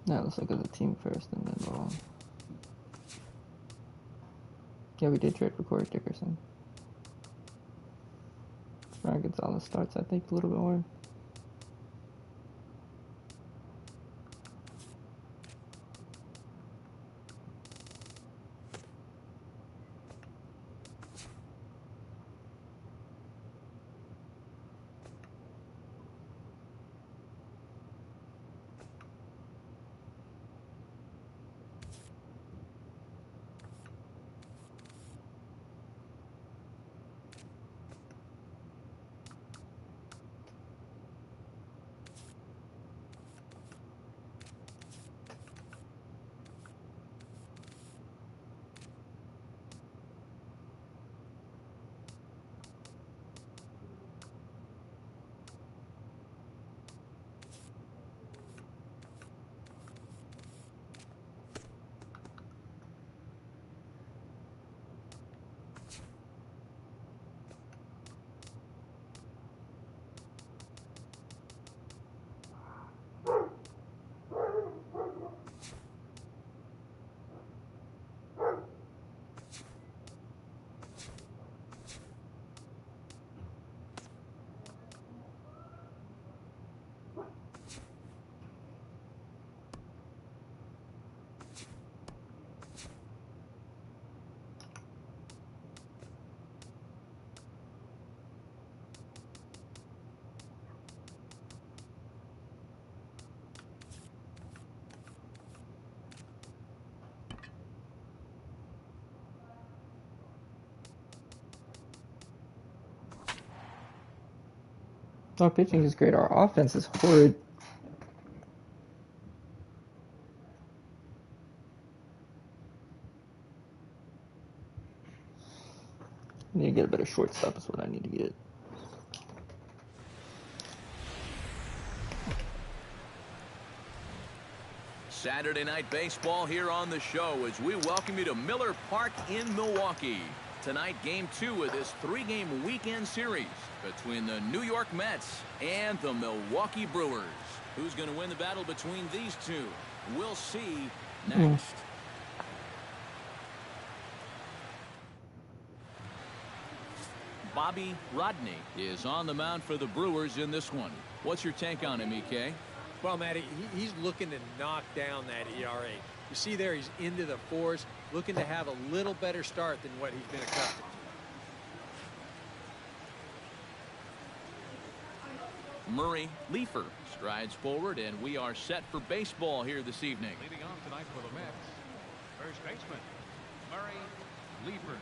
That looks like it's a team first, and then we'll. Yeah, we did trade for Corey Dickerson. Ryan Gonzalez starts, I think, a little bit more. Our pitching is great. Our offense is horrid. I need to get a better shortstop is what I need to get. Saturday night baseball here on the show as we welcome you to Miller Park in Milwaukee. Tonight, Game 2 of this 3-game weekend series between the New York Mets and the Milwaukee Brewers. Who's going to win the battle between these two? We'll see next. Bobby Rodney is on the mound for the Brewers in this one. What's your take on him, EK? Well, Matty, he's looking to knock down that ERA. You see there, he's into the fours, looking to have a little better start than what he's been accustomed to. Murray Leefer strides forward, and we are set for baseball here this evening. Leading off tonight for the Mets, first baseman, Murray Leefer.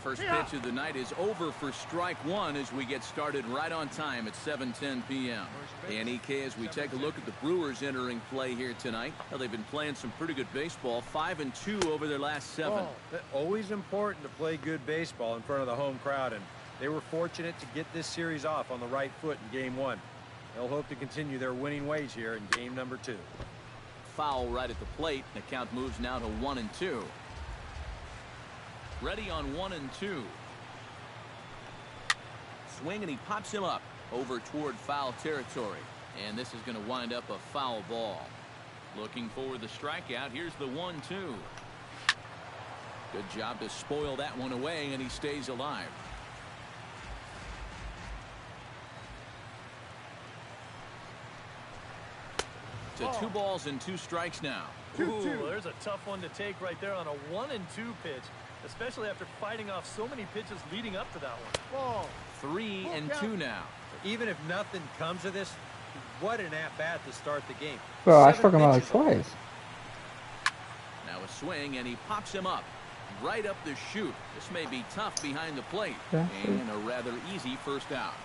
First pitch of the night is over for strike one as we get started right on time at 7:10 p.m. And EK, as we take a look at the Brewers entering play here tonight, well, they've been playing some pretty good baseball, 5-2 over their last 7. Well, always important to play good baseball in front of the home crowd, and they were fortunate to get this series off on the right foot in Game 1. They'll hope to continue their winning ways here in Game number 2. Foul right at the plate. The count moves now to 1-2. Ready on 1-2. Swing, and he pops him up over toward foul territory. And this is going to wind up a foul ball. Looking for the strikeout. Here's the 1-2. Good job to spoil that one away, and he stays alive. To 2 balls and 2 strikes now. Ooh, there's a tough one to take right there on a 1-2 pitch, especially after fighting off so many pitches leading up to that one. 3-2 now. Even if nothing comes of this, what an at-bat to start the game. Bro, I struck him out like twice. Now a swing, and he pops him up right up the chute. This may be tough behind the plate. Yeah, and a rather easy first out.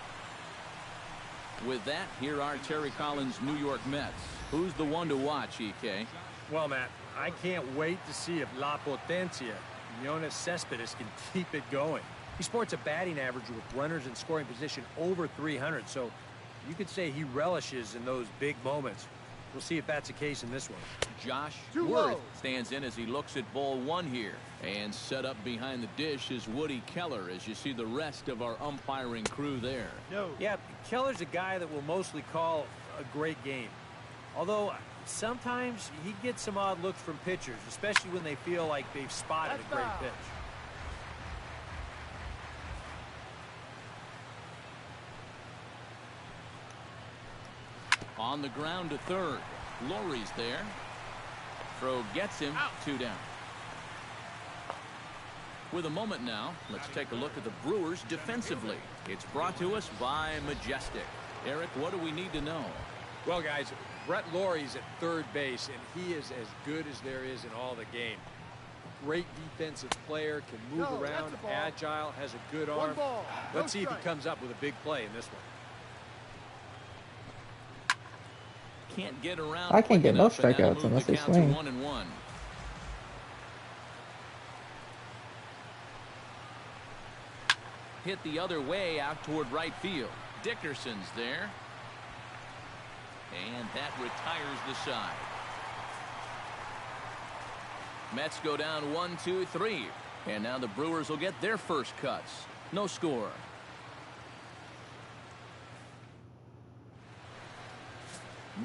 With that, here are Terry Collins' New York Mets. Who's the one to watch, EK? Well, Matt, I can't wait to see if La Potencia, Yoenis Cespedes, can keep it going. He sports a batting average with runners in scoring position over 300, so you could say he relishes in those big moments. We'll see if that's the case in this one. Josh Worth stands in as he looks at ball one here. And set up behind the dish is Woody Keller as you see the rest of our umpiring crew there. Yeah, Keller's a guy that will mostly call a great game. Although sometimes he gets some odd looks from pitchers, especially when they feel like they've spotted a great pitch. On the ground to third. Lowry's there. Throw gets him. 2 down. With a moment now, let's take a look at the Brewers defensively. It's brought to us by Majestic. Eric, what do we need to know? Well, guys, Brett Lawrie's at third base, and he is as good as there is in all the game. Great defensive player, can move around, agile, has a good arm. Let's see if he comes up with a big play in this one. Can't get around. I can't get no quick enough, and strikeouts that'll unless move they the count swing. to 1-1. Hit the other way out toward right field. Dickerson's there. And that retires the side. Mets go down 1-2-3. And now the Brewers will get their first cuts. No score.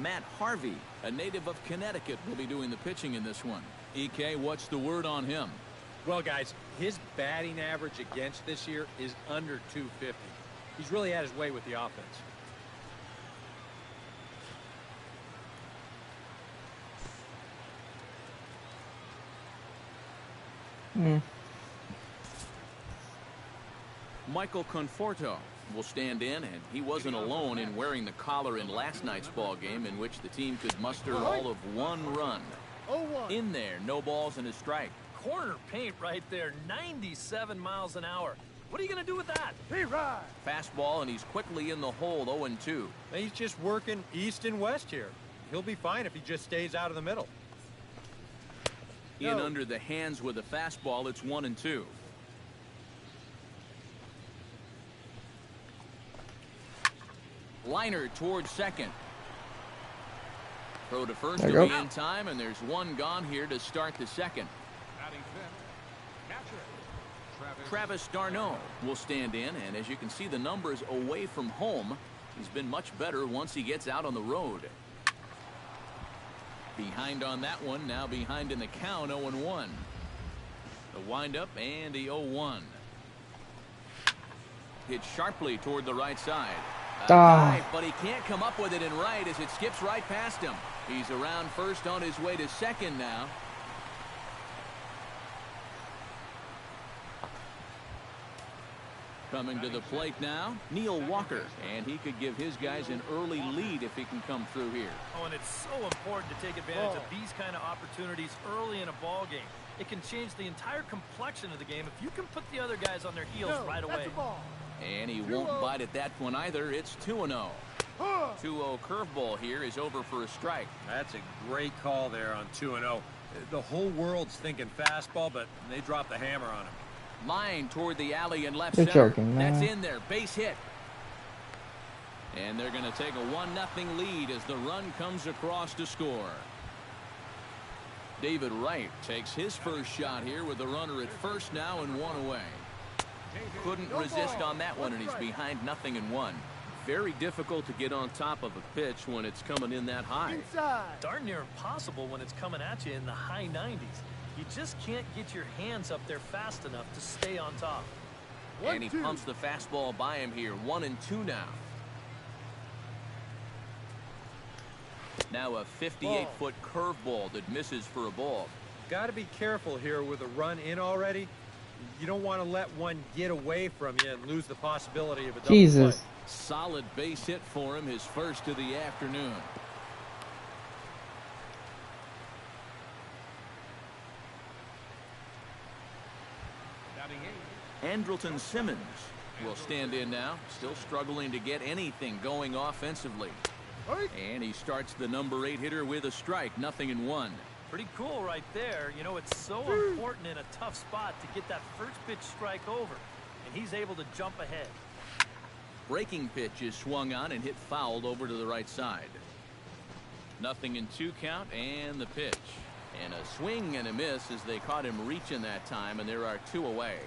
Matt Harvey, a native of Connecticut, will be doing the pitching in this one. EK, what's the word on him? Well, guys, his batting average against this year is under 250. He's really had his way with the offense. Michael Conforto will stand in, and he wasn't alone in wearing the collar in last night's ball game in which the team could muster all of 1 run. In there, no balls and a strike. Corner paint right there, 97 miles an hour. What are you going to do with that? Fastball, and he's quickly in the hole, 0-2. He's just working east and west here. He'll be fine if he just stays out of the middle. In under the hands with a fastball, it's 1-2. Liner towards second. Throw to first There will you be go. in time, and there's 1 gone here to start the second. Batting fifth, catcher, Travis d'Arnaud will stand in, and as you can see the numbers away from home, he's been much better once he gets out on the road. Behind on that one, now behind in the count, 0-1. The windup and the 0-1. Hit sharply toward the right side. Dive, but he can't come up with it in right as it skips right past him. He's around first on his way to second now. Coming to the plate now, Neil Walker, and he could give his guys an early lead if he can come through here. Oh, and it's so important to take advantage of these kind of opportunities early in a ball game. It can change the entire complexion of the game if you can put the other guys on their heels right away. And he won't bite at that one either. It's 2-0. 2-0 curveball here is over for a strike. That's a great call there on 2-0. The whole world's thinking fastball, but they drop the hammer on him. Line toward the alley and left You're center. joking, man. That's in there. Base hit. And they're going to take a 1-0 lead as the run comes across to score. David Wright takes his first shot here with the runner at first now and 1 away. Couldn't resist on that one, and he's behind 0-1. Very difficult to get on top of a pitch when it's coming in that high. Darn near impossible when it's coming at you in the high 90s. You just can't get your hands up there fast enough to stay on top. And he pumps the fastball by him here. 1-2 now. Now a 58-foot curveball that misses for a ball. Got to be careful here with a run in already. You don't want to let one get away from you and lose the possibility of a double Jesus. play. Solid base hit for him, his first of the afternoon. Andrelton Simmons will stand in now, still struggling to get anything going offensively. And he starts the number 8 hitter with a strike, 0-1. Pretty cool right there. You know, it's so important in a tough spot to get that first pitch strike over. And he's able to jump ahead. Breaking pitch is swung on and hit fouled over to the right side. 0-2 count and the pitch. And a swing and a miss as they caught him reaching that time, and there are 2 away.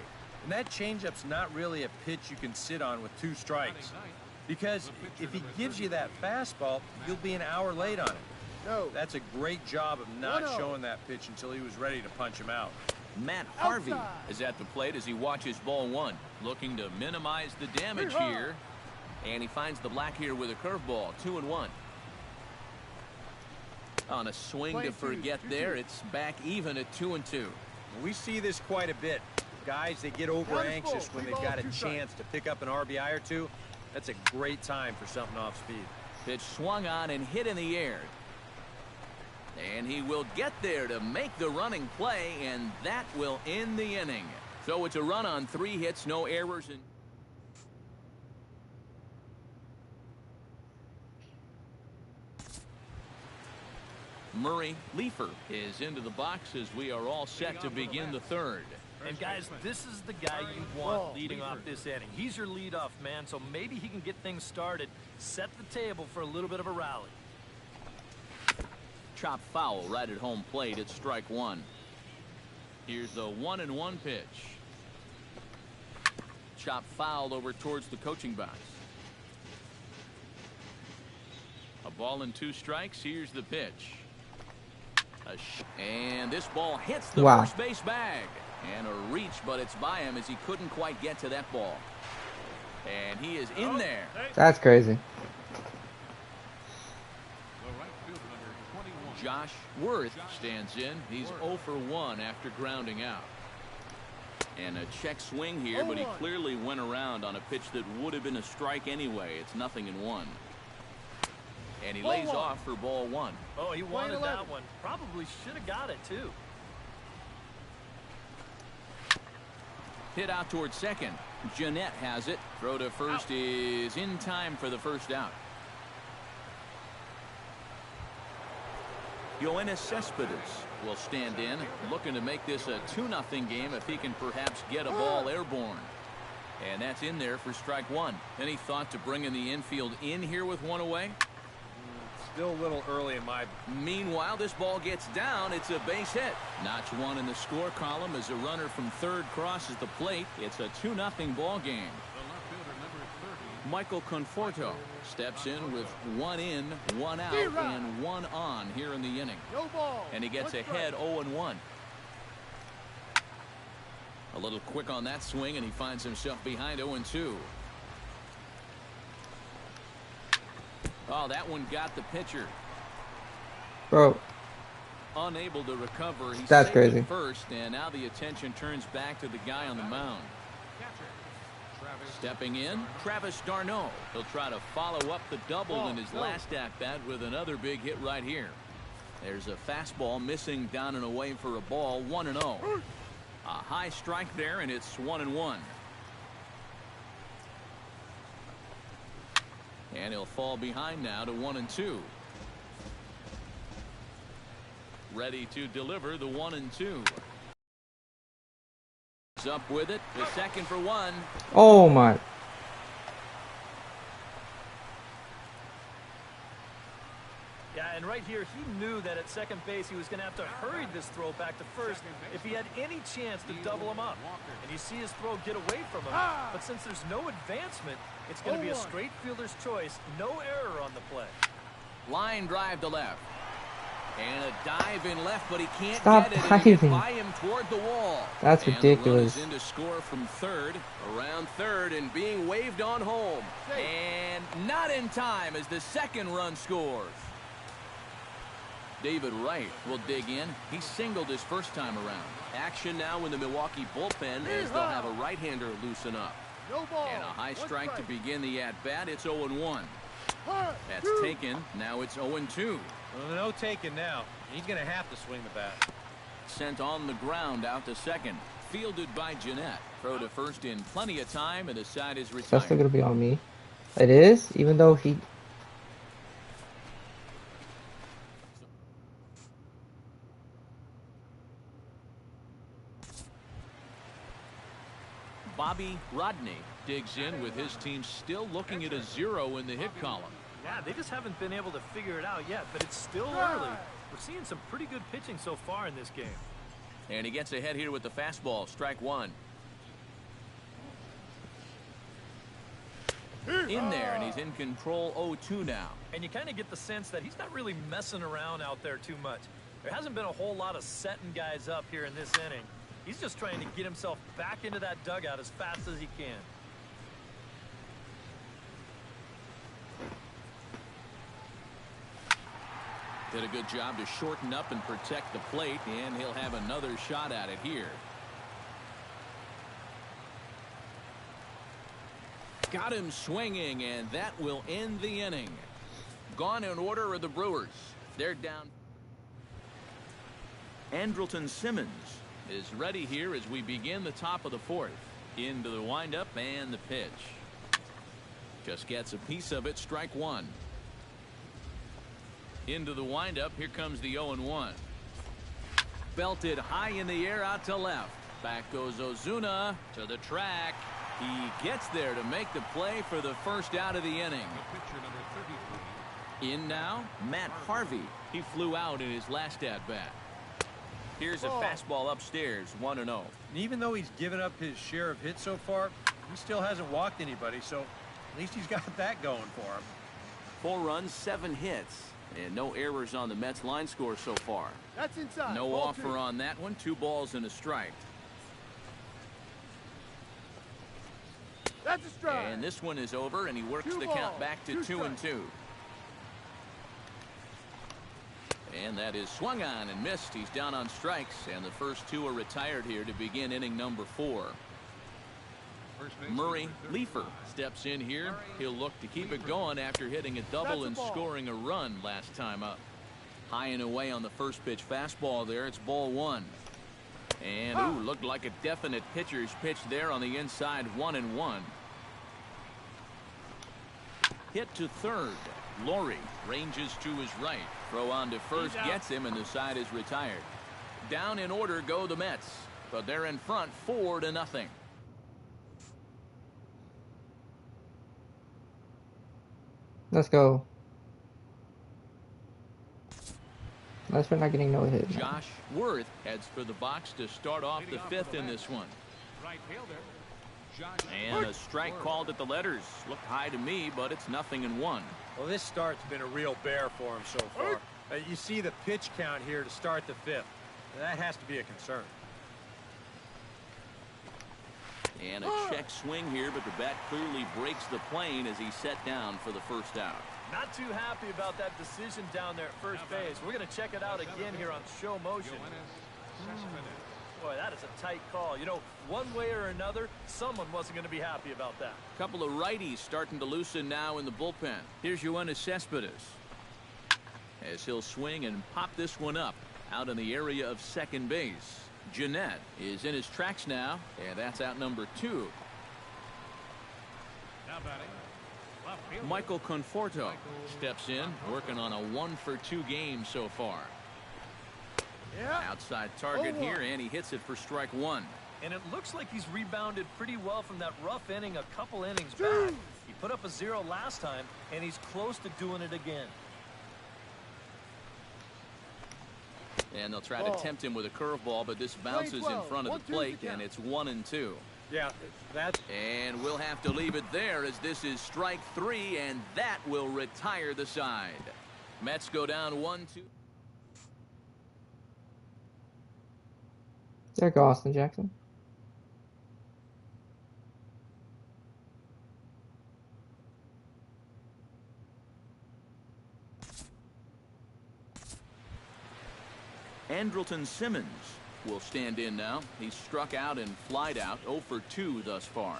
And that changeup's not really a pitch you can sit on with 2 strikes. Because if he gives you that fastball, you'll be an hour late on it. No. That's a great job of not showing that pitch until he was ready to punch him out. Matt Harvey is at the plate as he watches ball 1, looking to minimize the damage here. And he finds the black here with a curveball, 2-1. On a swing to forget there, it's back even at 2-2. We see this quite a bit. Guys, they get over anxious when they've got a chance to pick up an RBI or 2. That's a great time for something off speed. Pitch swung on and hit in the air. And he will get there to make the running play, and that will end the inning. So it's a run on 3 hits, no errors. Murray Leefer is into the box as we are all set to begin the 3rd. And guys, this is the guy you want leading off this inning. He's your leadoff man, so maybe he can get things started, set the table for a little bit of a rally. Chop foul right at home plate. It's strike 1. Here's the 1-1 pitch. Chop foul over towards the coaching box. A ball and 2 strikes. Here's the pitch. And this ball hits the first base bag. And a reach, but it's by him as he couldn't quite get to that ball. And he is in there. That's crazy. Josh Worth stands in. He's 0 for 1 after grounding out. And a check swing here, but he clearly went around on a pitch that would have been a strike anyway. It's 0-1. And he lays off for ball 1. Oh, he wanted that one. Probably should have got it, too. Hit out towards second. Jeanette has it. Throw to first is in time for the first out. Yoenis Cespedes will stand in, looking to make this a 2-0 game if he can perhaps get a ball airborne. And that's in there for strike 1. Any thought to bringing the infield in here with 1 away? Still a little early in my... Meanwhile, this ball gets down. It's a base hit. Notch 1 in the score column as a runner from third crosses the plate. It's a 2-0 ball game. Michael Conforto steps in with 1 in, 1 out, and 1 on here in the inning. And he gets ahead 0-1. A little quick on that swing, and he finds himself behind 0-2. Oh, that one got the pitcher. Bro. Unable to recover. He's That's crazy. First, and now the attention turns back to the guy on the mound. Stepping in, Travis d'Arnaud. He'll try to follow up the double in his last at-bat with another big hit right here. There's a fastball missing down and away for a ball, 1-0. A high strike there, and it's 1-1. And he'll fall behind now to 1-2. Ready to deliver the 1-2. Up with it, the second for 1. Oh my. Yeah, and right here, he knew that at second base he was going to have to hurry this throw back to first if he had any chance to double him up. And you see his throw get away from him. But since there's no advancement, it's going to be a straight fielder's choice. No error on the play. Line drive to left. And a dive in left, but he can't Stop get it. diving. By him toward the wall. That's ridiculous. And the run is in to score from third, around third, and being waved on home. And not in time as the second run scores. David Wright will dig in. He singled his first time around. Action now in the Milwaukee bullpen as they'll have a right-hander loosen up. And a high strike to begin the at-bat. It's 0-1. That's taken. Now it's 0-2. Well, no taking now. He's going to have to swing the bat. Sent on the ground out to second. Fielded by Jeanette. Throw to first in plenty of time, and the side is retired. That's still going to be on me. It is, even though he... Bobby Rodney digs in with his team still looking at a 0 in the hit column. Yeah, they just haven't been able to figure it out yet, but it's still early. We're seeing some pretty good pitching so far in this game. And he gets ahead here with the fastball, strike one. In there, and he's in control 0-2 now. And you kind of get the sense that he's not really messing around out there too much. There hasn't been a whole lot of setting guys up here in this inning. He's just trying to get himself back into that dugout as fast as he can. Did a good job to shorten up and protect the plate, and he'll have another shot at it here. Got him swinging, and that will end the inning. Gone in order are the Brewers. They're down. Andrelton Simmons is ready here as we begin the top of the fourth. Into the windup and the pitch. Just gets a piece of it, strike one. Into the windup, here comes the 0-1. Belted high in the air out to left. Back goes Ozuna to the track. He gets there to make the play for the first out of the inning. Pitcher number 33. In now, Matt Harvey. He flew out in his last at-bat. Here's a fastball upstairs, 1-0. And even though he's given up his share of hits so far, he still hasn't walked anybody, so at least he's got that going for him. 4 runs, 7 hits, and no errors on the Mets line score so far. That's inside. No Ball offer 2. on that one. 2 balls and a strike. That's a strike. And this one is over, and he works 2 the balls, count back to 2-2. And that is swung on and missed. He's down on strikes, and the first 2 are retired here to begin inning number 4. Murray Leafer steps in here. He'll look to keep it going after hitting a double and scoring a run last time up. High and away on the first pitch fastball there. It's ball 1. And ooh, looked like a definite pitcher's pitch there on the inside, 1-1. Hit to third. Laurie ranges to his right. Throw on to first gets him, and the side is retired. Down in order go the Mets, but they're in front 4-0. Let's go. Unless we're not getting no hit. Josh Worth heads for the box to start off the 5th in this one. Right fielder. And a strike called at the letters. Looked high to me, but it's 0-1. Well, this start's been a real bear for him so far. You see the pitch count here to start the 5th. That has to be a concern. And a check swing here, but the bat clearly breaks the plane as he's set down for the first out. Not too happy about that decision down there at first base. We're going to check it out again here on show motion. Boy, that is a tight call. You know, one way or another, someone wasn't going to be happy about that. Couple of righties starting to loosen now in the bullpen. Here's Yoenis Cespedes as he'll swing and pop this one up out in the area of second base. Jeanette is in his tracks now, and that's out number 2. Now batting. Left fielder. Michael Conforto steps in, working on a 1-for-2 game so far. Outside target here, and he hits it for strike 1. And it looks like he's rebounded pretty well from that rough inning a couple innings back. He put up a 0 last time, and he's close to doing it again. And they'll try to tempt him with a curveball, but this bounces in front of the plate, and it's 1-2. Yeah, that's... And we'll have to leave it there as this is strike 3, and that will retire the side. Mets go down 1-2. There go Austin Jackson. Andrelton Simmons will stand in now. He's struck out and flied out, 0-for-2 thus far.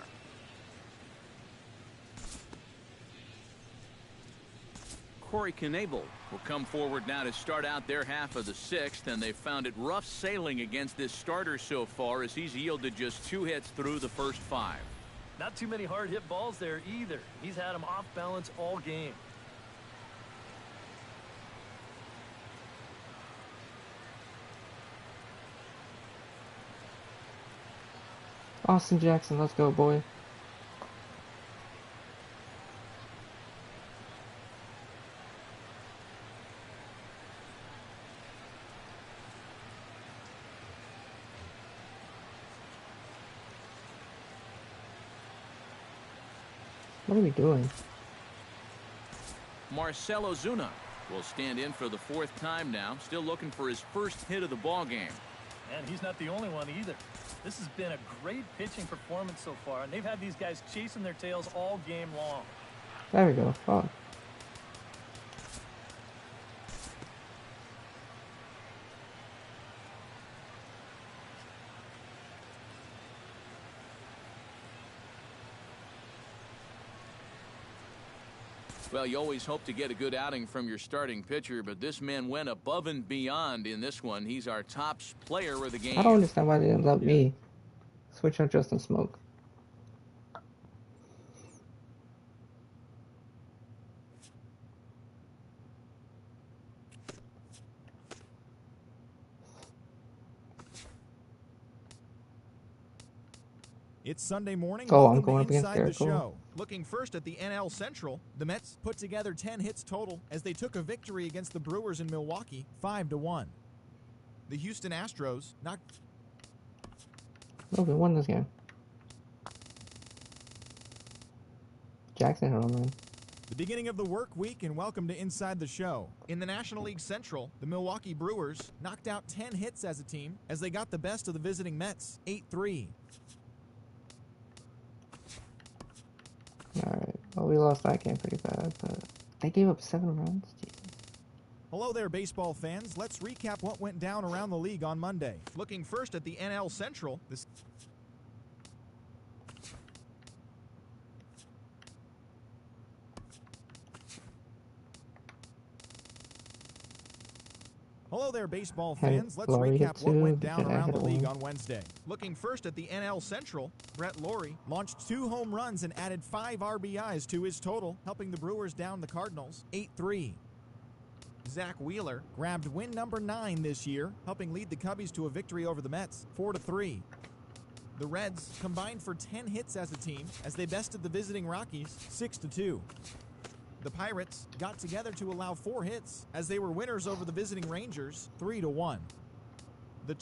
Corey Knebel will come forward now to start out their half of the 6th, and they've found it rough sailing against this starter so far as he's yielded just 2 hits through the first 5. Not too many hard hit balls there either. He's had them off balance all game. Austin Jackson, let's go, boy. What are we doing? Marcell Ozuna will stand in for the 4th time now, still looking for his first hit of the ball game. And he's not the only one either. This has been a great pitching performance so far, and they've had these guys chasing their tails all game long. There we go. Oh. Well, you always hope to get a good outing from your starting pitcher, but this man went above and beyond in this one. He's our top player of the game. I don't understand why they didn't let me switch on Justin Smoke. It's Sunday morning. Oh, I'm Welcome going up to against Inside the Derek Cole. Show. Looking first at the NL Central, the Mets put together 10 hits total as they took a victory against the Brewers in Milwaukee, 5-1. The Houston Astros knocked. Oh, we won this game. Jackson hit a home run. The beginning of the work week, and welcome to Inside the Show. In the National League Central, the Milwaukee Brewers knocked out 10 hits as a team as they got the best of the visiting Mets, 8-3. Alright, well, we lost that game pretty bad, but they gave up 7 runs? Jesus. Hello there, baseball fans. Let's recap what went down around the league on Monday. Looking first at the NL Central, Hello there, baseball fans. Let's recap what went down around the league on Wednesday. Looking first at the NL Central, Brett Lawrie launched 2 home runs and added 5 RBIs to his total, helping the Brewers down the Cardinals 8-3. Zach Wheeler grabbed win number 9 this year, helping lead the Cubbies to a victory over the Mets 4-3. The Reds combined for 10 hits as a team as they bested the visiting Rockies 6-2. The Pirates got together to allow 4 hits as they were winners over the visiting Rangers 3-1. The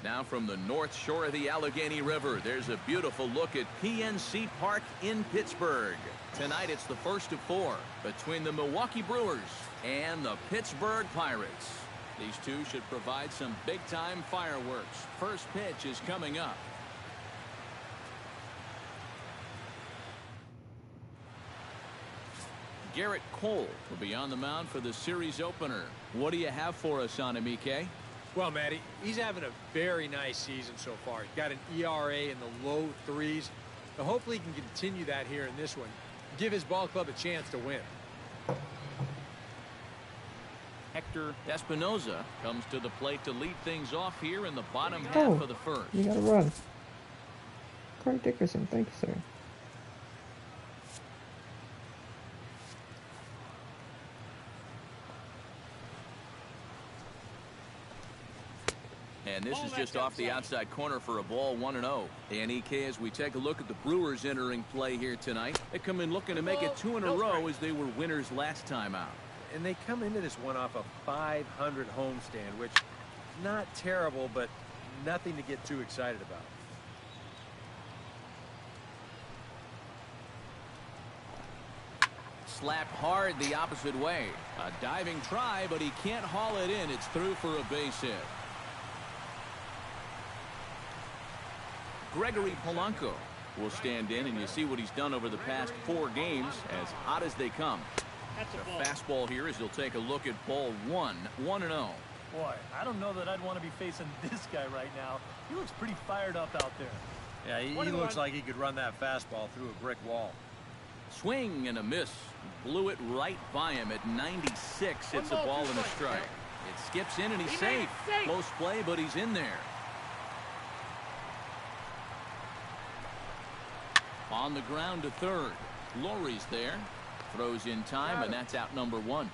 Now from the north shore of the Allegheny River, there's a beautiful look at PNC Park in Pittsburgh. Tonight it's the first of 4 between the Milwaukee Brewers and the Pittsburgh Pirates. These two should provide some big-time fireworks. First pitch is coming up. Garrett Cole will be on the mound for the series opener. What do you have for us on him, EK? Well, Matty, he's having a very nice season so far. He's got an ERA in the low 3s. So hopefully he can continue that here in this one. Give his ball club a chance to win. Hector Espinoza comes to the plate to lead things off here in the bottom half of the first. You gotta run. Corey Dickerson, thank you, sir. And this is just off the outside corner for a ball, 1-0. And EK, as we take a look at the Brewers entering play here tonight, they come in looking to make it 2 in a row as they were winners last time out. And they come into this one off a 500 homestand, which is not terrible, but nothing to get too excited about. Slapped hard the opposite way. A diving try, but he can't haul it in. It's through for a base hit. Gregory Polanco will stand in, and you see what he's done over the past 4 games, as hot as they come. The fastball here as he'll take a look at ball 1, 1-0. Boy, I don't know that I'd want to be facing this guy right now. He looks pretty fired up out there. Yeah, he looks like he could run that fastball through a brick wall. Swing and a miss. Blew it right by him at 96. It's a ball and a strike. It skips in and he's safe. Close play, but he's in there. On the ground to third. Lowry's there. Throws in time, and that's out number 1.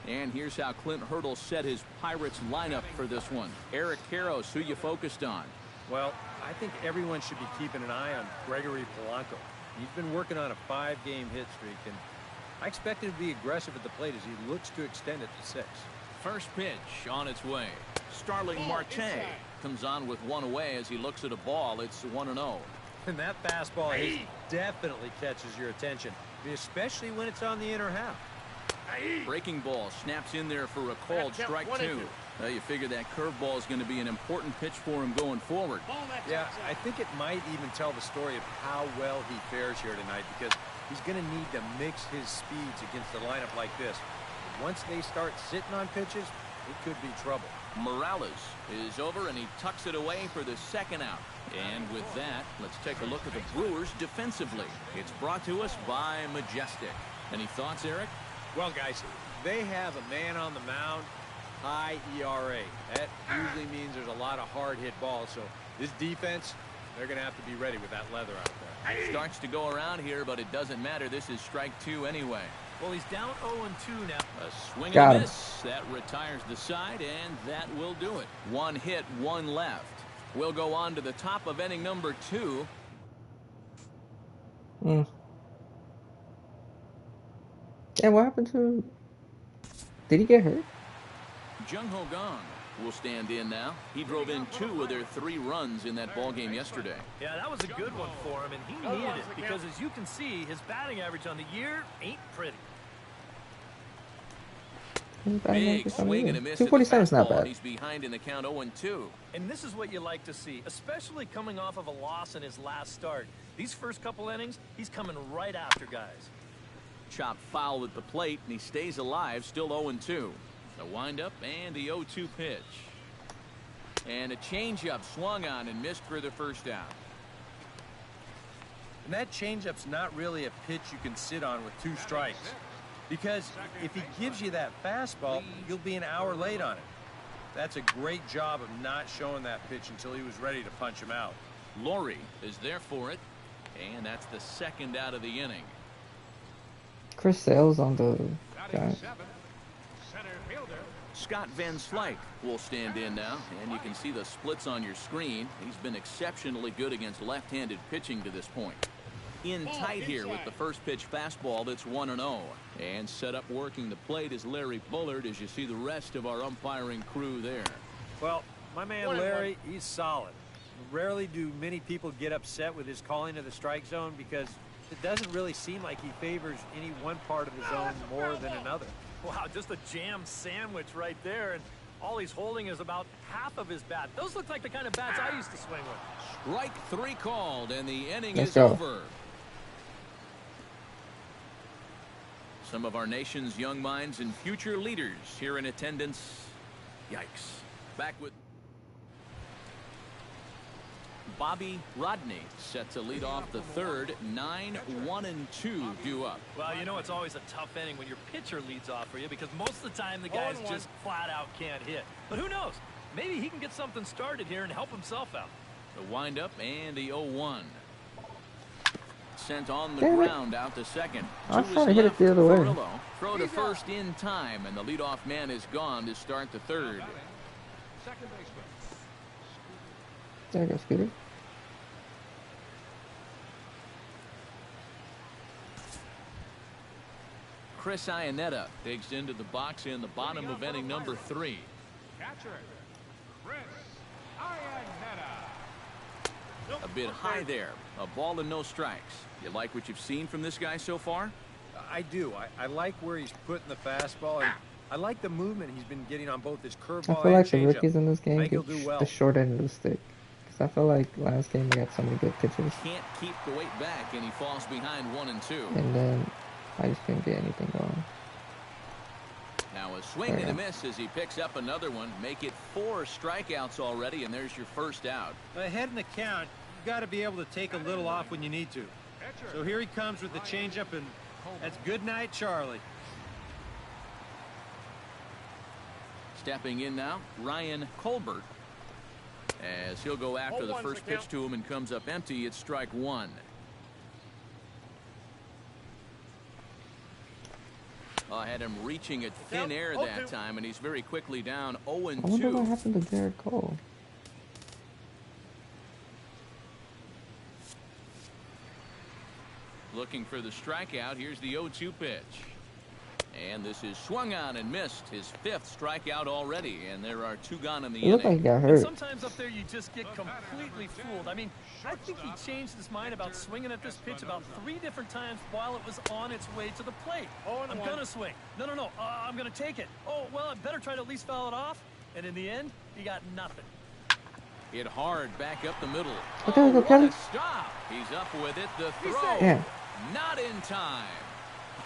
And here's how Clint Hurdle set his Pirates lineup for this one. Eric Karros, who you focused on? Well, I think everyone should be keeping an eye on Gregory Polanco. He's been working on a 5-game hit streak, and I expect him to be aggressive at the plate as he looks to extend it to 6. First pitch on its way. Starling Marte comes on with 1 away as he looks at a ball. It's 1-0. And that fastball definitely catches your attention, especially when it's on the inner half. Breaking ball snaps in there for a called strike 2. Well, you figure that curveball is going to be an important pitch for him going forward. Yeah, I think it might even tell the story of how well he fares here tonight, because he's going to need to mix his speeds against a lineup like this. Once they start sitting on pitches, it could be trouble. Morales is over, and he tucks it away for the 2nd out. And with that, let's take a look at the Brewers defensively. It's brought to us by Majestic. Any thoughts, Eric? Well, guys, they have a man on the mound, high ERA. That usually means there's a lot of hard-hit balls. So this defense, they're going to have to be ready with that leather out there. Starts to go around here, but it doesn't matter. This is strike 2 anyway. Well, he's down 0-2 now. A swing and a miss. That retires the side, and that will do it. 1 hit, 1 left. We'll go on to the top of inning number 2. Yeah, what happened to him? Did he get hurt? Jung Ho Gong will stand in now. He drove in 2 of their 3 runs in that ball game yesterday. Yeah, that was a good one for him, and he needed it because, as you can see, his batting average on the year ain't pretty. Big swing and a miss. 247 is not bad. He's behind in the count 0-2. And this is what you like to see, especially coming off of a loss in his last start. These first couple innings, he's coming right after guys. Chopped foul at the plate, and he stays alive, still 0-2. The windup and the 0-2 pitch. And a changeup swung on and missed for the 1st out. And that changeup's not really a pitch you can sit on with 2 strikes. Because if he gives you that fastball, you'll be an hour late on it. That's a great job of not showing that pitch until he was ready to punch him out. Lowry is there for it, and that's the 2nd out of the inning. Chris Sale's on the guy. Scott Van Slyke will stand in now, and you can see the splits on your screen. He's been exceptionally good against left-handed pitching to this point. In tight here with the first pitch fastball that's 1-0. And set up working the plate is Larry Bullard, as you see the rest of our umpiring crew there. Well, my man Larry, he's solid. Rarely do many people get upset with his calling of the strike zone, because it doesn't really seem like he favors any one part of the zone more than another. Wow, just a jam sandwich right there, and all he's holding is about half of his bat. Those look like the kind of bats I used to swing with. Strike 3 called, and the inning Let's is go. over. Some of our nation's young minds and future leaders here in attendance. Yikes. Back with Bobby Rodney set to lead off the 3rd. 9-1-2 due up. Well, you know, it's always a tough inning when your pitcher leads off for you, because most of the time the guys just flat out can't hit. But who knows? Maybe he can get something started here and help himself out. The windup and the 0-1. Sent on the ground out to second. I was trying to hit it the other way. Carrillo. Throw to first in time, and the leadoff man is gone to start the 3rd. Second baseman. There you go, Scooter. Chris Iannetta digs into the box in the bottom of inning number 3. Catcher, Chris Iannetta. A bit high there. A ball and no strikes. You like what you've seen from this guy so far? I do. I like where he's putting the fastball, and I like the movement he's been getting on both his I curveball feel and like the changeup. rookies in this game I think get he'll do well. the short end of the stick. Because I feel like last game we got so many good pitchers. Can't keep the weight back, and he falls behind 1-2. And then I just couldn't get anything going. Now a swing and a miss as he picks up another one. Make it 4 strikeouts already, and there's your 1st out. Ahead in the count, you got to be able to take a little off when you need to. So here he comes with the changeup, and that's good night, Charlie. Stepping in now, Ryan Colbert. As he'll go after the first pitch to him and comes up empty, it's strike one. I had him reaching at thin air that time, and he's very quickly down 0-2. I wonder what happened to Garrett Cole. Looking for the strikeout. Here's the 0-2 pitch. And this is swung on and missed. His 5th strikeout already, and there are 2 gone in the It looked like inning. he got And hurt. sometimes up there you just get completely fooled. I mean, I think he changed his mind about swinging at this pitch about 3 different times while it was on its way to the plate. I'm going to swing. No. I'm going to take it. Oh, well, I better try to at least foul it off. And in the end, he got nothing. Hit hard back up the middle. Okay, What Kelly. a stop. He's up with it. The throw. Yeah. Not in time.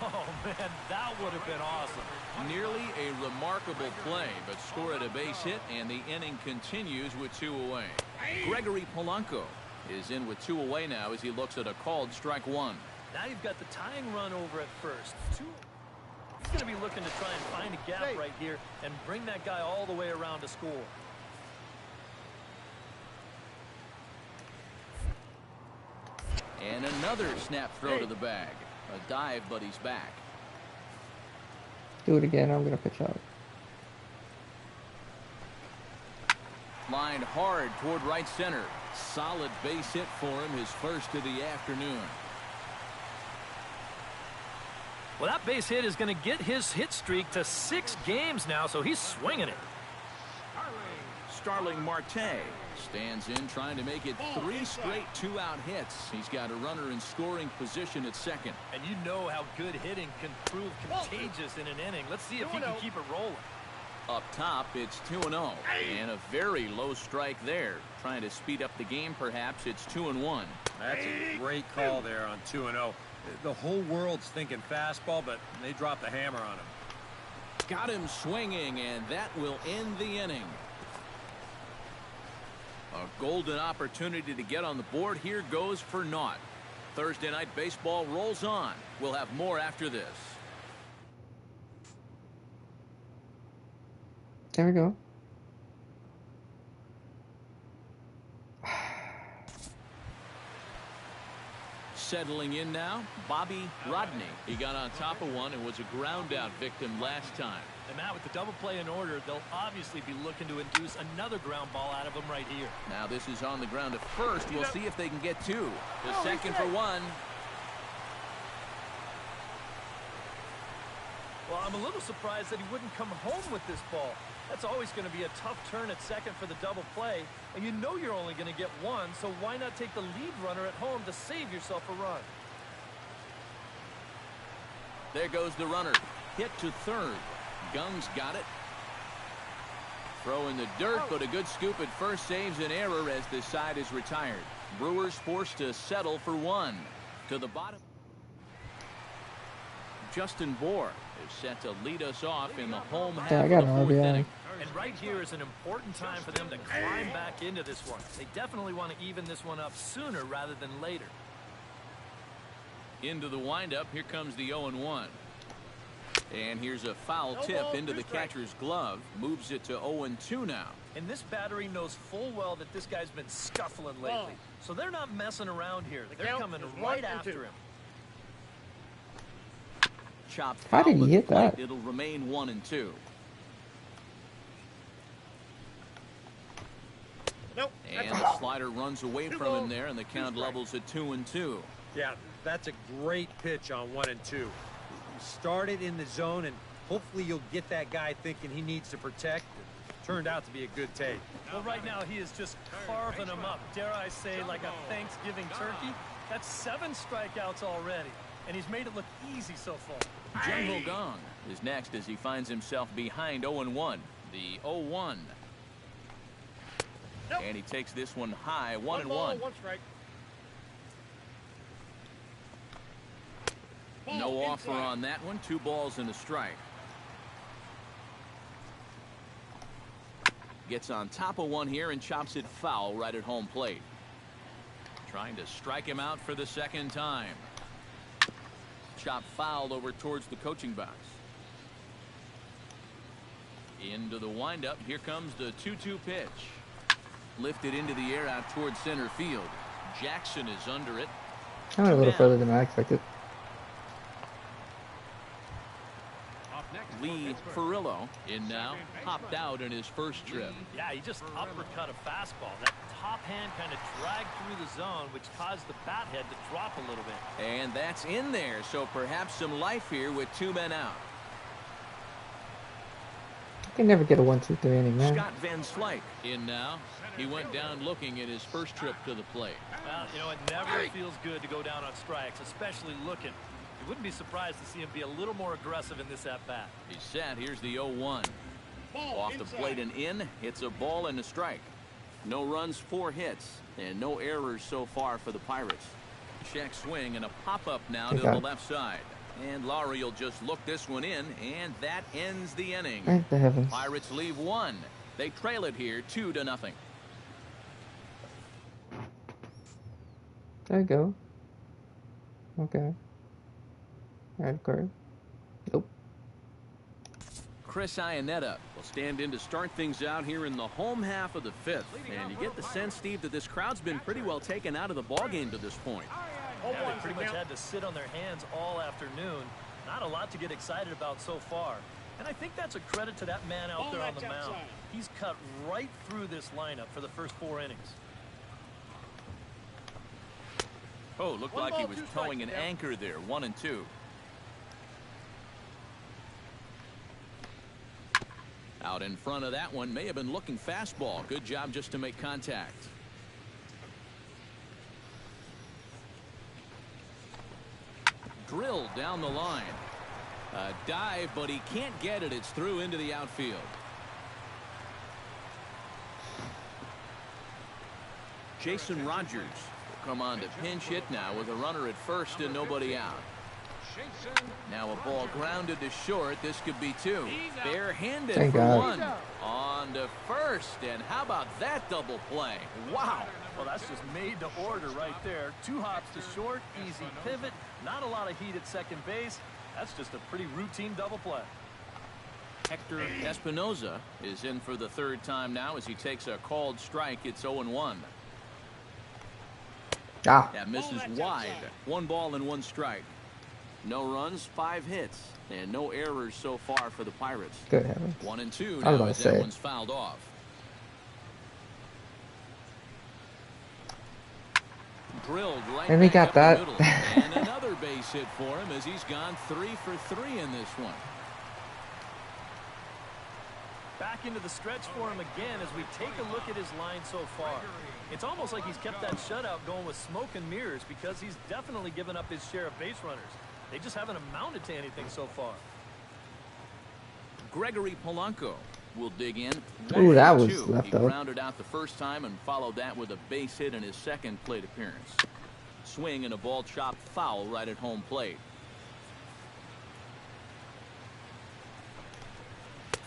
Oh, man, that would have been awesome. Nearly a remarkable play, but score at a base hit, and the inning continues with 2 away. Gregory Polanco is in with 2 away now as he looks at a called strike one. Now you've got the tying run over at first. He's going to be looking to try and find a gap right here and bring that guy all the way around to score. And another snap throw to the bag. A dive, but he's back. Do it again. I'm gonna pitch out. Lined hard toward right center. Solid base hit for him, his first of the afternoon. Well, that base hit is going to get his hit streak to 6 games now, so he's swinging it. Starling Marte stands in, trying to make it 3 straight 2-out hits. He's got a runner in scoring position at second. And you know how good hitting can prove contagious in an inning. Let's see if he can keep it rolling. Up top, it's 2-0. And a very low strike there. Trying to speed up the game, perhaps. It's 2-1. That's a great call there on 2-0. The whole world's thinking fastball, but they dropped the hammer on him. Got him swinging, and that will end the inning. A golden opportunity to get on the board here goes for naught. Thursday Night Baseball rolls on. We'll have more after this. There we go. Settling in now, Bobby Rodney. He got on top of one and was a ground out victim last time. And Matt, with the double play in order, they'll obviously be looking to induce another ground ball out of him right here. Now this is on the ground at first. We'll see if they can get 2. The second for 1. Well, I'm a little surprised that he wouldn't come home with this ball. That's always going to be a tough turn at second for the double play. And you know you're only going to get 1, so why not take the lead runner at home to save yourself a run? There goes the runner. Hit to third. Gung's got it. Throw in the dirt, but a good scoop at first saves an error as this side is retired. Brewers forced to settle for 1. To the bottom. Justin Bohr is set to lead us off in the home half Yeah, I got of the an 4th RBI. inning. And right here is an important time for them to climb back into this one. They definitely want to even this one up sooner rather than later. Into the windup. Here comes the 0-1. And here's a foul tip into the catcher's glove. Moves it to 0-2 now. And this battery knows full well that this guy's been scuffling lately. So they're not messing around here. They're coming right after him. Chopped How did foul he at hit the plate. that? It'll remain 1-2. And the slider runs away from him there, and the count levels at 2-2. Yeah, that's a great pitch on 1-2. You start it in the zone, and hopefully you'll get that guy thinking he needs to protect. It turned out to be a good take. Well, right now he is just carving them up. Dare I say, like a Thanksgiving turkey? That's 7 strikeouts already, and he's made it look easy so far. Jung-Ho Gong is next as he finds himself behind 0-1. The 0-1. And he takes this one high, 1-1. No offer on that one. 2 balls and a strike. Gets on top of one here and chops it foul right at home plate. Trying to strike him out for the second time. Chop foul over towards the coaching box. Into the windup. Here comes the 2-2 pitch. Lifted into the air out towards center field. Jackson is under it. I went a little further than I expected. Lee Ferrillo in now, popped out in his first trip. Yeah, he just uppercut a fastball. That top hand kind of dragged through the zone, which caused the bat head to drop a little bit. And that's in there, so perhaps some life here with 2 men out. I can never get a 1-2-3 inning, man. Scott Van Slyke in now. He went down looking at his first trip to the plate. Well, you know, it never feels good to go down on strikes, especially looking. You wouldn't be surprised to see him be a little more aggressive in this at-bat. He's set. Here's the 0-1. Off the plate and in. It's a ball and a strike. No runs, 4 hits, and no errors so far for the Pirates. Check swing and a pop-up now to the left side. And Lowry will just look this one in, and that ends the inning. Thank the heavens. Pirates leave 1. They trail it here 2-0. There you go. Okay. Red card. Nope. Chris Iannetta will stand in to start things out here in the home half of the 5th. And you get the sense, Steve, that this crowd's been pretty well taken out of the ballgame to this point. Yeah, they pretty much had to sit on their hands all afternoon. Not a lot to get excited about so far. And I think that's a credit to that man out there on the mound. He's cut right through this lineup for the first 4 innings. Oh, looked like he was towing an anchor there. 1-2. Out in front of that one, may have been looking fastball. Good job just to make contact. Drilled down the line. A dive, but he can't get it. It's through into the outfield. Jason Rogers will come on to pinch hit now with a runner at first and nobody out. Now a ball grounded to short. This could be 2. Barehanded Thank for God. 1. On to first. And how about that double play? Wow. Well, that's just made to order right there. 2 hops to short, easy pivot, not a lot of heat at second base. That's just a pretty routine double play. Hector Espinoza is in for the 3rd time now as he takes a called strike. It's 0-1. That misses wide. 1 ball and 1 strike. No runs, 5 hits, and no errors so far for the Pirates. Good heavens. 1-2 I was now about as to that say. one's fouled off. Drilled right And he back got up the that. middle. And another base hit for him as he's gone 3 for 3 in this one. Back into the stretch for him again as we take a look at his line so far. It's almost like he's kept that shutout going with smoke and mirrors because he's definitely given up his share of base runners. They just haven't amounted to anything so far. Gregory Polanco will dig in. Ooh, that was 1-2. left He up. grounded out the first time and followed that with a base hit in his 2nd plate appearance. Swing and a ball chopped foul right at home plate.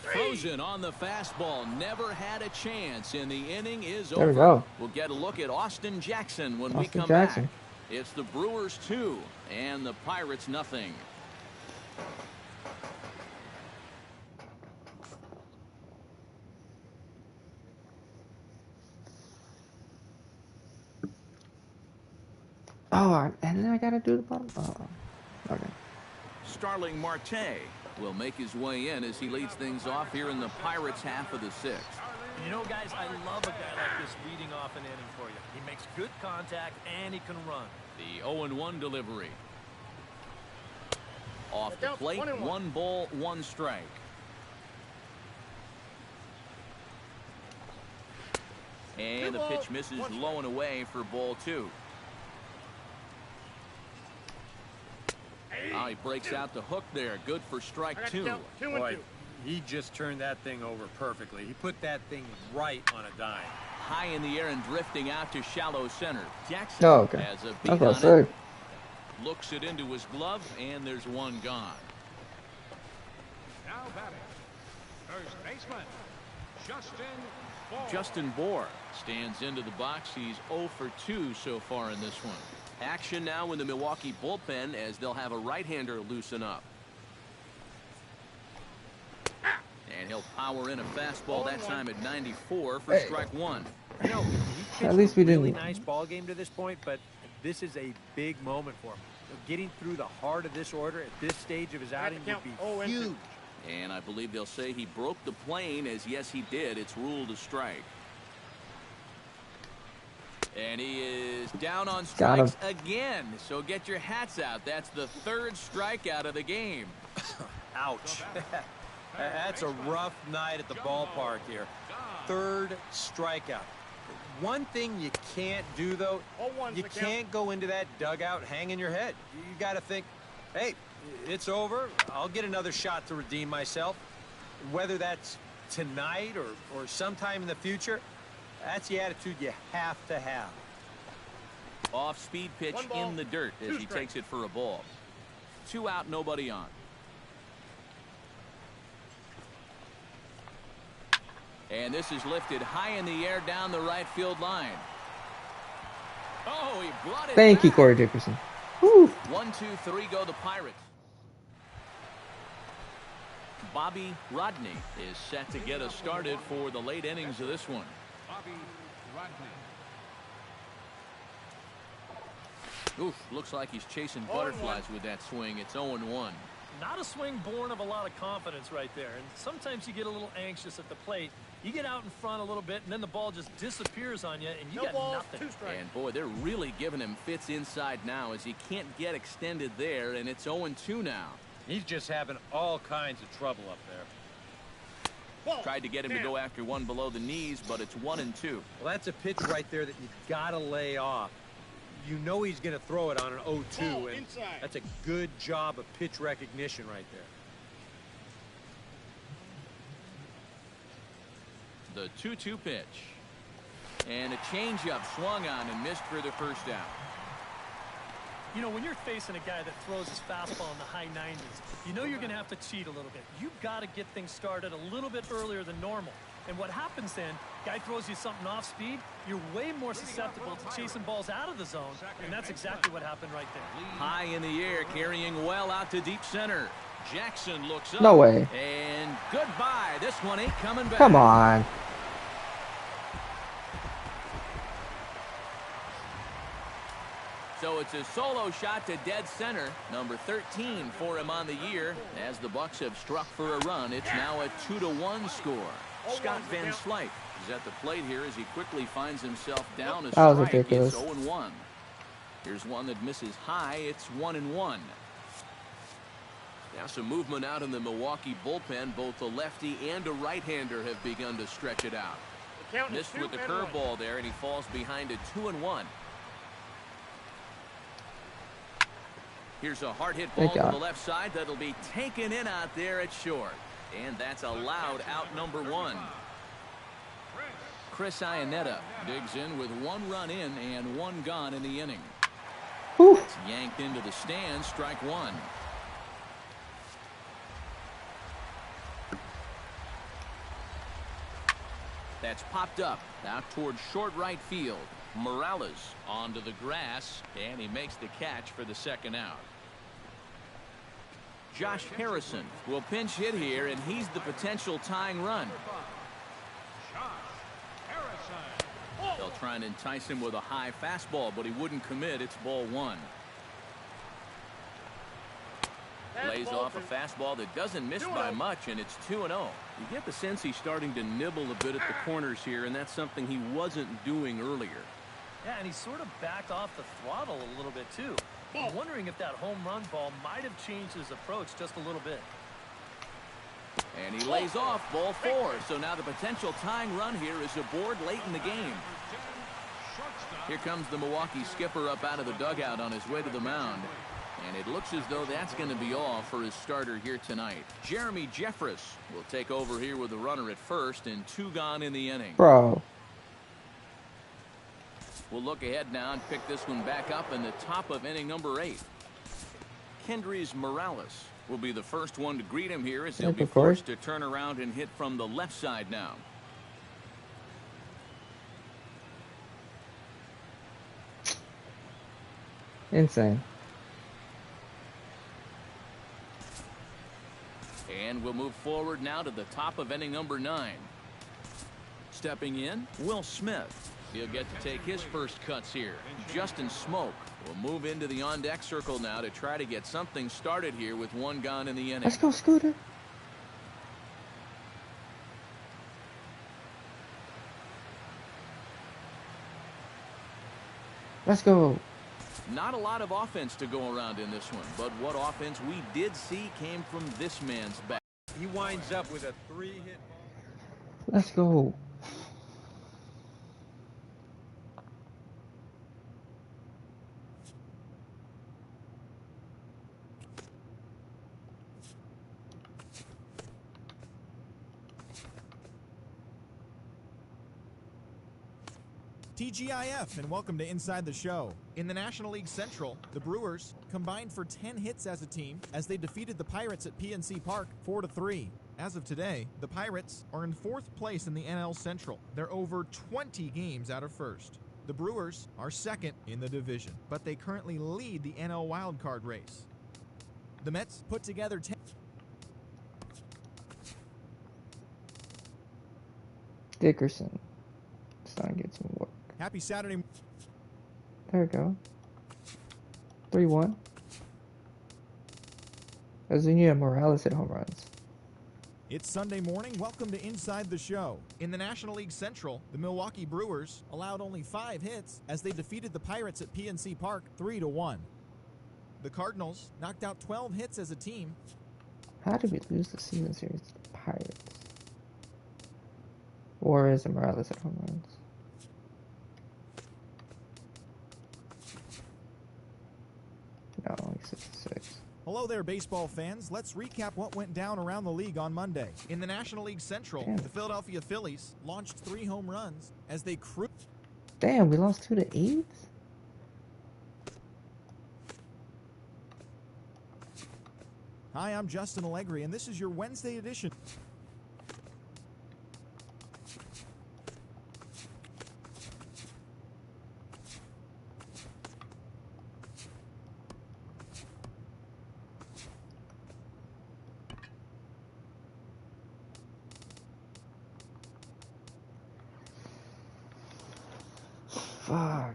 Frozen on the fastball. Never had a chance, and the inning is over. There we go. We'll get a look at Austin Jackson when we Austin come Jackson. back. It's the Brewers 2 and the Pirates nothing. Oh, and then I gotta do the bottom. Oh, okay. Starling Marte will make his way in as he leads things off here in the Pirates half of the 6th. You know, guys, I love a guy like this leading off an inning for you. He makes good contact and he can run. The 0-1 delivery. Off the plate, 1 ball, 1 strike. And the pitch misses low and away for ball 2. Now he breaks out the hook there. Good for strike 2. Boy, he just turned that thing over perfectly. He put that thing right on a dime. High in the air and drifting out to shallow center. Jackson Oh, okay. has a I beat was about on to it. say. Looks it into his glove, and there's 1 gone. Now batting, first baseman, Justin Bohr stands into the box. He's 0 for 2 so far in this one. Action now in the Milwaukee bullpen as they'll have a right-hander loosen up. And he'll power in a fastball that time at 94 for strike one. You know, he pitched At least we a really didn't. nice ball game to this point, but this is a big moment for him. Getting through the heart of this order at this stage of his outing would be huge. And I believe they'll say he broke the plane, as yes, he did. It's ruled a strike. And he is down on strikes again. So get your hats out. That's the third strikeout of the game. Ouch. That's a rough night at the ballpark here. Third strikeout. One thing you can't do, though, you can't go into that dugout hanging your head. You got to think, hey, it's over. I'll get another shot to redeem myself. Whether that's tonight or sometime in the future, that's the attitude you have to have. Off-speed pitch in the dirt as he takes it for a ball. 2 out, nobody on. And this is lifted high in the air down the right field line. Oh, he brought it Thank you, back. Corey Dickerson. Woo. 1, 2, 3 go the Pirates. Bobby Rodney is set to get us started for the late innings of this one. Bobby Rodney. Oof, looks like he's chasing butterflies with that swing. It's 0-1. Not a swing born of a lot of confidence right there. And sometimes you get a little anxious at the plate. You get out in front a little bit, and then the ball just disappears on you, and you got nothing. And, boy, they're really giving him fits inside now as he can't get extended there, and it's 0-2 now. He's just having all kinds of trouble up there. Tried to get him to go after one below the knees, but it's 1-2. Well, that's a pitch right there that you got to lay off. You know he's going to throw it on an 0-2, and that's a good job of pitch recognition right there. The 2-2 pitch. And a changeup swung on and missed for the first out. You know, when you're facing a guy that throws his fastball in the high 90s, you know you're going to have to cheat a little bit. You've got to get things started a little bit earlier than normal. And what happens then, guy throws you something off speed, you're way more susceptible to chasing balls out of the zone, and that's exactly what happened right there. High in the air, carrying well out to deep center. Jackson looks up. No way. And goodbye. This one ain't coming back. Come on. So it's a solo shot to dead center, number 13 for him on the year. As the Bucks have struck for a run, it's now a 2-1 score. Scott Van Slyke is at the plate here as he quickly finds himself down a That was strike. ridiculous. It's 0-1. Here's one that misses high. It's 1-1. Now some movement out in the Milwaukee bullpen. Both a lefty and a right-hander have begun to stretch it out. Missed with the curveball there, and he falls behind a 2-1. Here's a hard hit ball to the left side that'll be taken in out there at short. And that's allowed out number 1. Chris Iannetta digs in with 1 run in and 1 gone in the inning. It's yanked into the stands, strike 1. That's popped up out towards short right field. Morales onto the grass, and he makes the catch for the second out. Josh Harrison will pinch hit here, and he's the potential tying run. They'll try and entice him with a high fastball, but he wouldn't commit. It's ball 1. Lays off a fastball that doesn't miss by much, and it's 2-0. You get the sense he's starting to nibble a bit at the corners here, and that's something he wasn't doing earlier. Yeah, and he sort of backed off the throttle a little bit, too. I'm wondering if that home run ball might have changed his approach just a little bit. And he lays off ball 4. So now the potential tying run here is aboard late in the game. Here comes the Milwaukee skipper up out of the dugout on his way to the mound. And it looks as though that's going to be all for his starter here tonight. Jeremy Jeffress will take over here with the runner at first and 2 gone in the inning. Bro. We'll look ahead now and pick this one back up in the top of inning number 8. Kendrys Morales will be the first one to greet him here as he'll be forced to turn around and hit from the left side now. Insane. And we'll move forward now to the top of inning number 9. Stepping in, Will Smith. He'll get to take his first cuts here. Justin Smoke will move into the on-deck circle now to try to get something started here with 1 gone in the inning. Let's go, Scooter. Let's go. Not a lot of offense to go around in this one, but what offense we did see came from this man's bat. He winds up with a 3-hit. Let's go. TGIF, and welcome to Inside the Show. In the National League Central, the Brewers combined for 10 hits as a team as they defeated the Pirates at PNC Park 4-3. As of today, the Pirates are in 4th place in the NL Central. They're over 20 games out of first. The Brewers are 2nd in the division, but they currently lead the NL wildcard race. The Mets put together 10. Dickerson. It's not get some work. Happy Saturday. There we go. 3-1. Ozuna and Morales hit home runs. It's Sunday morning. Welcome to Inside the Show. In the National League Central, the Milwaukee Brewers allowed only 5 hits as they defeated the Pirates at PNC Park 3-1. The Cardinals knocked out 12 hits as a team. How did we lose the season series to the Pirates? Warriors and Morales hit home runs. No, only 66. Hello there, baseball fans. Let's recap what went down around the league on Monday. In the National League Central, the Philadelphia Phillies launched 3 home runs as they cruised. Damn, we lost 2-8? Hi, I'm Justin Allegri, and this is your Wednesday edition. Fuck.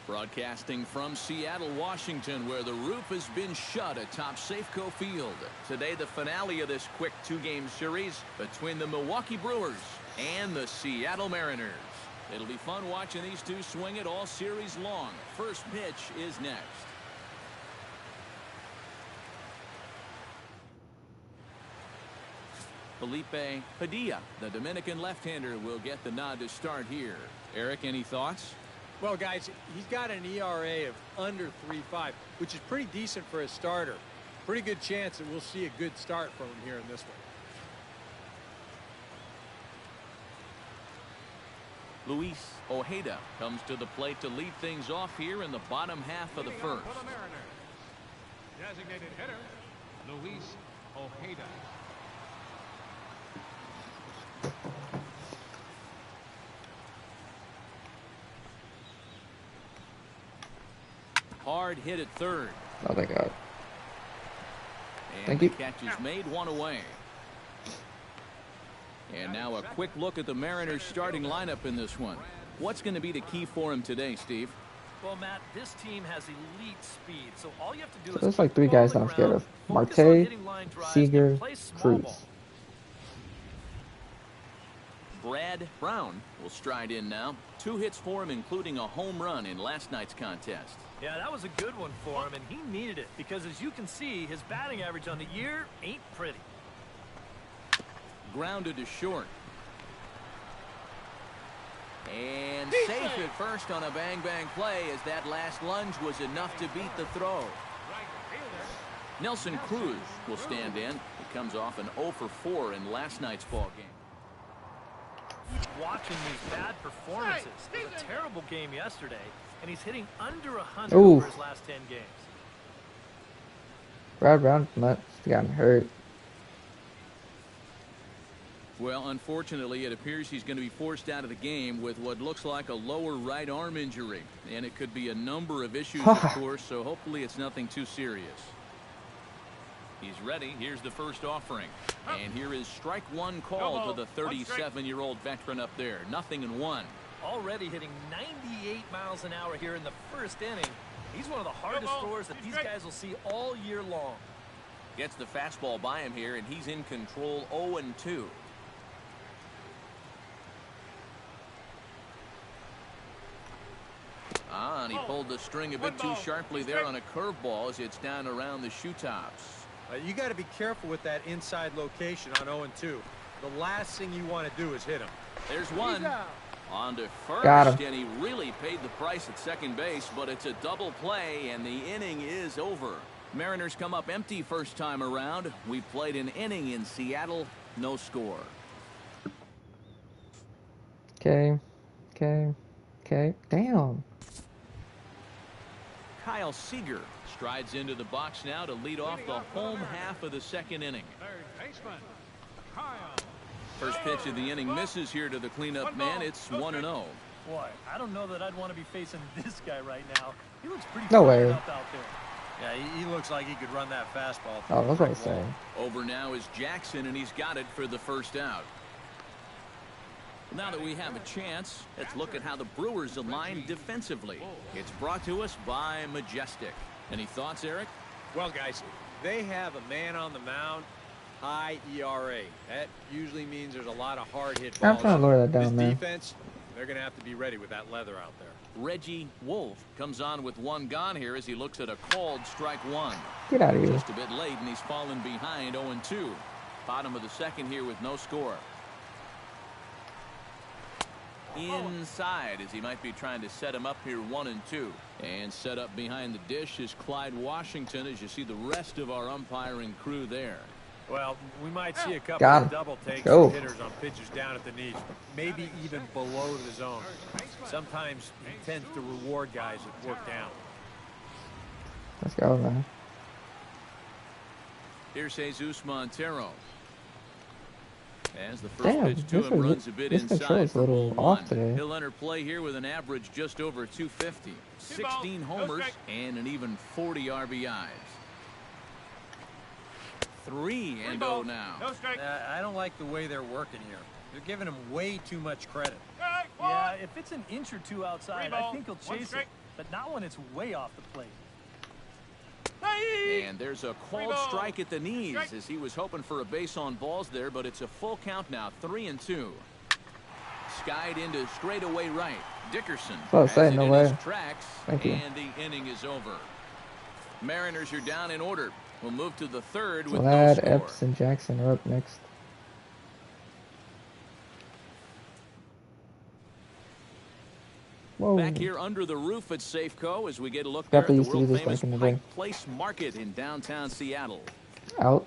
Broadcasting from Seattle, Washington, where the roof has been shut atop Safeco Field. Today, the finale of this quick 2-game series between the Milwaukee Brewers and the Seattle Mariners. It'll be fun watching these two swing it all series long. First pitch is next. Felipe Padilla, the Dominican left-hander, will get the nod to start here. Eric, any thoughts? Well, guys, he's got an ERA of under 3.5, which is pretty decent for a starter. Pretty good chance that we'll see a good start from him here in this one. Luis Ojeda comes to the plate to lead things off here in the bottom half of the first. For the Mariners, designated hitter, Luis Ojeda. Hard hit at third. Oh my God. And Thank you. the catch is made, 1 away. And now a quick look at the Mariners starting lineup in this one. What's going to be the key for him today, Steve? Well, Matt, this team has elite speed, so all you have to do So is there's like 3 control guys the I'm scared ground, of. focus on Marte, hitting line drives, Seager, and play small Cruz. ball. Brad Brown will stride in now. 2 hits for him, including a home run in last night's contest. Yeah, that was a good one for him, and he needed it because, as you can see, his batting average on the year ain't pretty. Grounded to short. And safe at first on a bang-bang play as that last lunge was enough to beat the throw. Nelson Cruz will stand in. He comes off an 0 for 4 in last night's ball game. Watching these bad performances. It was a terrible game yesterday, and he's hitting under 100 Ooh. over his last 10 games. Brad Brown must have gotten hurt. Well, unfortunately, it appears he's going to be forced out of the game with what looks like a lower right arm injury. And it could be a number of issues, of course, so hopefully it's nothing too serious. He's ready. Here's the first offering. And here is strike one call to the 37-year-old veteran up there. 0-1. Already hitting 98 miles an hour here in the first inning. He's one of the hardest throwers that these guys will see all year long. Gets the fastball by him here, and he's in control. 0-2. And he pulled the string a bit too sharply there on a curveball as it's down around the shoe tops. You got to be careful with that inside location on 0-2. The last thing you want to do is hit him. There's one. On to first, Got him. and he really paid the price at second base, but it's a double play, and the inning is over. Mariners come up empty first time around. We played an inning in Seattle, no score. Okay. Damn. Kyle Seager strides into the box now to lead off the home half of the second inning. Third baseman, Kyle. First pitch of the inning misses here to the cleanup man. It's 1-0. Boy, I don't know that I'd want to be facing this guy right now. He looks pretty No fired way. up out there. Yeah, he looks like he could run that fastball. Oh, that's what I was saying. Over now is Jackson, and he's got it for the first out. Now that we have a chance, let's look at how the Brewers align defensively. It's brought to us by Majestic. Any thoughts, Eric? Well, guys, they have a man on the mound, high ERA. That usually means there's a lot of hard hit balls. I'm trying to lower that down, This man. defense, they're going to have to be ready with that leather out there. Reggie Wolf comes on with one gone here as he looks at a called strike one. Get out of here. Just a bit late, and he's fallen behind 0-2. Bottom of the second here with no score. Inside as he might be trying to set him up here 1-2. And set up behind the dish is Clyde Washington as you see the rest of our umpiring crew there. Well, we might see a couple Got him. of double takes Go. from hitters on pitches down at the knees, maybe even below the zone. Sometimes he tends to reward guys that work down. Let's go, man. Here's Jesus Montero. As the first Damn, pitch to him runs a bit this inside control's for a little ball one. off today. He'll enter play here with an average just over 250. 16 homers and an even 40 RBIs. 3-0 now. I don't like the way they're working here. They're giving him way too much credit. Yeah, if it's an inch or two outside, I think he'll chase it, but not when it's way off the plate. And there's a called strike at the knees as he was hoping for a base on balls there, but it's a full count now, 3-2. Skied into straightaway right. Dickerson Oh, has say, it no in way. his tracks, Thank you. and the inning is over. Mariners are down in order. We'll move to the third with Glad no score. Epps and Jackson are up next. Whoa. Back here under the roof at Safeco as we get a look Forgot there they at the used to do world this famous back in the day. Pike Place Market in downtown Seattle. Out.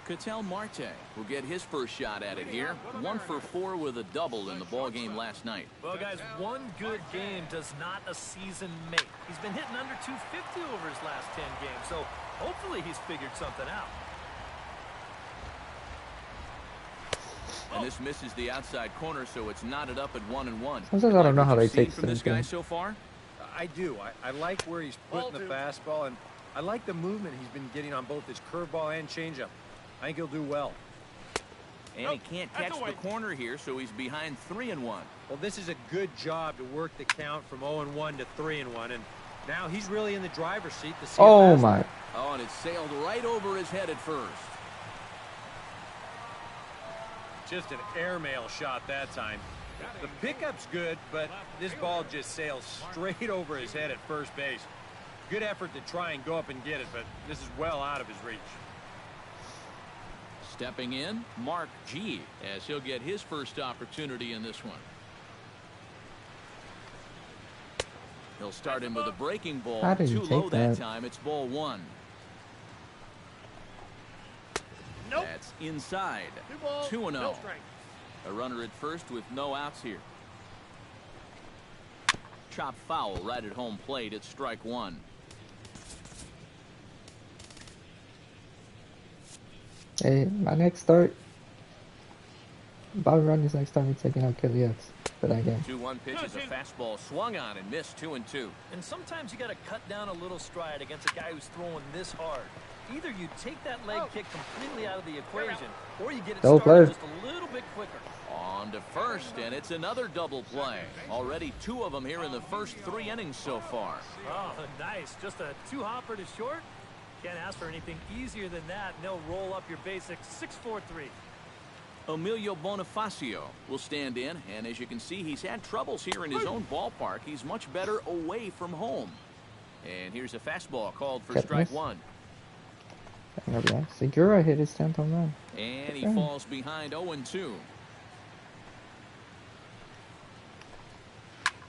Ketel Marte will get his first shot at it here. 1 for 4 with a double in the ball game last night. Well, guys, one good game does not a season make. He's been hitting under 250 over his last 10 games, so hopefully he's figured something out. And this misses the outside corner, so it's knotted up at 1-1. Sometimes I don't know how they take from this guy things. so far. I do. I like where he's putting the fastball, and I like the movement he's been getting on both his curveball and changeup. I think he'll do well. And he can't catch the corner here, so he's behind 3-1. Well, this is a good job to work the count from 0-1 to 3-1, and now he's really in the driver's seat to see. Oh my. Oh, and it sailed right over his head at first. Just an airmail shot that time. The pickup's good, but this ball just sails straight over his head at first base. Good effort to try and go up and get it, but this is well out of his reach. Stepping in, Mark G, as he'll get his first opportunity in this one. He'll start him with a breaking ball. How did you Too low take that that? time. It's ball 1. Nope. That's inside. 2-0. A runner at first with no outs here. Chop foul right at home plate. It's strike 1. Hey, my next start. Bobby Rodney's next start, we're taking out Kelly X for that game. 2-1 pitch is a fastball swung on and missed. 2-2. And sometimes you got to cut down a little stride against a guy who's throwing this hard. Either you take that leg kick completely out of the equation, or you get it started just a little bit quicker. On to first, and it's another double play. Already 2 of them here in the first 3 innings so far. Oh, nice. Just a 2-hopper to short. Can't ask for anything easier than that, and they'll roll up your basic 6-4-3. Emilio Bonifacio will stand in, and as you can see, he's had troubles here in his own ballpark. He's much better away from home. And here's a fastball called for strike 1. Segura hit his 10th home run. And he falls behind 0-2.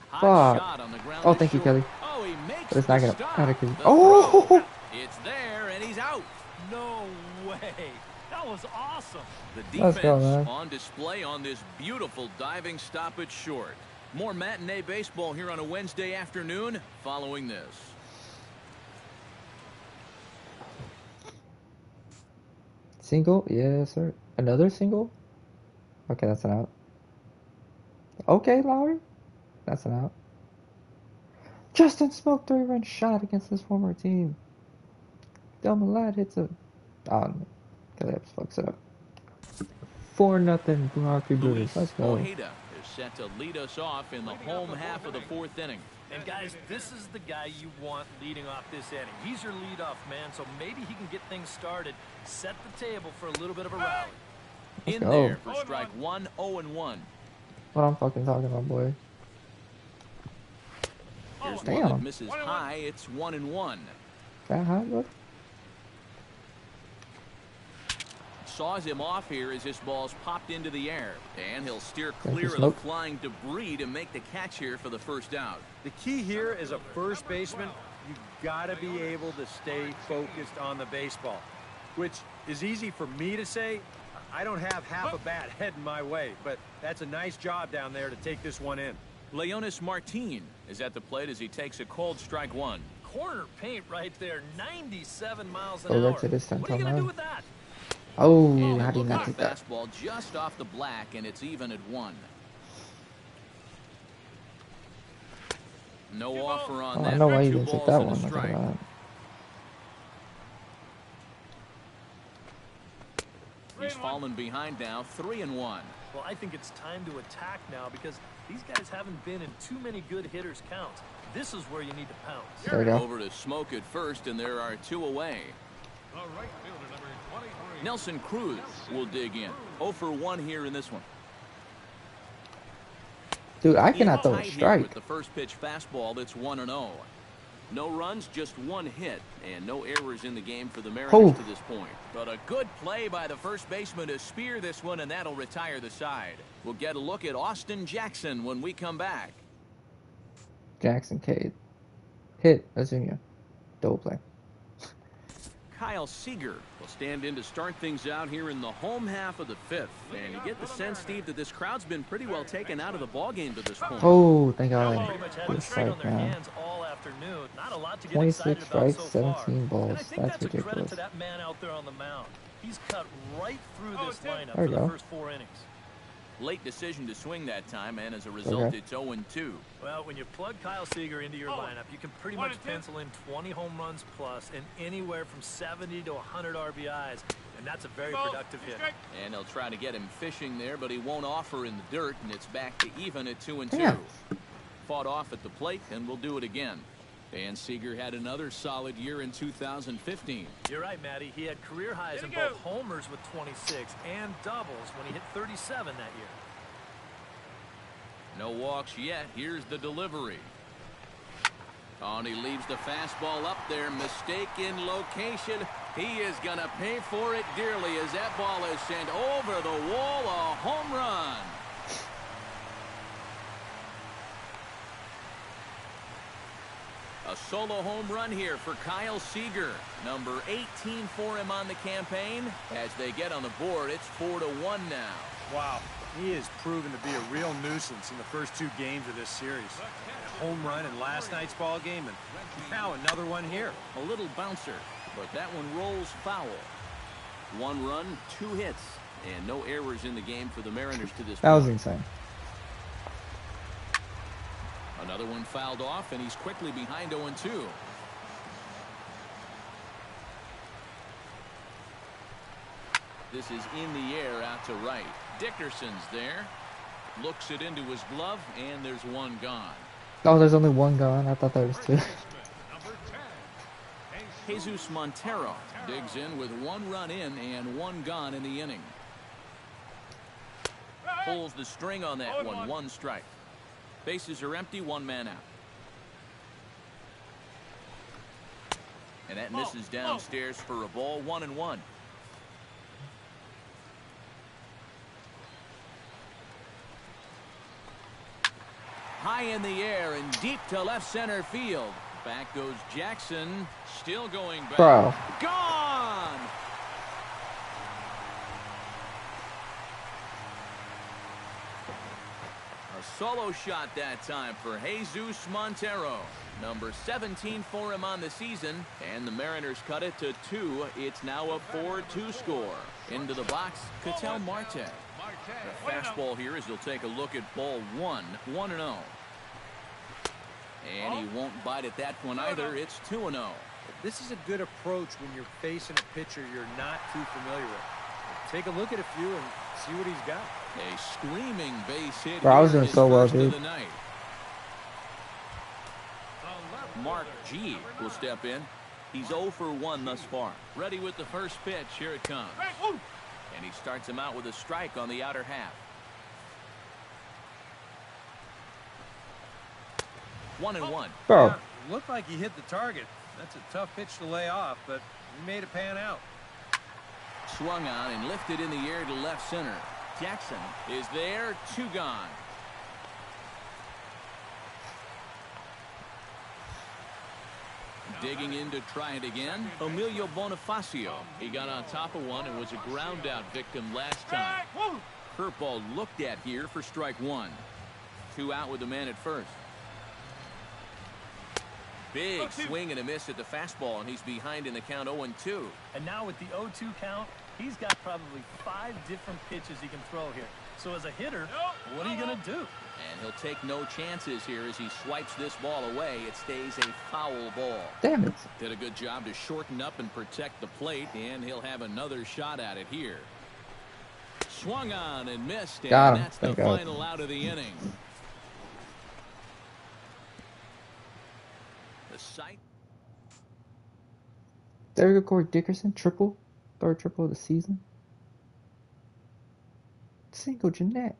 Hot shot on the ground. Oh, thank you, Kelly. Oh, he makes But it's not the gonna. stop. Oh! It's there, and he's out. No way. That was awesome. The Let's go, defense man. on display on this beautiful diving stop at short. More matinee baseball here on a Wednesday afternoon following this. Single? Yes, sir. Another single? Okay, that's an out. Okay, Lowry. That's an out. Justin Smoke 3-run shot against his former team. Del Milad hits a... Oh, no. Kelly Epps fucks it up. 4-0 Milwaukee Brewers. Let's go. Ojeda is set to lead us off in the home half of the 4th inning. And guys, this is the guy you want leading off this inning. He's your leadoff man, so maybe he can get things started, set the table for a little bit of a rally. In go. there for strike 1, 0-1. What I'm fucking talking about, boy. Here's Damn. one that misses high. It's 1-1. That hot, look. Saws him off here as this ball's popped into the air. And he'll steer Thank you, clear of the Smoke. flying debris to make the catch here for the first out. The key here as a first baseman, you got to be able to stay focused on the baseball, which is easy for me to say. I don't have half a bat heading my way, but that's a nice job down there to take this one in. Leonis Martin is at the plate as he takes a cold strike 1. Corner paint right there, 97 miles an Go hour. back to this 10th What are you home going to run. do with that? Oh, And how it did he looked not like take a that? fastball just off the black, and it's even at 1. No offer on Oh, that. I know why you 2 didn't take balls that and a one. Look strike. at that. He's fallen behind now, 3-1. Well, I think it's time to attack now because these guys haven't been in too many good hitters' counts. This is where you need to pounce. There we go. Over to Smoke at first, and there are 2 away. The right fielder, number 23. Nelson Cruz will dig in. 0 for 1 here in this one. Dude, I cannot throw Tight a here strike. with the first pitch fastball. That's 1-0. No runs, just 1 hit, and no errors in the game for the Mariners Oh. to this point. But a good play by the first baseman to spear this one, and that'll retire the side. We'll get a look at Austin Jackson when we come back. Jackson Cade. Hit Azunia. Double play. Kyle Seager will stand in to start things out here in the home half of the 5th. And you get the sense, Steve, that this crowd's been pretty well taken out of the ballgame to this point. Oh, thank They God. pretty much had Good it straight on strike, their man. hands all afternoon. Not a lot to get 26 excited about strikes, so far. 17 balls. And I think That's that's a credit ridiculous. to that man out there on the mound. He's cut right through this lineup There for you the go. first 4 innings. Late decision to swing that time, and as a result, Okay. it's 0-2. Well, when you plug Kyle Seager into your lineup, you can pretty much pencil in 20 home runs plus and anywhere from 70 to 100 RBIs, and that's a very productive hit. And they'll try to get him fishing there, but he won't offer in the dirt, and it's back to even at 2-2. Damn. Fought off at the plate, and we'll do it again. And Seager had another solid year in 2015. You're right, Matty. He had career highs in both homers with 26 and doubles when he hit 37 that year. No walks yet. Here's the delivery. Oh, and he leaves the fastball up there. Mistake in location. He is going to pay for it dearly as that ball is sent over the wall, a home run. A solo home run here for Kyle Seager. Number 18 for him on the campaign. As they get on the board, it's 4-1 now. Wow, he is proven to be a real nuisance in the first 2 games of this series. A home run in last night's ball game, and now another one here. A little bouncer, but that one rolls foul. 1 run, 2 hits, and no errors in the game for the Mariners to this point. That was insane. Another one fouled off, and he's quickly behind 0-2. This is in the air out to right. Dickerson's there. Looks it into his glove, and there's 1 gone. Oh, there's only 1 gone. I thought there was 2. Jesus Montero digs in with 1 run in and 1 gone in the inning. Pulls the string on that one. 1 strike. Bases are empty, 1 man out. And that misses downstairs for a ball. 1-1. High in the air and deep to left center field. Back goes Jackson. Still going back. Bro. Gone! A solo shot that time for Jesus Montero. Number 17 for him on the season. And the Mariners cut it to 2. It's now a 4-2 score. Into the box, Ketel Marte. The fastball here as he'll take a look at ball 1. 1-0. And he won't bite at that one either. It's 2-0. This is a good approach when you're facing a pitcher you're not too familiar with. Take a look at a few and see what he's got. A screaming base hit. Bro, I was doing so well, dude. Mark G will step in. He's 0 for 1 thus far. Ready with the first pitch. Here it comes. And he starts him out with a strike on the outer half. 1-1. Bro. Yeah, looked like he hit the target. That's a tough pitch to lay off, but he made it pan out. Swung on and lifted in the air to left center. Jackson is there. 2 gone. Digging in to try it again. Emilio Bonifacio. He got on top of one and was a ground out victim last time. Curveball looked at here for strike 1. 2 out with the man at first. Big swing and a miss at the fastball, and he's behind in the count 0-2. And now with the 0-2 count, he's got probably 5 different pitches he can throw here. So as a hitter, what are you going to do? And he'll take no chances here as he swipes this ball away. It stays a foul ball. Damn it. Did a good job to shorten up and protect the plate, and he'll have another shot at it here. Swung on and missed, and Got him. that's the final out of the inning. The sight. There we go, Corey Dickerson, triple. 3rd triple of the season. Single Jeanette.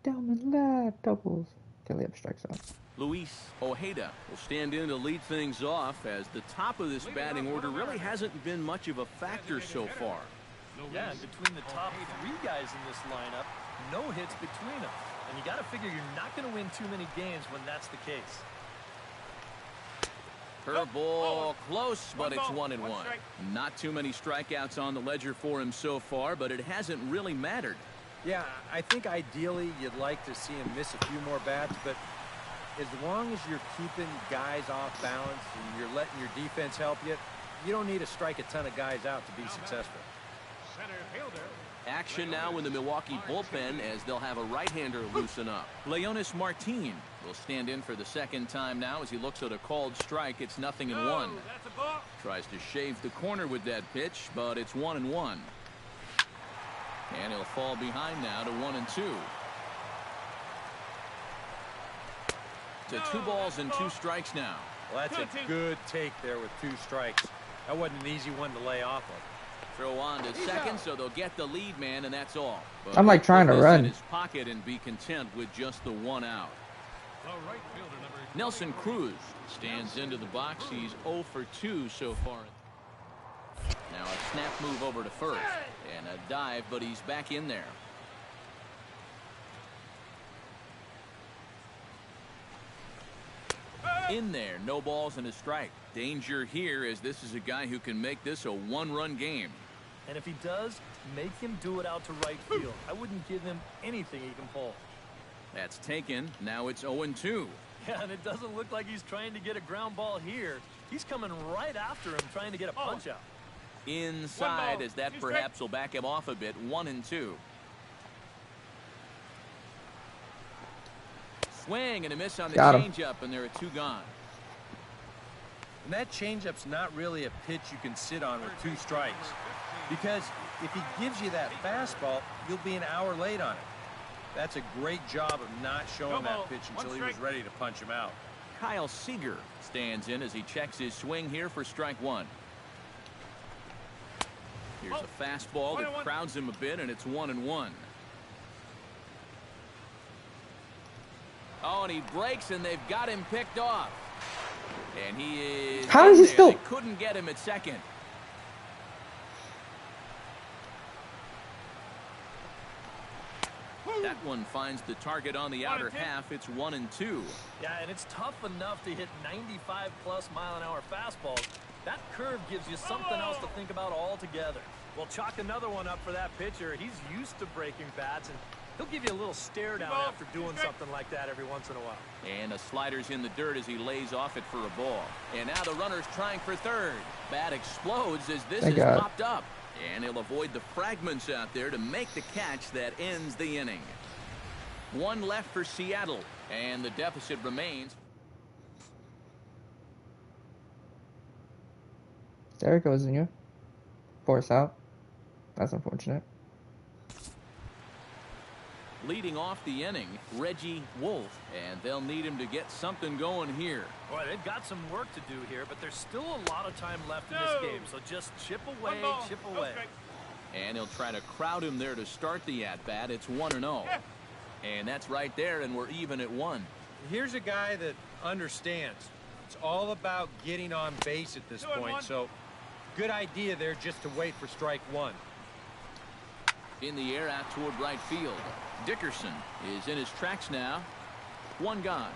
Delman Lab doubles. Kelly up strikes out. Luis Ojeda will stand in to lead things off as the top of this batting order really hasn't been much of a factor so far. Yeah, and between the top 3 guys in this lineup, no hits between them. And you got to figure you're not going to win too many games when that's the case. Curveball close, but it's 1-1. Not too many strikeouts on the ledger for him so far, but it hasn't really mattered. Yeah, I think ideally you'd like to see him miss a few more bats, but as long as you're keeping guys off balance and you're letting your defense help you, you don't need to strike a ton of guys out to be successful. Action now in the Milwaukee bullpen as they'll have a right-hander loosen up. Leonis Martin will stand in for the 2nd time now as he looks at a called strike. It's 0-1. Tries to shave the corner with that pitch, but it's 1-1. And he'll fall behind now to 1-2. To 2 balls and 2 strikes now. Well, that's a good take there with 2 strikes. That wasn't an easy one to lay off of. Throw on to second, so they'll get the lead man, and that's all. But I'm like trying to run. In his pocket and be content with just the 1 out. The right fielder, number Nelson Cruz stands into the box. He's 0 for 2 so far. Now a snap move over to first and a dive, but he's back in there. In there, no balls and a strike. Danger here, as this is a guy who can make this a one-run game. And if he does, make him do it out to right field. I wouldn't give him anything he can pull. That's taken. Now it's 0-2. Yeah, and it doesn't look like he's trying to get a ground ball here. He's coming right after him, trying to get a punch out. Inside, as that perhaps will back him off a bit. 1-2. Swing and a miss on the changeup, and there are 2 gone. And that changeup's not really a pitch you can sit on with 2 strikes. Because if he gives you that fastball, you'll be an hour late on it. That's a great job of not showing that pitch until he was ready to punch him out. Kyle Seager stands in as he checks his swing here for strike 1. Here's a fastball that crowds him a bit, and it's 1-1. Oh, and he breaks, and they've got him picked off. And he is. How is he still? They couldn't get him at second. That one finds the target on the outer half. It's 1-2. Yeah, and it's tough enough to hit 95+ mile-an-hour fastballs. That curve gives you something else to think about altogether. Well, chalk another one up for that pitcher. He's used to breaking bats, and he'll give you a little stare down after doing something like that every once in a while. And a slider's in the dirt as he lays off it for a ball. And now the runner's trying for third. Bat explodes as this is popped up. And he'll avoid the fragments out there to make the catch that ends the inning. 1 left for Seattle, and the deficit remains. There it goes, Zinga. Force out. That's unfortunate. Leading off the inning, Reggie Wolf, and they'll need him to get something going here. Boy, they've got some work to do here, but there's still a lot of time left in this game, so just chip away, chip away. And he'll try to crowd him there to start the at-bat. It's 1-0. And that's right there, and we're even at 1. Here's a guy that understands. It's all about getting on base at this point, so good idea there just to wait for strike 1. In the air out toward right field. Dickerson is in his tracks now. 1 gone.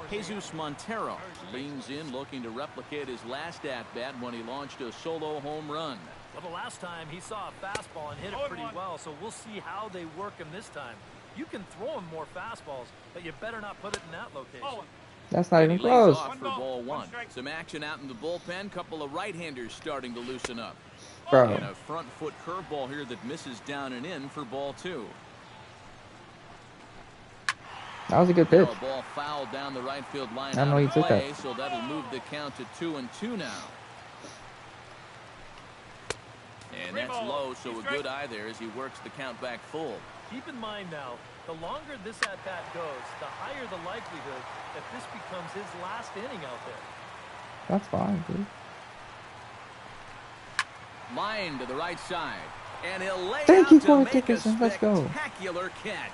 Jesus Montero leans in, looking to replicate his last at-bat when he launched a solo home run. Well, the last time he saw a fastball and hit it pretty well, so we'll see how they work him this time. You can throw him more fastballs, but you better not put it in that location. That's not even close. Off for ball 1. Some action out in the bullpen. Couple of right-handers starting to loosen up. Bro. And a front foot curveball here that misses down and in for ball 2. That was a good pitch. A ball fouled down the right field line. I know he took that. So that'll move the count to 2-2 now. And that's low, so a good eye there as he works the count back full. Keep in mind now, the longer this at-bat goes, the higher the likelihood that this becomes his last inning out there. That's fine, dude. Line to the right side. And he'll lay Thank out you, to Corey make Dickerson. a Let's go. spectacular catch.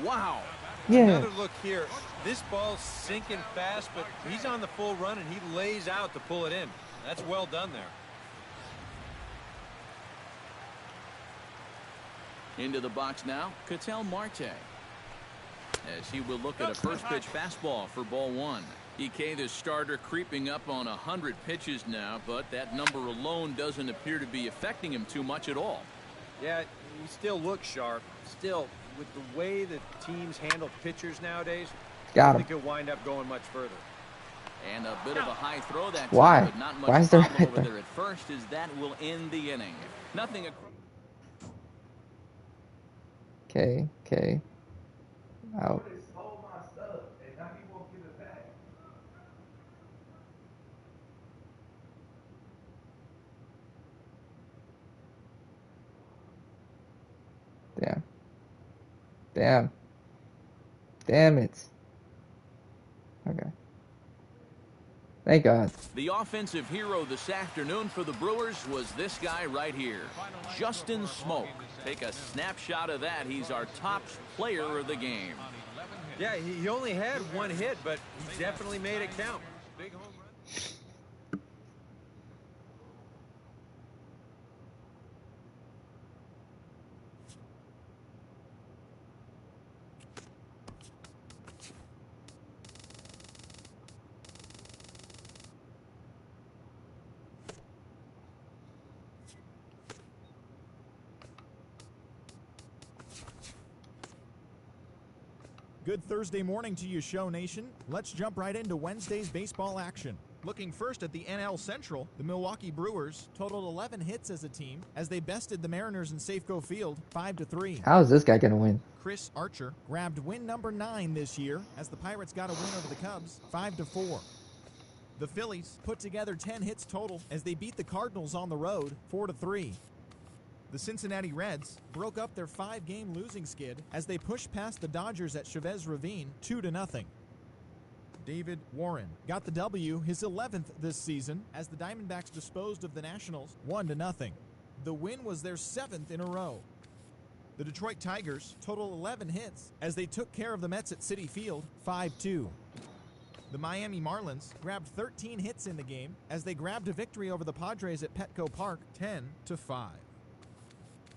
Wow. Yeah. Another look here. This ball's sinking fast, but he's on the full run, and he lays out to pull it in. That's well done there. Into the box now, Ketel Marte. As he will look at a first pitch fastball for ball 1. EK, the starter, creeping up on 100 pitches now, but that number alone doesn't appear to be affecting him too much at all. Yeah, he still looks sharp. Still, with the way that teams handle pitchers nowadays, I think he'll wind up going much further. And a bit of a high throw that time, Why? but not much Why is there problem right over there? there at first, as that will end the inning. Nothing. Okay. Out. Damn it. Okay. Thank God. The offensive hero this afternoon for the Brewers was this guy right here, Justin Smoke. Take a snapshot of that. He's our top player of the game. Yeah, he only had one hit, but he definitely made it count. Big home run. Good Thursday morning to you, Show Nation. Let's jump right into Wednesday's baseball action. Looking first at the NL Central, the Milwaukee Brewers totaled 11 hits as a team as they bested the Mariners in Safeco Field 5-3. How is this guy gonna win? Chris Archer grabbed win number 9 this year as the Pirates got a win over the Cubs 5-4. The Phillies put together 10 hits total as they beat the Cardinals on the road 4-3. The Cincinnati Reds broke up their 5-game losing skid as they pushed past the Dodgers at Chavez Ravine 2-0. David Warren got the W, his 11th this season, as the Diamondbacks disposed of the Nationals 1-0. The win was their 7th in a row. The Detroit Tigers total 11 hits as they took care of the Mets at Citi Field 5-2. The Miami Marlins grabbed 13 hits in the game as they grabbed a victory over the Padres at Petco Park 10-5.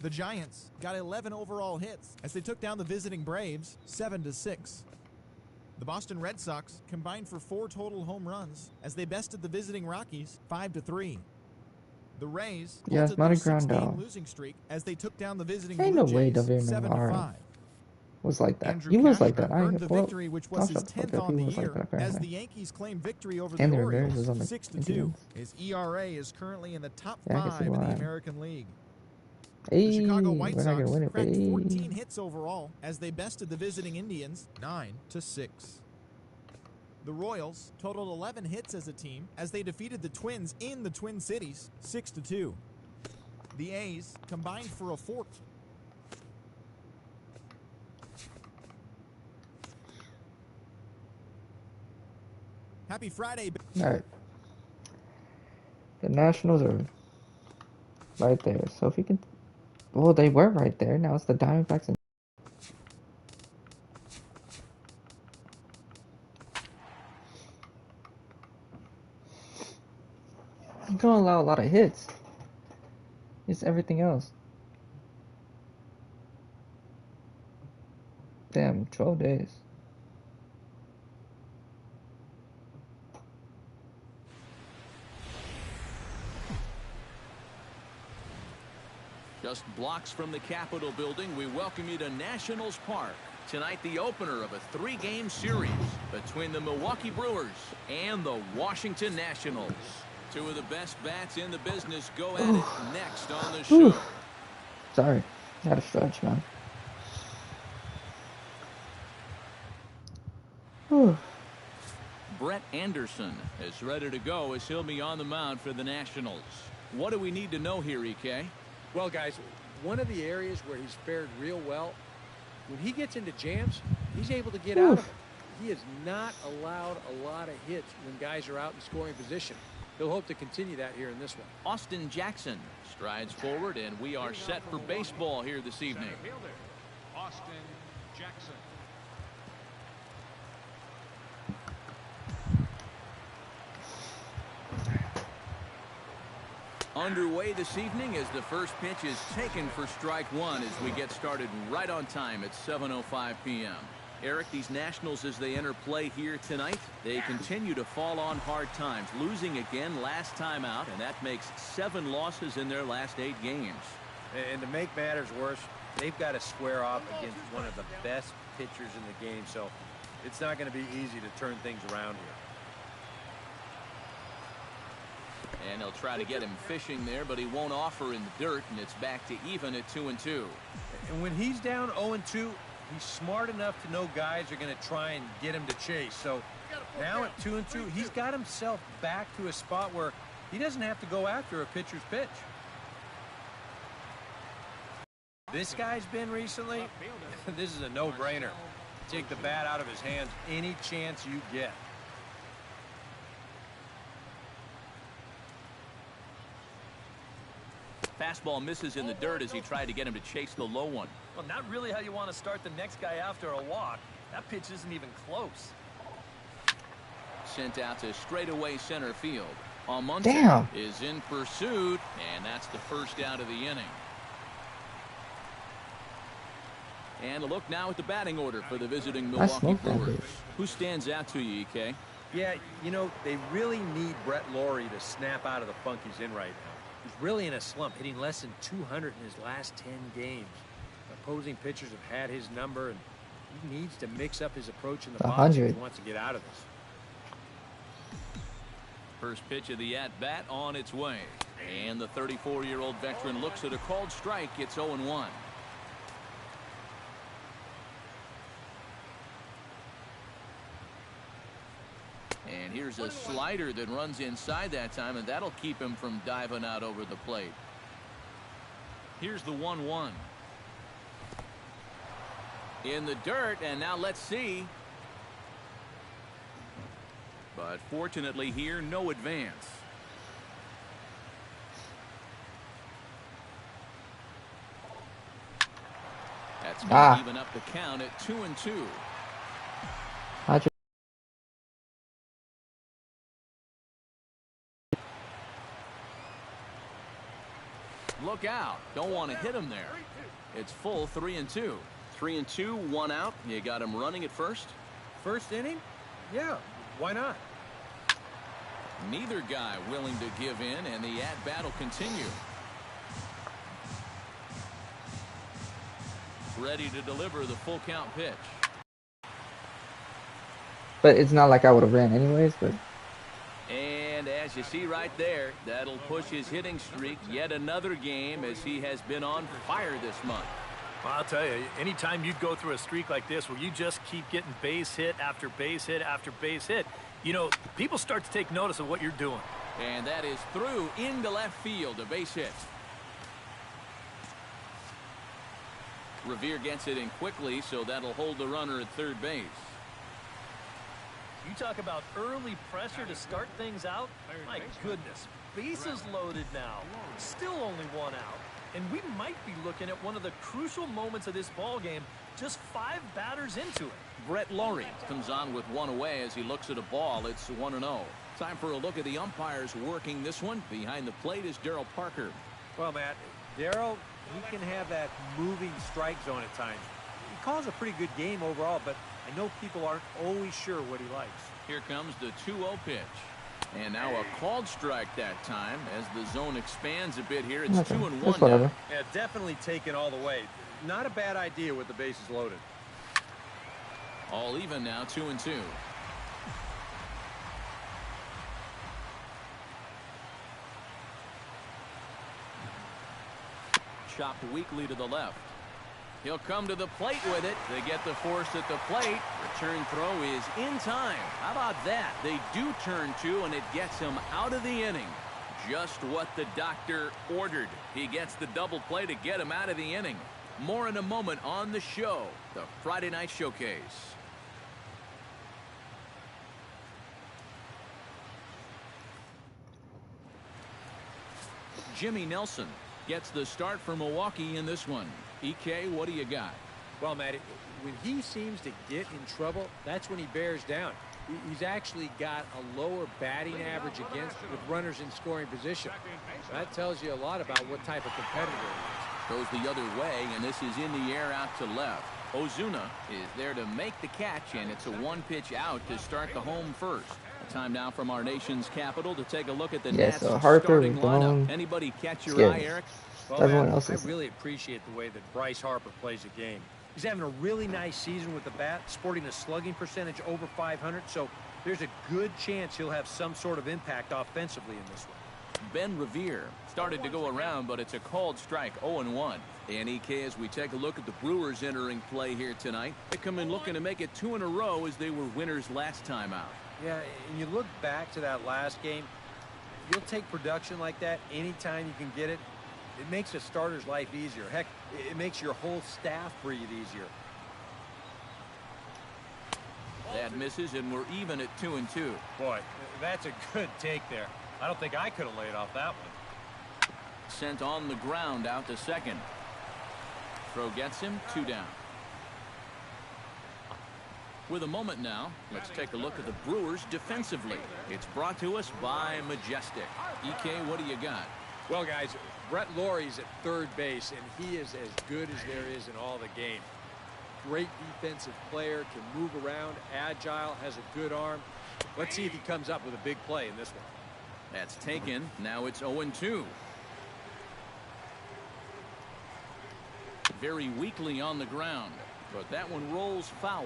The Giants got 11 overall hits as they took down the visiting Braves 7-6. The Boston Red Sox combined for 4 total home runs as they bested the visiting Rockies 5-3. The Rays halted their 6-game losing streak as they took down the visiting Blue Jays 7-5. Was like that. Andrew He was like Cashner that. earned the victory, which was his 10th on the year, as the Yankees claimed victory over the Orioles 6-2. His ERA is currently in the top 5 in the American League. Hey, The Chicago White we're not Sox gonna win it, cracked baby. 14 hits overall as they bested the visiting Indians 9-6. The Royals totaled 11 hits as a team as they defeated the Twins in the Twin Cities 6-2. The A's combined for a 4. Happy Friday. All right. The Nationals are right there. So if you can, well, they were right there. Now it's the Diamondbacks and. I'm gonna allow a lot of hits. It's everything else. Damn, 12 days. Just blocks from the Capitol building, we welcome you to Nationals Park. Tonight, the opener of a 3-game series between the Milwaukee Brewers and the Washington Nationals. 2 of the best bats in the business go at it next on the show. Sorry, I had to stretch, man. Brett Anderson is ready to go as he'll be on the mound for the Nationals. What do we need to know here, EK? Well, guys, one of the areas where he's fared real well, when he gets into jams, he's able to get out of it. He has not allowed a lot of hits when guys are out in scoring position. He'll hope to continue that here in this one. Austin Jackson strides forward, and we are set for baseball here this evening. Center fielder, Austin Jackson. Underway this evening as the first pitch is taken for strike 1 as we get started right on time at 7:05 p.m. Eric, these Nationals, as they enter play here tonight, they continue to fall on hard times, losing again last time out, and that makes 7 losses in their last 8 games. And to make matters worse, they've got to square off against one of the best pitchers in the game, so it's not going to be easy to turn things around here. And they'll try to get him fishing there, but he won't offer in the dirt, and it's back to even at 2-2. And when he's down 0-2, he's smart enough to know guys are going to try and get him to chase. So now at 2-2, he's got himself back to a spot where he doesn't have to go after a pitcher's pitch. This guy's been recently, this is a no-brainer. Take the bat out of his hands any chance you get. Fastball misses in the dirt as he tried to get him to chase the low one. Well, not really how you want to start the next guy after a walk. That pitch isn't even close. Sent out to straightaway center field. Almonte Damn. is in pursuit, and that's the first out of the inning. And a look now at the batting order for the visiting Milwaukee Brewers. Who stands out to you, EK? Yeah, you know, they really need Brett Lawrie to snap out of the funk he's in right now. He's really in a slump, hitting less than 200 in his last 10 games. Opposing pitchers have had his number, and he needs to mix up his approach in the box if he wants to get out of this. First pitch of the at-bat on its way. And the 34-year-old veteran looks at a called strike. It's 0-1. And here's a slider that runs inside that time, and that'll keep him from diving out over the plate. Here's the 1-1. In the dirt, and now let's see. But fortunately here, no advance. That's going to even up the count at 2-2. Look out. Don't want to hit him there. It's full 3-2. 3-2, 1 out. You got him running at first. First inning? Yeah, why not? Neither guy willing to give in, and the at-bat will continue. Ready to deliver the full count pitch. But it's not like I would have ran anyways, but... And as you see right there, that'll push his hitting streak yet another game as he has been on fire this month. Well, I'll tell you, anytime you go through a streak like this where you just keep getting base hit after base hit after base hit, you know, people start to take notice of what you're doing. And that is through into left field, a base hit. Revere gets it in quickly, so that'll hold the runner at third base. You talk about early pressure to start things out. My goodness, bases loaded now. Still only 1 out. And we might be looking at one of the crucial moments of this ball game just 5 batters into it. Brett Lawrie comes on with 1 away as he looks at a ball. It's 1-0. Time for a look at the umpires working this one. Behind the plate is Darryl Parker. Well, Matt, Darryl, he can have that moving strike zone at times. He calls a pretty good game overall, but I know people aren't always sure what he likes. Here comes the 2-0 pitch. And now a called strike that time as the zone expands a bit here. It's 2-1 now. Yeah, definitely taken all the way. Not a bad idea with the bases loaded. All even now, 2-2. Chopped weakly to the left. He'll come to the plate with it. They get the force at the plate. Return throw is in time. How about that? They do turn 2, and it gets him out of the inning. Just what the doctor ordered. He gets the double play to get him out of the inning. More in a moment on the show, the Friday Night Showcase. Jimmy Nelson gets the start for Milwaukee in this one. EK, what do you got? Well, Matt, when he seems to get in trouble, that's when he bears down. He's actually got a lower batting average against with runners in scoring position. That tells you a lot about what type of competitor he is. Goes the other way, and this is in the air out to left. Ozuna is there to make the catch, and it's a 1-pitch out to start the home first. Time now from our nation's capital to take a look at the Nats starting lineup. Anybody catch your eye, Eric? Well, everyone else I really appreciate the way that Bryce Harper plays the game. He's having a really nice season with the bat, sporting a slugging percentage over 500, so there's a good chance he'll have some sort of impact offensively in this one. Ben Revere started to go around, but it's a called strike, 0-1. And EK, as we take a look at the Brewers entering play here tonight, they come in looking to make it 2 in a row as they were winners last time out. Yeah, and you look back to that last game, you'll take production like that anytime you can get it. It makes a starter's life easier. Heck, it makes your whole staff breathe easier. That misses, and we're even at 2-2. Boy, that's a good take there. I don't think I could have laid off that one. sent on the ground out to second. Throw gets him 2 down. With a moment now, let's take a look at the Brewers defensively. It's brought to us by Majestic. EK, what do you got? Well, guys, Brett Lawrie's at third base, and he is as good as there is in all the game. Great defensive player, can move around, agile, has a good arm. Let's see if he comes up with a big play in this one. That's taken. Now it's 0-2. Very weakly on the ground, but that one rolls foul.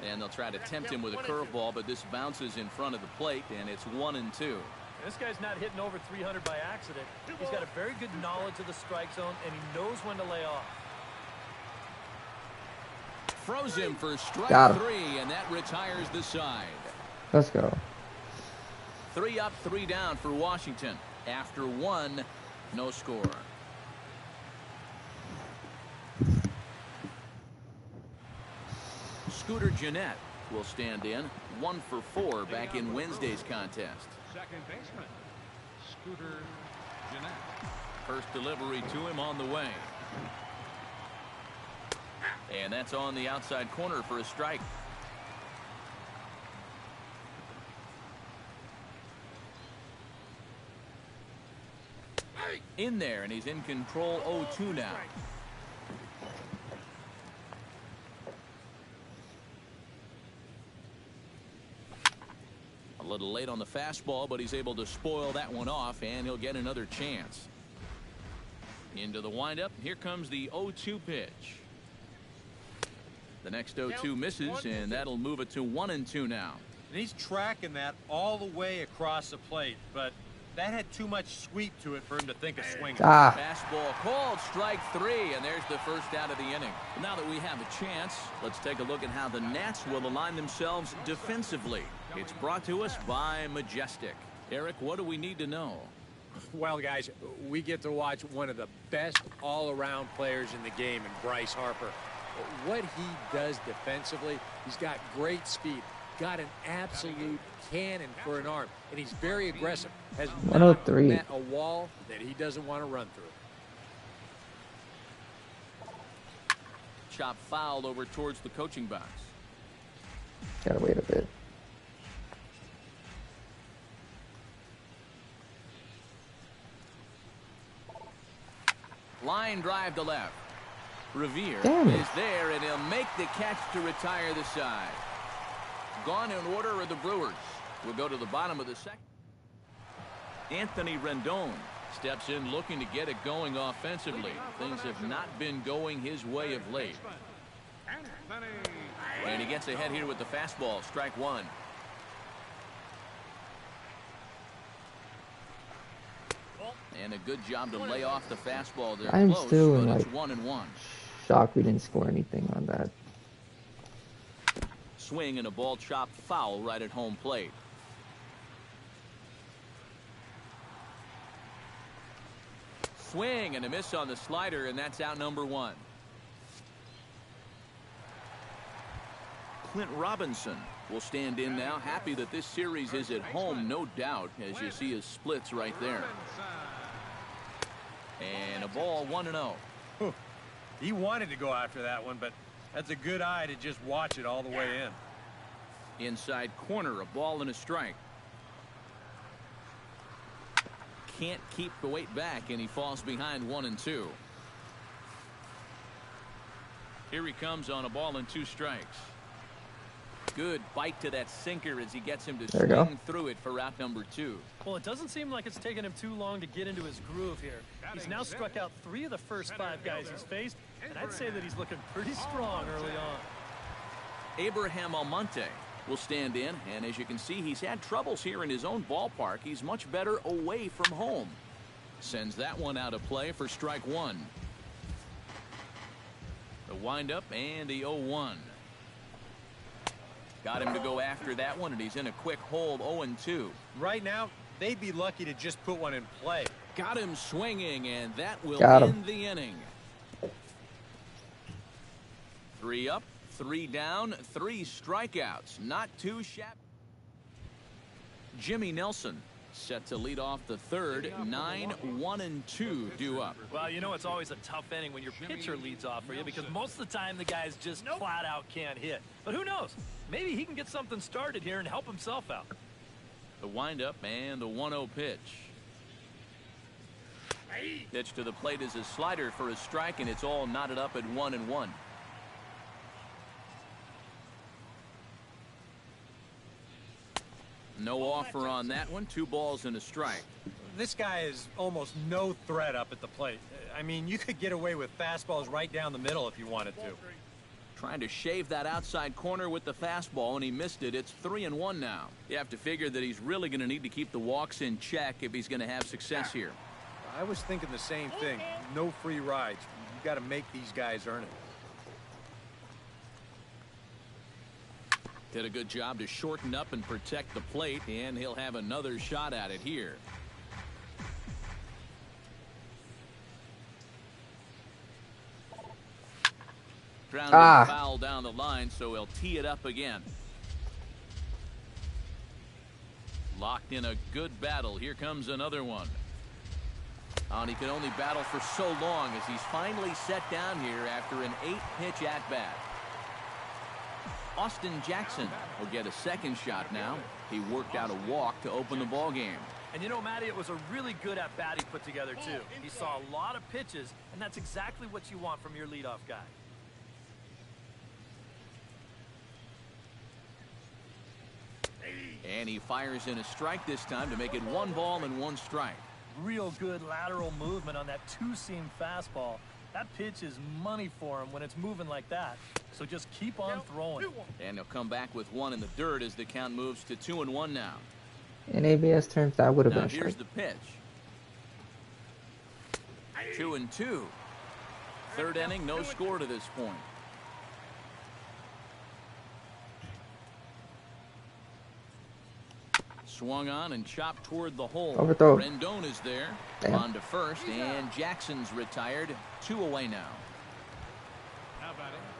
And they'll try to tempt him with a curveball, but this bounces in front of the plate, and it's 1-2. This guy's not hitting over 300 by accident. He's got a very good knowledge of the strike zone, and he knows when to lay off. Throws him for strike 3, and that retires the side. Let's go. 3 up, 3 down for Washington. After 1, no score. Scooter Gennett will stand in. 1 for 4 back in Wednesday's contest. Second baseman, Scooter Gennett. First delivery to him on the way. And that's on the outside corner for a strike. In there, and he's in control. 0-2 now. A little late on the fastball, but he's able to spoil that one off, and he'll get another chance. Into the windup. Here comes the 0-2 pitch. The next 0-2 misses, and that'll move it to 1-2 now. And he's tracking that all the way across the plate, but that had too much sweep to it for him to think of swinging. Fastball called, strike 3, and there's the first out of the inning. Now that we have a chance, let's take a look at how the Nats will align themselves defensively. It's brought to us by Majestic. Eric, what do we need to know? Well, guys, we get to watch one of the best all-around players in the game in Bryce Harper. What he does defensively, he's got great speed, got an absolute cannon for an arm, and he's very aggressive. Has not 103. met a wall that he doesn't want to run through. Chop fouled over towards the coaching box. Gotta wait a bit. Line drive to left. Revere Damn is there, and he'll make the catch to retire the side. Gone in order are the Brewers. We'll go to the bottom of the second. Anthony Rendon steps in looking to get it going offensively. Things have not been going his way of late. And he gets ahead here with the fastball. Strike 1. And a good job to lay off the fastball there. I'm close, still but in it's like 1-1. shock we didn't score anything on that. Swing and a ball chopped foul right at home plate. Swing and a miss on the slider, and that's out number 1. Clint Robinson will stand in now. Happy that this series is at home, no doubt, as you see his splits right there. And a ball 1-0. He wanted to go after that one, but that's a good eye to just watch it all the way in. Inside corner, a ball and a strike. Can't keep the weight back, and he falls behind 1-2. Here he comes on a ball and 2 strikes. Good bite to that sinker as he gets him to swing through it for out number 2. Well, it doesn't seem like it's taken him too long to get into his groove here. He's now struck out 3 of the first 5 guys he's faced, and I'd say that he's looking pretty strong early on. Abraham Almonte will stand in, and as you can see, he's had troubles here in his own ballpark. He's much better away from home. Sends that one out of play for strike 1. The windup and the 0-1. Got him to go after that one, and he's in a quick hold. 0-2. Right now, they'd be lucky to just put one in play. Got him swinging, and that will Got him. end the inning. 3 up, 3 down, 3 strikeouts. Not too shabby. Jimmy Nelson set to lead off the third. 9-1-2 due up. Well, you know, it's always a tough inning when your pitcher leads off for you because most of the time the guys just flat out can't hit. But who knows? Maybe he can get something started here and help himself out. The windup and the 1-0 pitch. Pitch to the plate is a slider for a strike, and it's all knotted up at 1-1. No offer on that one. 2 balls and a strike. This guy is almost no threat up at the plate. I mean, you could get away with fastballs right down the middle if you wanted to. Trying to shave that outside corner with the fastball, and he missed it. It's 3-1 now. You have to figure that he's really going to need to keep the walks in check if he's going to have success here. I was thinking the same thing. No free rides. You got to make these guys earn it. Did a good job to shorten up and protect the plate, and he'll have another shot at it here. Grounded foul down the line, so he'll tee it up again. Locked in a good battle. Here comes another one. And he could only battle for so long as he's finally set down here after an 8-pitch at-bat. Austin Jackson will get a second shot now. He worked out a walk to open the ball game. And you know, Matty, it was a really good at-bat he put together, too. He saw a lot of pitches, and that's exactly what you want from your leadoff guy. And he fires in a strike this time to make it 1 ball and 1 strike. Real good lateral movement on that 2-seam fastball. That pitch is money for him when it's moving like that. So just keep on throwing. And he'll come back with 1 in the dirt as the count moves to 2-1 now. In ABS terms, that would have been Now a strike. here's the pitch. 2-2. Third inning, no score to this point. Swung on and chopped toward the hole. Overthrow. Rendon is there. Damn. On to first, and Jackson's retired. 2 away now.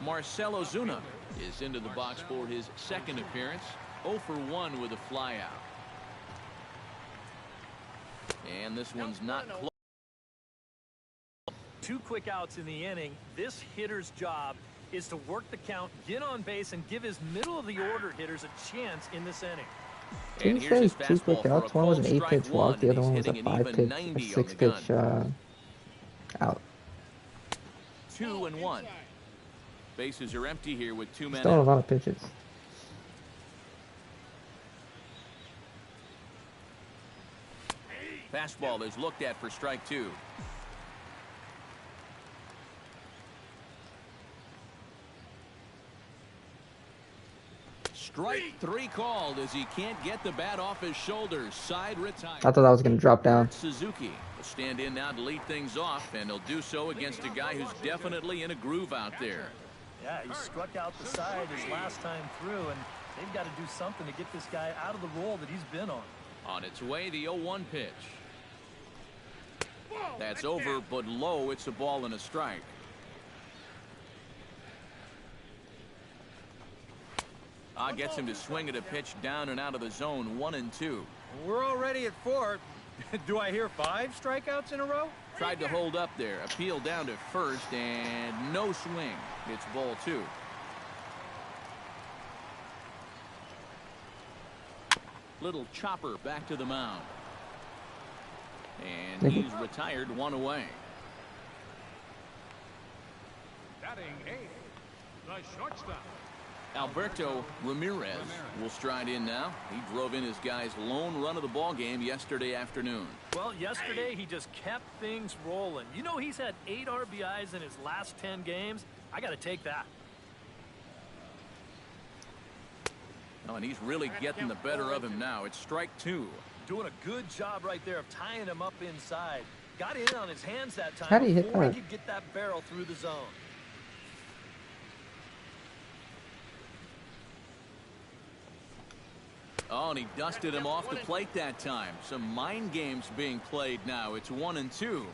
Marcell Ozuna is into the box for his second appearance. 0 for 1 with a flyout. And this one's not close. 2 quick outs in the inning. This hitter's job is to work the count, get on base, and give his middle-of-the-order hitters a chance in this inning. Did you say 2 quick outs? One was an 8-pitch walk, the other one was a 5-pitch, a 6-pitch out. 2-1. Bases are empty here with 2 men Still a out. lot of pitches. Fastball is looked at for strike 2. Strike 3 called as he can't get the bat off his shoulders. Side retired. I thought that was going to drop down. Suzuki will stand in now to lead things off, and he'll do so against a guy who's definitely in a groove out there. Yeah, he struck out the side his last time through, and they've got to do something to get this guy out of the role that he's been on. On its way, the 0-1 pitch. That's over, but low. It's a ball and a strike. Gets him to swing at a pitch down and out of the zone. 1-2. We're already at 4. Do I hear 5 strikeouts in a row? Tried to hold up there. Appeal down to first, and no swing. It's ball 2. Little chopper back to the mound. And he's retired, 1 away. Batting 8, the shortstop. Alberto Ramirez will stride in now. He drove in his guy's lone run of the ball game yesterday afternoon. Well, yesterday he just kept things rolling. You know, he's had 8 RBIs in his last 10 games. I got to take that. Oh, and he's really getting the better of him now. It's strike 2. Doing a good job right there of tying him up inside. Got in on his hands that time. How do you hit before that? he could get that barrel through the zone. Oh, and he dusted him off the plate that time. Some mind games being played now. It's 1-2.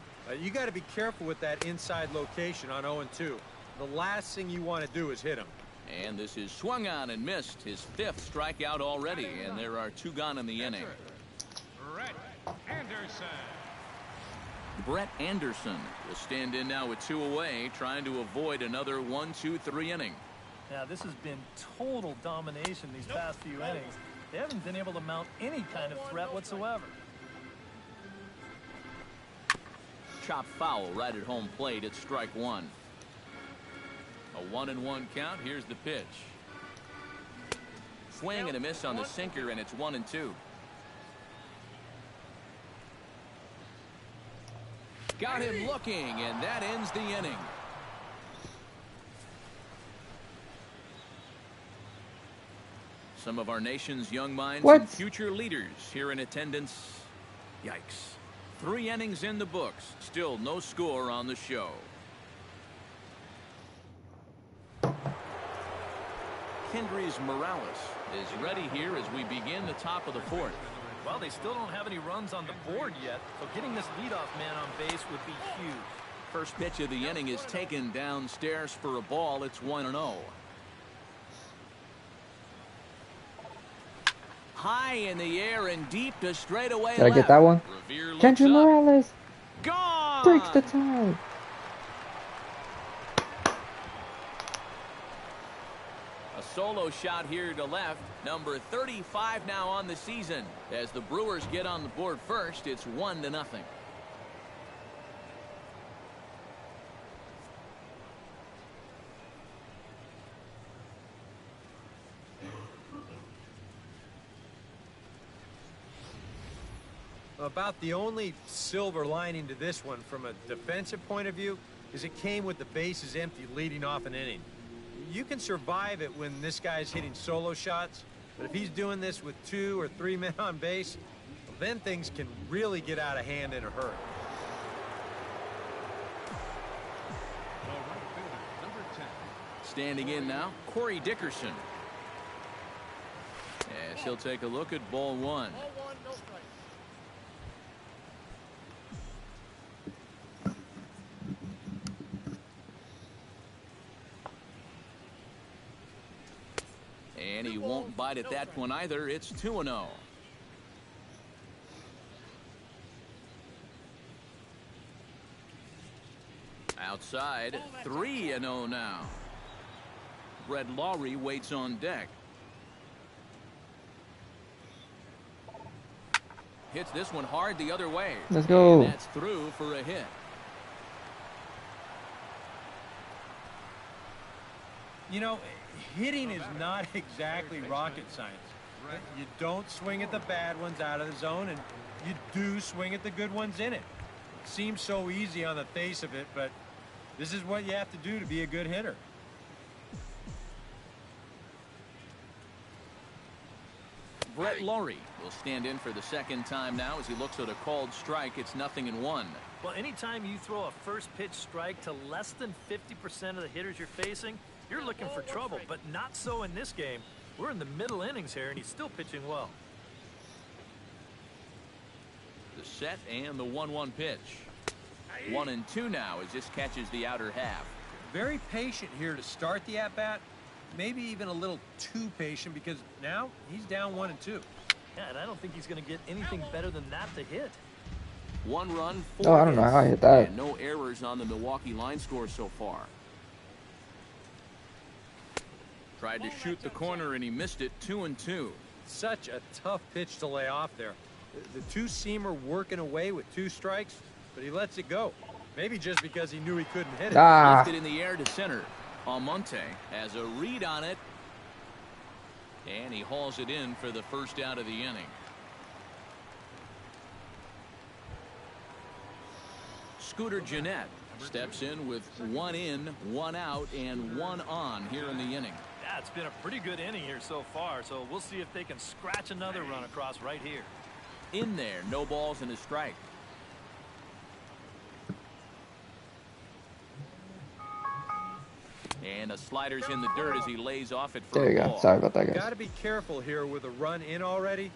You got to be careful with that inside location on 0-2. The last thing you want to do is hit him. And this is swung on and missed. His 5th strikeout already, and there are 2 gone in the inning. Brett Anderson. Brett Anderson will stand in now with 2 away, trying to avoid another 1, 2, 3 inning. Now, this has been total domination these past few innings. They haven't been able to mount any kind of threat whatsoever. Chop foul right at home plate. It's strike 1. A 1-1 count. Here's the pitch. Swing and a miss on the sinker, and it's 1-2. Got him looking, and that ends the inning. Some of our nation's young minds and future leaders here in attendance. Yikes. 3 innings in the books. Still no score on the show. Kendrys Morales is ready here as we begin the top of the 4th. Well, they still don't have any runs on the board yet, so getting this leadoff man on base would be huge. First pitch of the inning is taken downstairs for a ball. It's 1-0. High in the air and deep to straightaway left. Did I get that one? Kendrys Morales Gone! breaks the tie. A solo shot here to left. Number 35 now on the season. As the Brewers get on the board first, it's 1-0. About the only silver lining to this one from a defensive point of view is it came with the bases empty leading off an inning. You can survive it when this guy's hitting solo shots, but if he's doing this with 2 or 3 men on base, then things can really get out of hand in a hurry. Standing in now, Corey Dickerson. As he'll take a look at ball 1. And he won't bite at that one either. It's 2-0. Outside, 3-0 now. Brett Lawrie waits on deck. Hits this one hard the other way. Let's go. And that's through for a hit. You know, hitting is not exactly rocket science. You don't swing at the bad ones out of the zone, and you do swing at the good ones in it. It seems so easy on the face of it, but this is what you have to do to be a good hitter. Brett Lawrie will stand in for the 2nd time now as he looks at a called strike. It's 0-1. Well, anytime you throw a first pitch strike to less than 50% of the hitters you're facing, you're looking for trouble, but not so in this game. We're in the middle innings here, and he's still pitching well. The set and the 1-1 pitch. 1-2 now as this catches the outer half. Very patient here to start the at-bat. Maybe even a little too patient because now he's down 1-2. Yeah, and I don't think he's going to get anything better than that to hit. 1 run, 4 Oh, I don't know how I hit that. And no errors on the Milwaukee line score so far. Tried to shoot the corner and he missed it. 2-2. Such a tough pitch to lay off there. The two-seamer working away with 2 strikes, but he lets it go. Maybe just because he knew he couldn't hit it. Lifted in the air to center. Almonte has a read on it. And he hauls it in for the first out of the inning. Scooter Gennett steps in with 1 in, 1 out, and 1 on here in the inning. Yeah, it's been a pretty good inning here so far, so we'll see if they can scratch another run across right here. In there, no balls and a strike. And a slider's in the dirt as he lays off it for There you a go. ball. Sorry about that, guys. Got to be careful here with a run in already.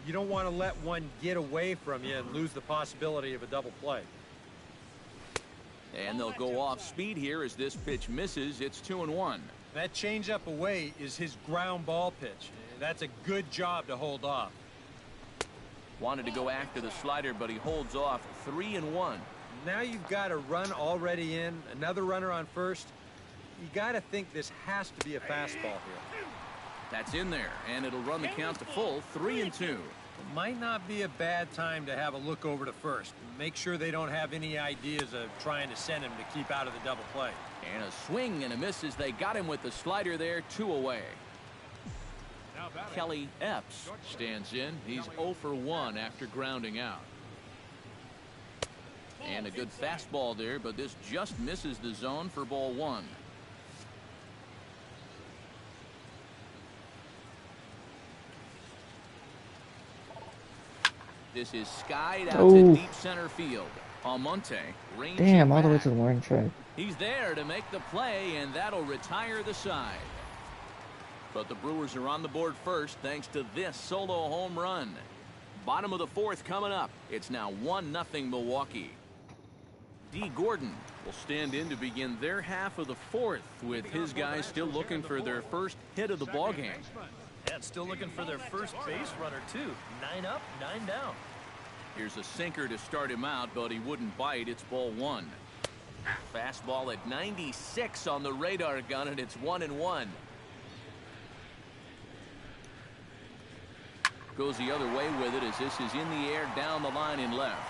You don't want to let one get away from you and lose the possibility of a double play. And they'll go off speed here as this pitch misses. It's 2-1. That changeup away is his ground ball pitch. That's a good job to hold off. Wanted to go after the slider, but he holds off. 3-1. Now you've got a run already in, another runner on first. You got to think this has to be a fastball here. That's in there, and it'll run the count to full. 3-2. It might not be a bad time to have a look over to first. Make sure they don't have any ideas of trying to send him to keep out of the double play. And a swing and a miss as they got him with the slider there. 2 away. Kelly Epps stands in. He's 0 for 1 after grounding out. And a good fastball there, but this just misses the zone for ball 1. This is skied out to deep center field. Almonte ranges Damn, all the way back. to the warning track. He's there to make the play, and that'll retire the side. But the Brewers are on the board first thanks to this solo home run. Bottom of the 4th coming up. It's now 1-0 Milwaukee. D. Gordon will stand in to begin their half of the 4th with his guys still looking for their first hit of the ballgame. And still looking for their first base runner, too. 9 up, 9 down. Here's a sinker to start him out, but he wouldn't bite. It's ball 1. Fastball at 96 on the radar gun, and it's 1-1. Goes the other way with it as this is in the air down the line in left.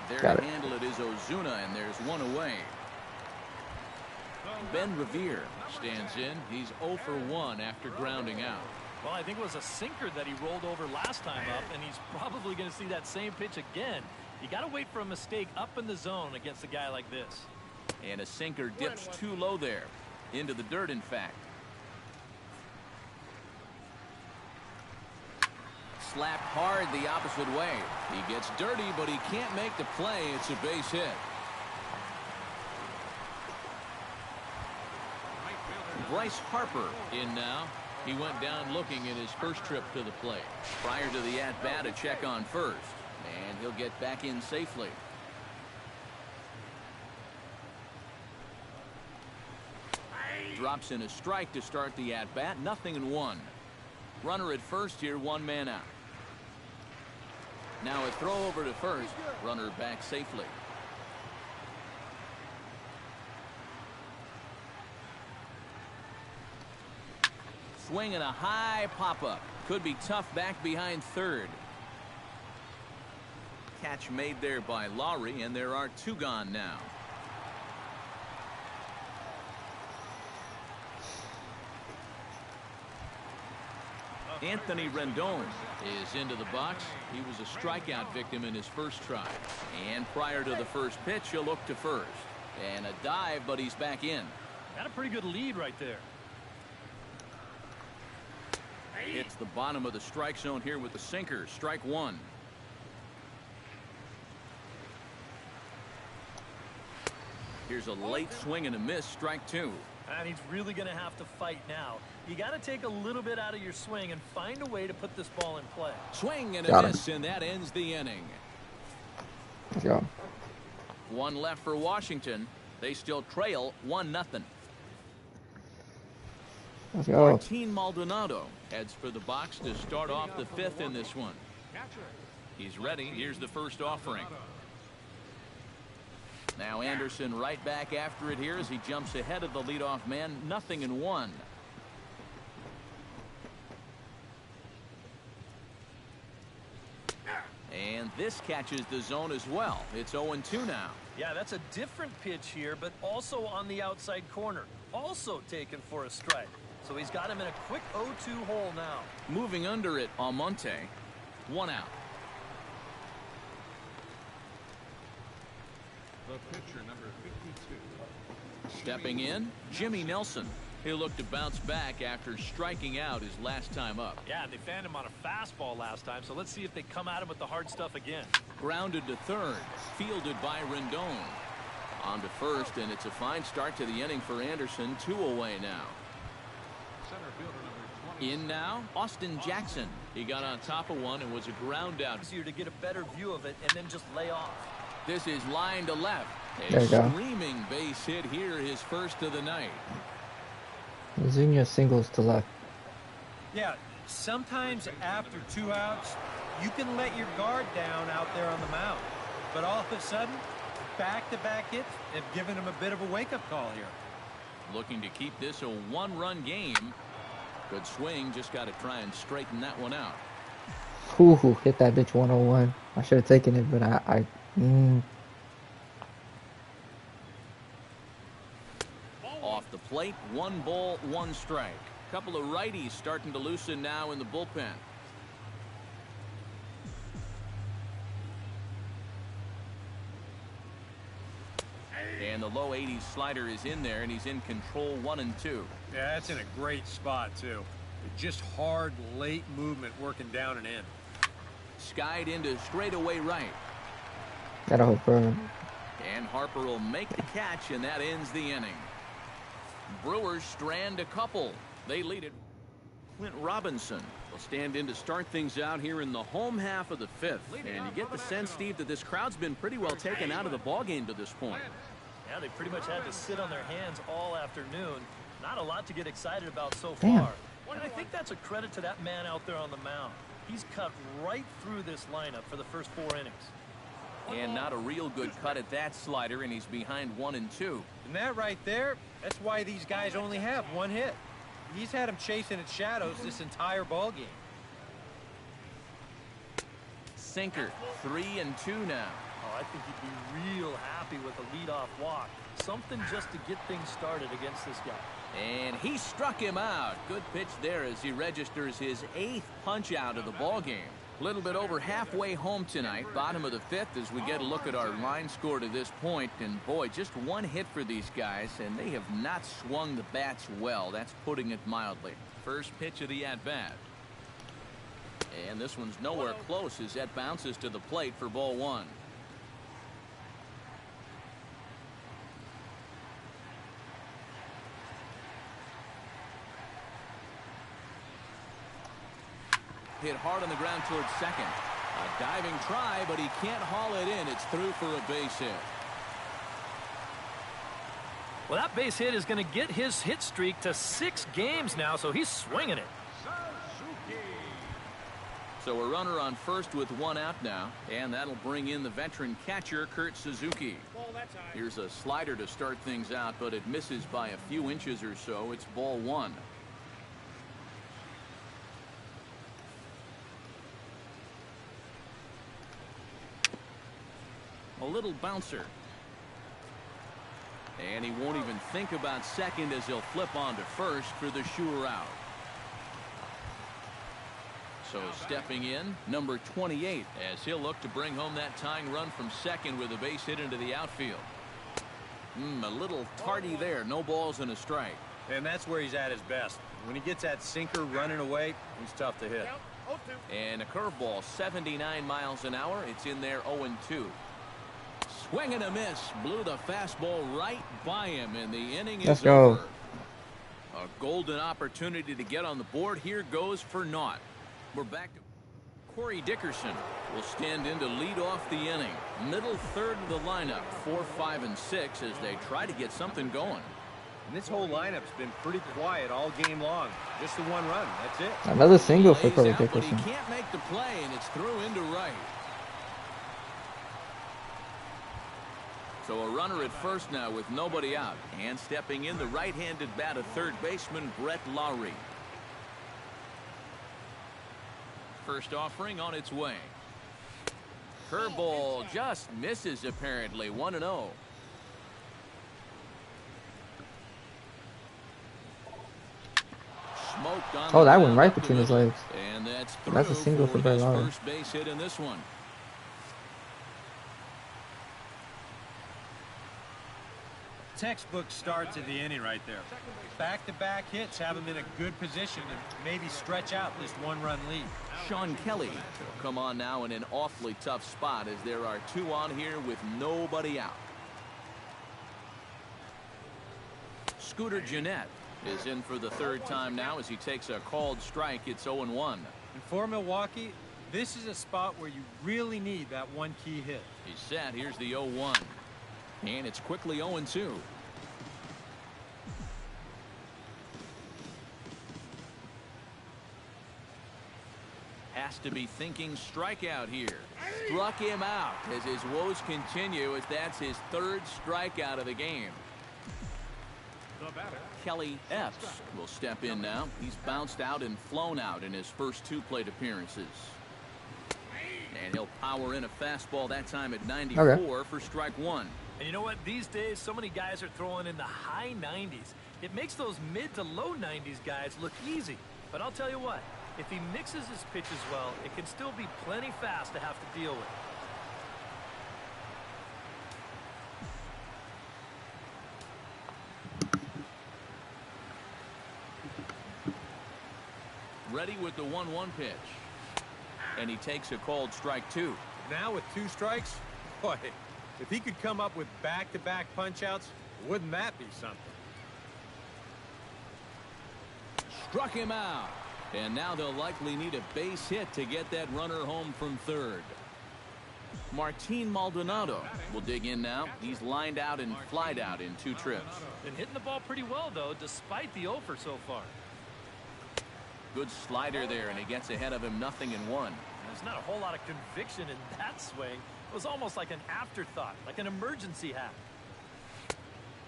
There to handle it is Ozuna, and there's 1 away. Ben Revere stands in. He's 0 for 1 after grounding out. Well, I think it was a sinker that he rolled over last time up, and he's probably going to see that same pitch again. You got to wait for a mistake up in the zone against a guy like this. And a sinker dips too low there. Into the dirt, in fact. Slapped hard the opposite way. He gets dirty, but he can't make the play. It's a base hit. Bryce Harper in now. He went down looking in his first trip to the plate. Prior to the at-bat, a check on first. And he'll get back in safely. Drops in a strike to start the at-bat. 0-1. Runner at first here, 1 man out. Now a throw over to first. Runner back safely. Swing and a high pop-up. Could be tough back behind third. Catch made there by Lowry, and there are 2 gone now. Anthony Rendon is into the box. He was a strikeout victim in his first try. And prior to the first pitch, he'll look to first. And a dive, but he's back in. Got a pretty good lead right there. Hits the bottom of the strike zone here with the sinker. Strike 1. Here's a late swing and a miss. Strike 2. And he's really going to have to fight now. You got to take a little bit out of your swing and find a way to put this ball in play. Swing and a miss, and that ends the inning. Let's go. 1 left for Washington. They still trail 1-0. Let's go. Martin Maldonado heads for the box to start off the 5th in this one. He's ready. Here's the first offering. Now Anderson right back after it here as he jumps ahead of the leadoff man. 0-1. And this catches the zone as well. It's 0-2 now. Yeah, that's a different pitch here, but also on the outside corner. Also taken for a strike. So he's got him in a quick 0-2 hole now. Moving under it, Almonte. 1 out. The pitcher, number 52. Stepping in, Jimmy Nelson. He'll look to bounce back after striking out his last time up. Yeah, they fanned him on a fastball last time, so let's see if they come at him with the hard stuff again. Grounded to third, fielded by Rendon. On to first, and it's a fine start to the inning for Anderson. 2 away now. Center fielder, number 20. In now, Austin Jackson. He got on top of one and was a ground out. Easier to get a better view of it and then just lay off. This is line to left. There A you go. screaming base hit here, his first of the night. Zuniga singles to left. Yeah, sometimes after 2 outs, you can let your guard down out there on the mound. But all of a sudden, back-to-back hits have given him a bit of a wake-up call here. Looking to keep this a one-run game. Good swing, just got to try and straighten that one out. Ooh, hit that bitch 101. I should have taken it, but Off the plate, 1 ball, 1 strike. Couple of righties starting to loosen now in the bullpen. And the low 80s slider is in there, and he's in control 1-2. Yeah, that's in a great spot, too. Just hard, late movement working down and in. Skied into straightaway right. gotta hope for him. And Harper will make the catch, and that ends the inning. Brewers strand a couple. They lead it. Clint Robinson will stand in to start things out here in the home half of the 5th. And you get the sense, Steve, that this crowd's been pretty well taken out of the ballgame to this point. Yeah, they pretty much had to sit on their hands all afternoon. Not a lot to get excited about so Damn. far. And I think that's a credit to that man out there on the mound. He's cut right through this lineup for the first 4 innings. And not a real good cut at that slider, and he's behind 1-2. And that right there, that's why these guys only have 1 hit. He's had them chasing at shadows this entire ball game. Sinker, 3-2 now. Oh, I think he'd be real happy with a leadoff walk. Something just to get things started against this guy. And he struck him out. Good pitch there as he registers his 8th punch out of the ball game. A little bit over halfway home tonight, bottom of the 5th, as we get a look at our line score to this point. And boy, just 1 hit for these guys, and they have not swung the bats well. That's putting it mildly. First pitch of the at-bat. And this one's nowhere close as that bounces to the plate for ball 1. Hit hard on the ground towards second. A diving try, but he can't haul it in. It's through for a base hit. Well, that base hit is going to get his hit streak to 6 games now, so he's swinging it. So a runner on first with 1 out now, and that'll bring in the veteran catcher, Kurt Suzuki. Here's a slider to start things out, but it misses by a few inches or so. It's ball 1. A little bouncer. And he won't even think about second as he'll flip on to first for the sure out. So stepping in, number 28, as he'll look to bring home that tying run from second with a base hit into the outfield. A little tardy there. No balls and a strike. And that's where he's at his best. When he gets that sinker running away, he's tough to hit. And a curveball, 79 miles an hour. It's in there, 0-2. Swing and a miss. Blew the fastball right by him, and the inning is over. A golden opportunity to get on the board. Here goes for naught. We're back to Corey Dickerson will stand in to lead off the inning. Middle third of the lineup, 4, 5, and 6 as they try to get something going. And this whole lineup's been pretty quiet all game long. Just the 1 run. That's it. Another single for Corey But he Dickerson. can't make the play, and it's through into right. So a runner at first now with nobody out. And stepping in, the right-handed bat of third baseman Brett Lowry. First offering on its way. Curveball just misses apparently. 1-0. Smoked on Oh, that the went ground right up the between his middle. legs. And that's That's a single for Brett his Lowry. first base hit in this one. Textbook start to the inning right there. Back-to-back hits have him in a good position to maybe stretch out this 1-run lead. Sean Kelly will come on now in an awfully tough spot as there are 2 on here with nobody out. Scooter Gennett is in for the 3rd time now as he takes a called strike. It's 0-1. And for Milwaukee, this is a spot where you really need that 1 key hit. He's set. Here's the 0-1. And it's quickly 0-2. has to be thinking strikeout here. Struck him out as his woes continue, as that's his third strikeout of the game. The batter, Kelly Epps will step in now. He's bounced out and flown out in his first 2 plate appearances. And he'll power in a fastball that time at 94 for strike 1. And you know what? These days, so many guys are throwing in the high 90s. It makes those mid to low 90s guys look easy. But I'll tell you what, if he mixes his pitches well, it can still be plenty fast to have to deal with. Ready with the 1-1 pitch. And he takes a called strike 2. Now with 2 strikes, boy, if he could come up with back-to-back punch-outs, wouldn't that be something? Struck him out. And now they'll likely need a base hit to get that runner home from third. Martin Maldonado will dig in now. He's lined out and flied out in 2 trips. Been hitting the ball pretty well, though, despite the 0 for so far. Good slider there, and he gets ahead of him, 0-1. There's not a whole lot of conviction in that swing. It was almost like an afterthought, like an emergency hack.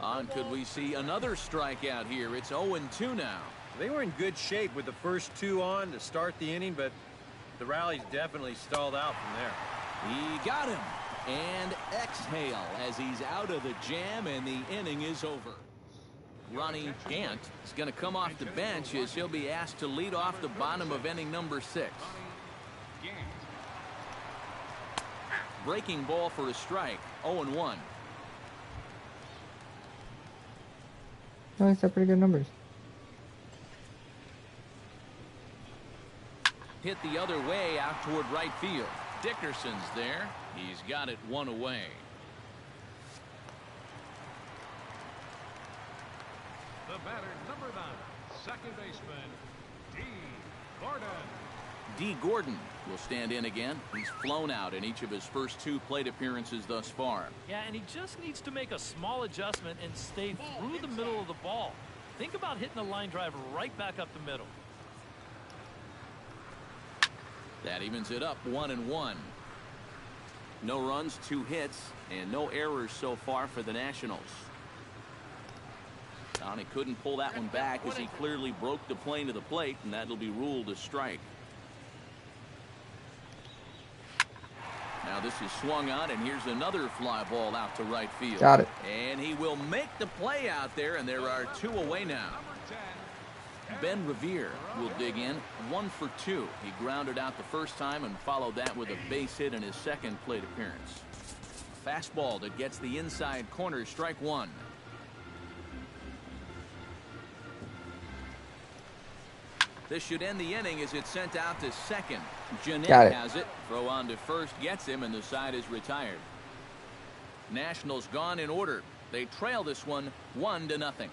On could we see another strikeout here? It's 0-2 now. They were in good shape with the first 2 on to start the inning, but the rally's definitely stalled out from there. He got him. And exhale as he's out of the jam, and the inning is over. Ronnie Gant is going to come off the bench as he'll be asked to lead off the bottom of inning number 6. Breaking ball for a strike. 0-1. Oh, he's got pretty good numbers. Hit the other way out toward right field. Dickerson's there. He's got it 1 away. the batter, number 9, second baseman, D. Gordon. D. Gordon will stand in again. He's flown out in each of his first 2 plate appearances thus far. Yeah, and he just needs to make a small adjustment and stay through the middle of the ball. Think about hitting a line drive right back up the middle. That evens it up 1-1. No runs, 2 hits, and no errors so far for the Nationals. He couldn't pull that one back as he clearly broke the plane to the plate, and that'll be ruled a strike. Now this is swung on, and here's another fly ball out to right field. Got it. And he will make the play out there, and there are 2 away now. Ben Revere will dig in, 1 for 2. He grounded out the first time and followed that with a base hit in his second plate appearance. Fastball that gets the inside corner, strike 1. This should end the inning as it's sent out to second. Jeanette has it. Throw on to first gets him, and the side is retired. Nationals gone in order. They trail this one 1-0.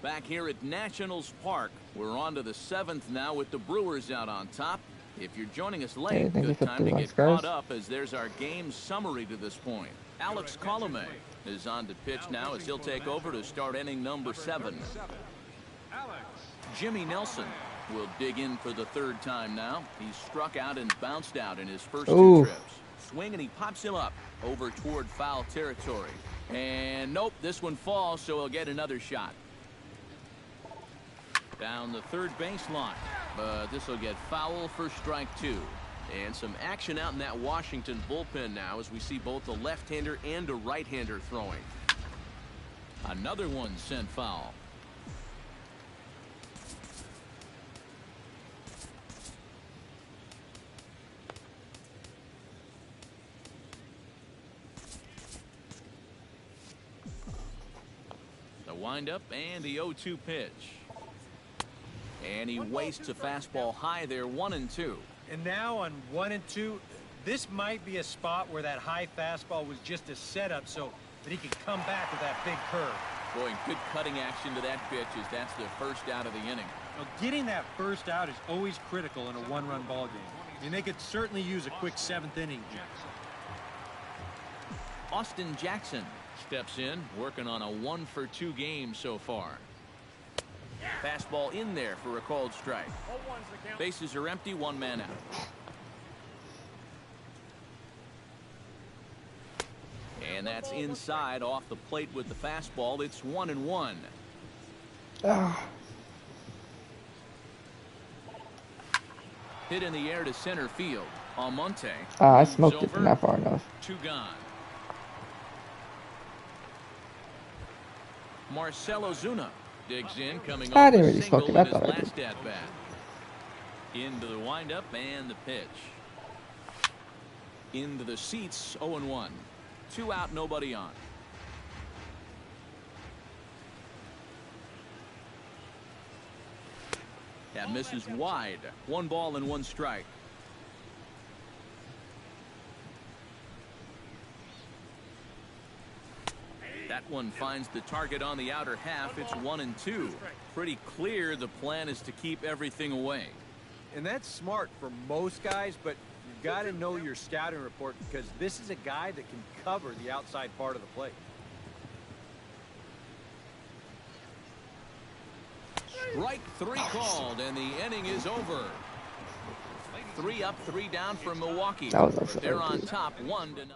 Back here at Nationals Park, we're on to the 7th now with the Brewers out on top. If you're joining us late, good time to get caught up as there's our game summary to this point. Alex Colomé is on to pitch now as he'll take over to start inning number 7. Jimmy Nelson will dig in for the 3rd time now. He's struck out and bounced out in his first 2 trips. Swing, and he pops him up over toward foul territory. And nope, this one falls, so he'll get another shot. Down the third baseline, but this will get foul for strike 2. And some action out in that Washington bullpen now as we see both a left-hander and a right-hander throwing. Another one sent foul. The windup and the 0-2 pitch. And he wastes a fastball high there, 1-2. And now on 1-2, this might be a spot where that high fastball was just a setup so that he could come back with that big curve. Boy, good cutting action to that pitch as that's the first out of the inning. Now, getting that first out is always critical in a 1-run ball game. I mean, they could certainly use a quick 7th inning here. Austin Jackson steps in, working on a 1-for-2 game so far. Fastball in there for a called strike. Bases are empty, one man out. And that's inside off the plate with the fastball. It's 1-1. Hit in the air to center field. Almonte. I smoked it not far enough. 2 gone. Marcell Ozuna digs in, coming off I didn't a really smoke single it. in I his thought I last at bat. Into the windup and the pitch. Into the seats. 0-1. 2 out, nobody on. That misses wide. 1 ball and 1 strike. That one finds the target on the outer half. It's 1-2. Pretty clear the plan is to keep everything away. And that's smart for most guys, but you've got to know your scouting report because this is a guy that can cover the outside part of the plate. Strike 3 called, and the inning is over. 3 up, 3 down for Milwaukee. That was upsetting. They're on top 1-0.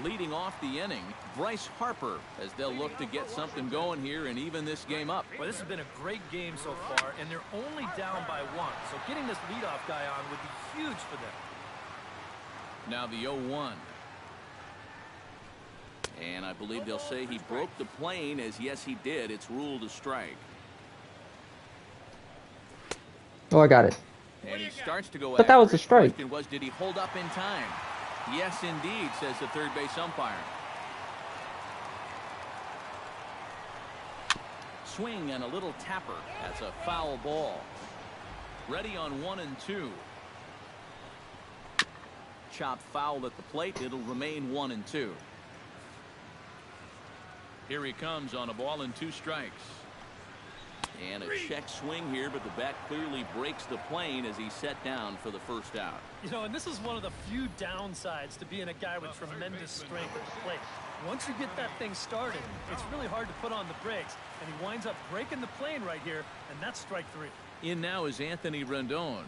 Leading off the inning, Bryce Harper, as they'll look to get something going here and even this game up. Well, this has been a great game so far, and they're only down by 1. So getting this leadoff guy on would be huge for them. Now the 0-1. And I believe they'll say he broke the plane, as yes he did. It's ruled a strike. Oh, I got it. And he starts to go But that was a strike. The question was, did he hold up in time? Yes, indeed, says the third base umpire. Swing and a little tapper. That's a foul ball. Ready on 1-2. Chop foul at the plate. It'll remain 1-2. Here he comes on a ball and 2 strikes. And a check swing here, but the bat clearly breaks the plane as he's set down for the first out. You know, and this is one of the few downsides to being a guy with tremendous strength at the plate. Once you get that thing started, it's really hard to put on the brakes, and he winds up breaking the plane right here, and that's strike 3. In now is Anthony Rendon.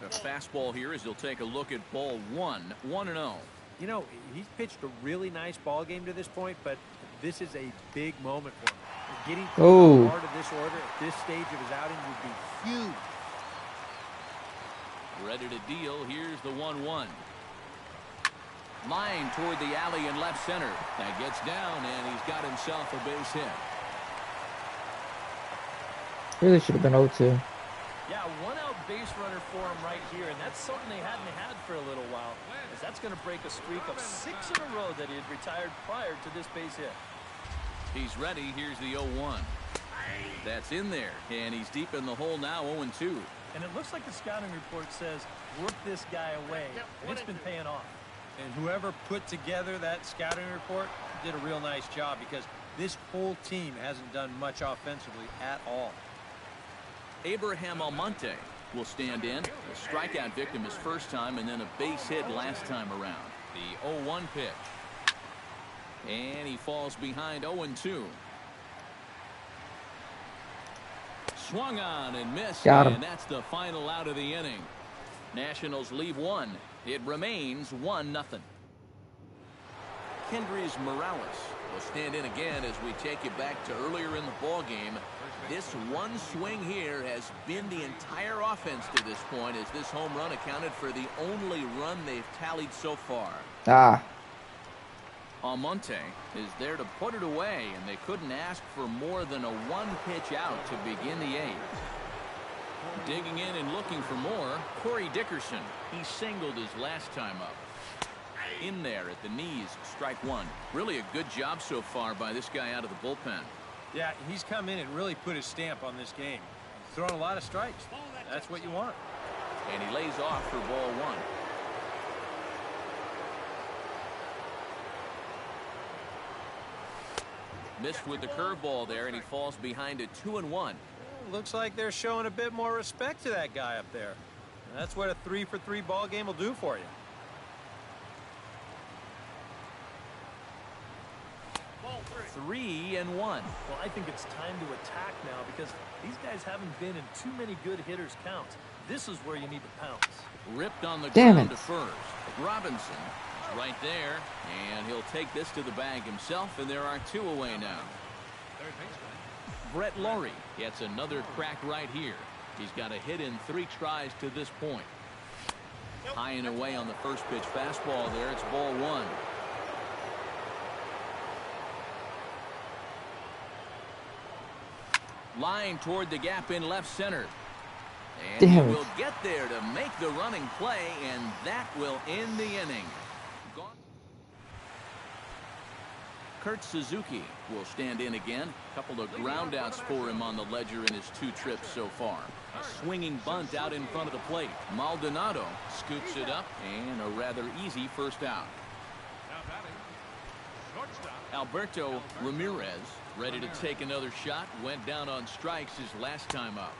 A fastball here as he'll take a look at ball 1, 1-0. You know, he's pitched a really nice ball game to this point, but this is a big moment for him. Getting to part of this order at this stage of his outing would be huge. Ready to deal. Here's the 1-1. Line toward the alley in left center. That gets down, and he's got himself a base hit. Really should have been 0-2. Yeah, 1-out base runner for him right here, and that's something they hadn't had for a little while, as that's going to break a streak of 6 in a row that he had retired prior to this base hit. He's ready. Here's the 0-1. That's in there, and he's deep in the hole now, 0-2. And it looks like the scouting report says, work this guy away, and it's been paying off. And whoever put together that scouting report did a real nice job because this whole team hasn't done much offensively at all. Abraham Almonte will stand in. A strikeout victim his first time, and then a base hit last time around. The 0-1 pitch. And he falls behind 0-2. Swung on and missed. Got him. And that's the final out of the inning. Nationals leave 1. It remains 1-0. Kendrys Morales will stand in again as we take you back to earlier in the ball game. This one swing here has been the entire offense to this point, as this home run accounted for the only run they've tallied so far. Almonte is there to put it away, and they couldn't ask for more than a 1-pitch out to begin the 8th. Digging in and looking for more, Corey Dickerson. He singled his last time up. In there at the knees, strike 1. Really a good job so far by this guy out of the bullpen. Yeah, he's come in and really put his stamp on this game. He's thrown a lot of strikes. That's what you want. And he lays off for ball 1. Missed with the curveball there, and he falls behind a 2-1. Looks like they're showing a bit more respect to that guy up there. And that's what a 3-for-3 ball game will do for you. 3-1. Well, I think it's time to attack now because these guys haven't been in too many good hitters' counts. This is where you need to pounce. Ripped on the Damn ground it. to first. Robinson is right there, and he'll take this to the bag himself, and there are 2 away now. Third baseman. Brett Laurie gets another crack right here. He's got a hit in 3 tries to this point. High and away on the first pitch fastball there. It's ball 1. Line toward the gap in left center. And Damn he it. will get there to make the running play, and that will end the inning. Gone. Kurt Suzuki will stand in again. A couple of groundouts for him on the ledger in his 2 trips so far. A swinging bunt out in front of the plate. Maldonado scoops it up, and a rather easy first out. Now batting, shortstop. Alberto Ramirez ready to take another shot. Went down on strikes his last time up.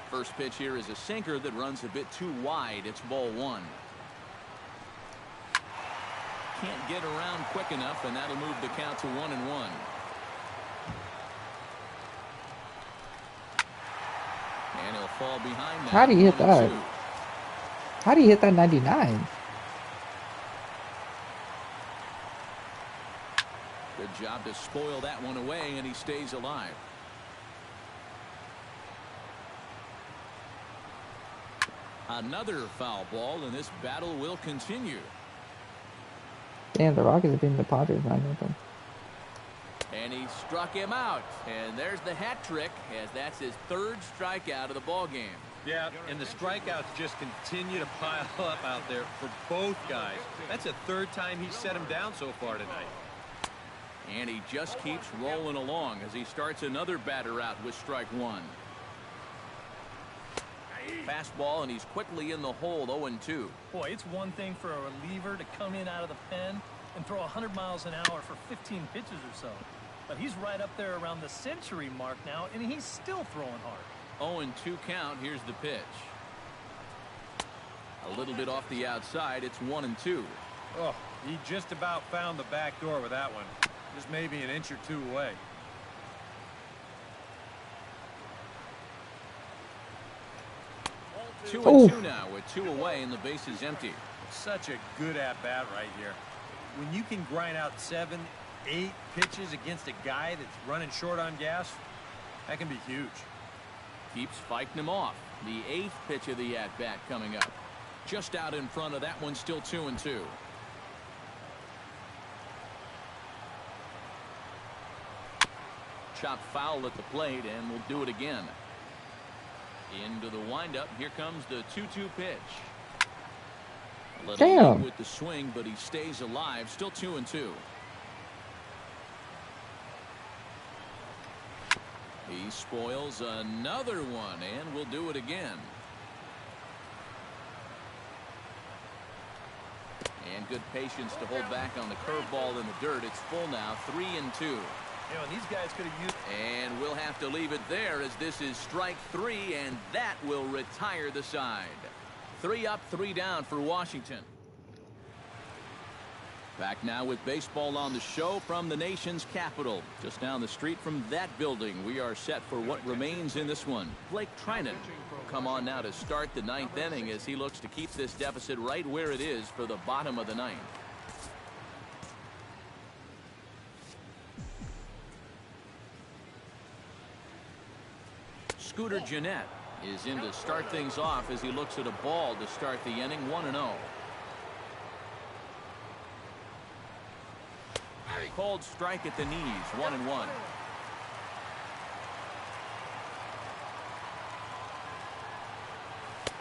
First pitch here is a sinker that runs a bit too wide. It's ball 1. Can't get around quick enough, and that'll move the count to 1-1. And he'll fall behind now. How do you hit that? 1-2. How do you hit that 99? Good job to spoil that one away, and he stays alive. Another foul ball, and this battle will continue. Damn, the Rockets are beating the Padres 9-0. And he struck him out. And there's the hat trick, as that's his 3rd strikeout of the ball game. Yeah, and the strikeouts just continue to pile up out there for both guys. That's the 3rd time he's set him down so far tonight. And he just keeps rolling along as he starts another batter out with strike 1. Fastball, and he's quickly in the hole, 0-2. Boy, it's one thing for a reliever to come in out of the pen and throw 100 miles an hour for 15 pitches or so. But he's right up there around the century mark now, and he's still throwing hard. 0-2 count. Here's the pitch. A little bit off the outside. It's 1-2. Oh, he just about found the back door with that one. Just maybe an inch or 2 away. 2-2 now with 2 away, and the base is empty. Such a good at-bat right here. When you can grind out 7, 8 pitches against a guy that's running short on gas, that can be huge. Keeps fighting him off. The 8th pitch of the at-bat coming up. Just out in front of that one, still 2-2. Chop foul at the plate, and we'll do it again. Into the windup. Here comes the 2-2 pitch. A little Damn. late with the swing, but he stays alive. Still 2-2. He spoils another one, and we'll do it again. And good patience to hold back on the curveball in the dirt. It's full now, 3-2. You know, these guys could have used. And we'll have to leave it there, as this is strike 3, and that will retire the side. 3 up, 3 down for Washington. Back now with baseball on the show from the nation's capital. Just down the street from that building, we are set for what remains in this one. Blake Trinan will come on now to start the 9th inning as he looks to keep this deficit right where it is for the bottom of the 9th. Scooter Gennett is in to start things off as he looks at a ball to start the inning. 1-0. Cold strike at the knees. 1-1.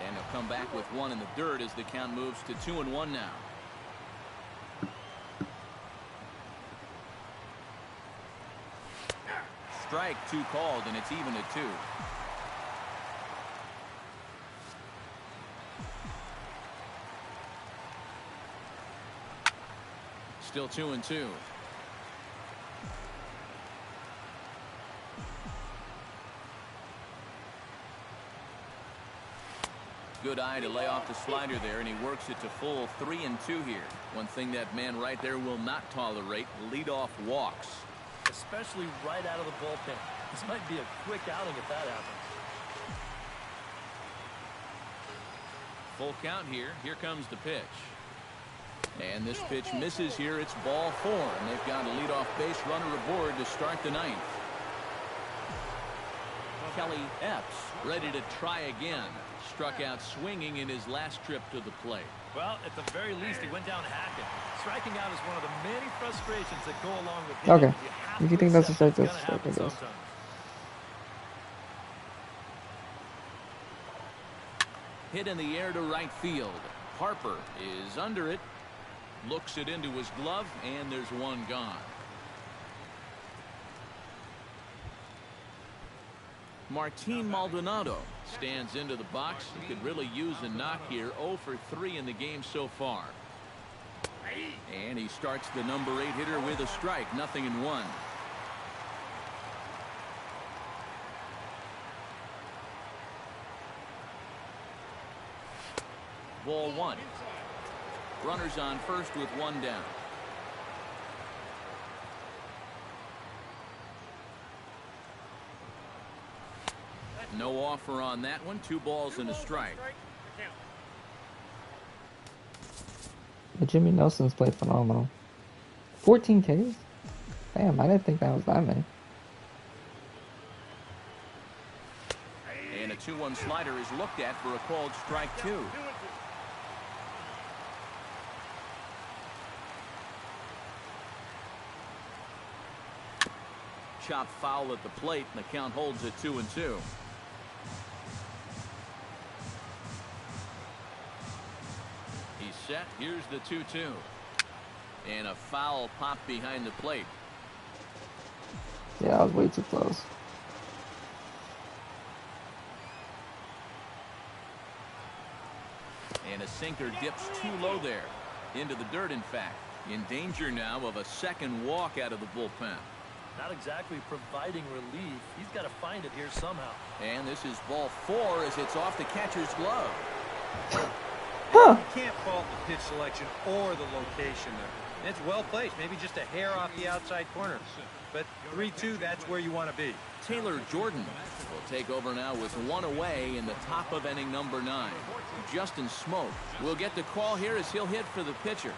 And he'll come back with one in the dirt as the count moves to 2-1 now. Strike 2 called, and it's even at 2. Still 2-2. Good eye to lay off the slider there, and he works it to full 3-2 here. One thing that man right there will not tolerate: leadoff walks. especially right out of the bullpen. This might be a quick outing if that happens. Full count here. Here comes the pitch. And this pitch misses here. It's ball 4, and they've got a leadoff base runner aboard to start the 9th. Kelly Epps ready to try again. Struck out swinging in his last trip to the plate. Well, at the very least, he went down hacking. Striking out is one of the many frustrations that go along with hitting. Okay. If you think that's a strike, that's a strike, I guess. Hit in the air to right field. Harper is under it. Looks it into his glove, and there's one gone. Martin Maldonado stands into the box. He could really use a knock here. 0 for 3 in the game so far. And he starts the number 8 hitter with a strike. 0-1. Ball 1. Runners on first with 1 down. No offer on that one. 2 balls and a strike. Jimmy Nelson's played phenomenal. 14 Ks? Damn, I didn't think that was that many. And a 2-1 slider is looked at for a called strike 2. Chop foul at the plate, and the count holds at 2-2. He's set. Here's the 2-2. And a foul pop behind the plate. Yeah, I was way too close. And a sinker dips too low there. Into the dirt, in fact. In danger now of a second walk out of the bullpen. Not exactly providing relief. He's got to find it here somehow. And this is ball 4 as it's off the catcher's glove. You can't fault the pitch selection or the location there. It's well placed, maybe just a hair off the outside corner. But 3-2, that's where you want to be. Taylor Jordan will take over now with 1 away in the top of inning number 9. Justin Smoke will get the call here as he'll hit for the pitcher.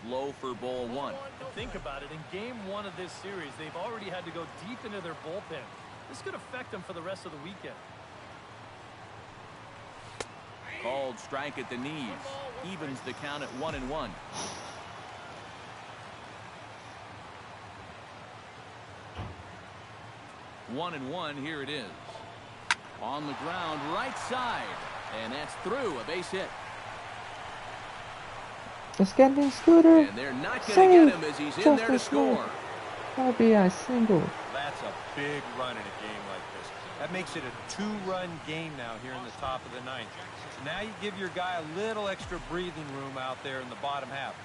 Low for ball 1. Think about it. In game 1 of this series, they've already had to go deep into their bullpen. This could affect them for the rest of the weekend. Called strike at the knees. Evens the count at 1-1. One and one. Here it is. On the ground, right side. And that's through. A base hit. Just get me, Scooter. And they're not going to get him as he's in there to score. RBI single. That's a big run in a game like this. That makes it a 2-run game now here in the top of the 9th. So now you give your guy a little extra breathing room out there in the bottom half.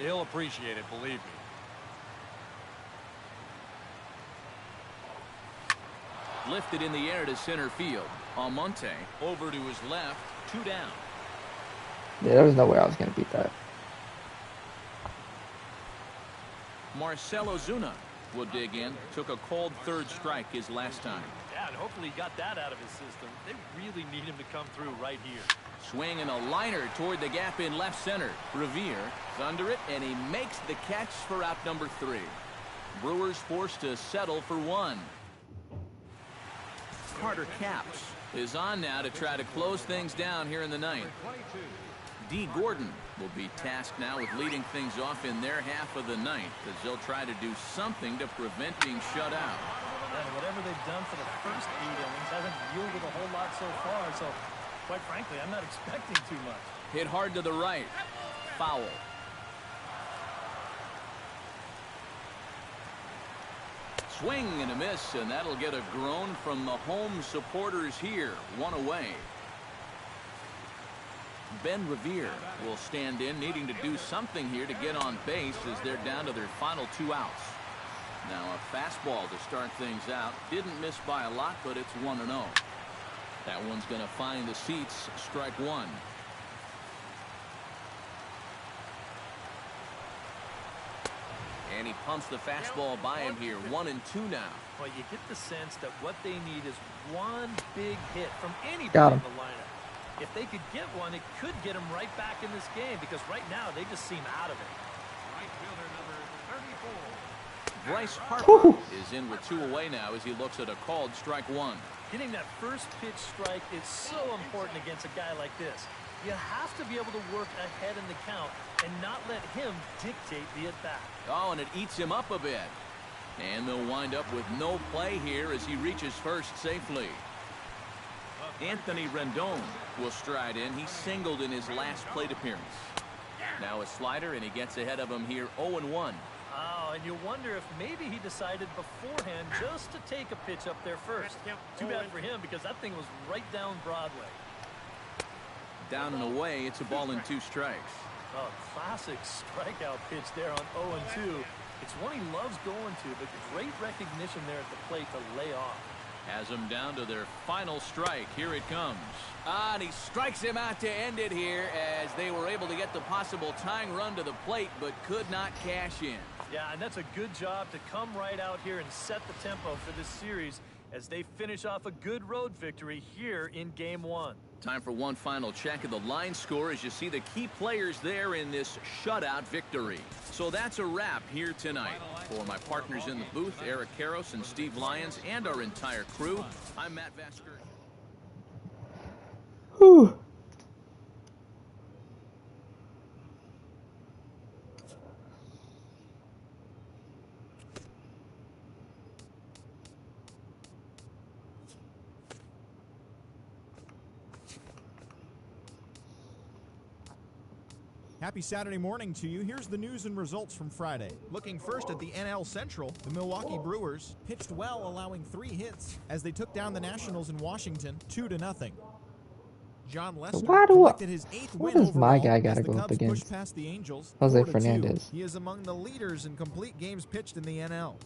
He'll appreciate it, believe me. Lifted in the air to center field. Almonte over to his left. 2 down. Yeah, there was no way I was going to beat that. Marcell Ozuna will dig in. Took a called third strike his last time. Yeah, and hopefully he got that out of his system. They really need him to come through right here. Swing and a liner toward the gap in left center. Revere is under it, and he makes the catch for out number 3. Brewers forced to settle for 1. Carter Capps is on now to try to close things down here in the 9th. D. Gordon will be tasked now with leading things off in their half of the 9th as they'll try to do something to prevent being shut out. And whatever they've done for the first 8 innings hasn't yielded a whole lot so far, so quite frankly, I'm not expecting too much. Hit hard to the right. Foul. Swing and a miss, and that'll get a groan from the home supporters here. 1 away. Ben Revere will stand in, needing to do something here to get on base as they're down to their final 2 outs. Now a fastball to start things out. Didn't miss by a lot, but it's 1-0. That one's going to find the seats. Strike one. And he pumps the fastball by him here. 1-2 now. Well, you get the sense that what they need is one big hit from anybody Got in him. the lineup. If they could get one, it could get them right back in this game because right now they just seem out of it. Right fielder number 34. Bryce Harper is in with 2 away now as he looks at a called strike one. Getting that first pitch strike is so important against a guy like this. You have to be able to work ahead in the count and not let him dictate the at-bat. Oh, and it eats him up a bit. And they'll wind up with no play here as he reaches first safely. Anthony Rendon will stride in. He singled in his last plate appearance. Now a slider, and he gets ahead of him here 0-1. Oh, and you wonder if maybe he decided beforehand just to take a pitch up there first. Too bad for him because that thing was right down Broadway. Down and away, it's a ball and 2 strikes. Oh, classic strikeout pitch there on 0-2. It's one he loves going to, but great recognition there at the plate to lay off. Has them down to their final strike. Here it comes. And he strikes him out to end it here as they were able to get the possible tying run to the plate, but could not cash in. Yeah, and that's a good job to come right out here and set the tempo for this series as they finish off a good road victory here in Game 1. Time for one final check of the line score as you see the key players there in this shutout victory. So that's a wrap here tonight. For my partners in the booth, Eric Karros and Steve Lyons, and our entire crew, I'm Matt Vasker. Whew. Happy Saturday morning to you. Here's the news and results from Friday. Looking first at the NL Central, the Milwaukee Brewers pitched well, allowing 3 hits as they took down the Nationals in Washington 2-0. John Lester collected his 8th win does my overall guy gotta as the go up Cubs against? pushed past the Angels Jose 4-2. Fernandez. He is among the leaders in complete games pitched in the NL.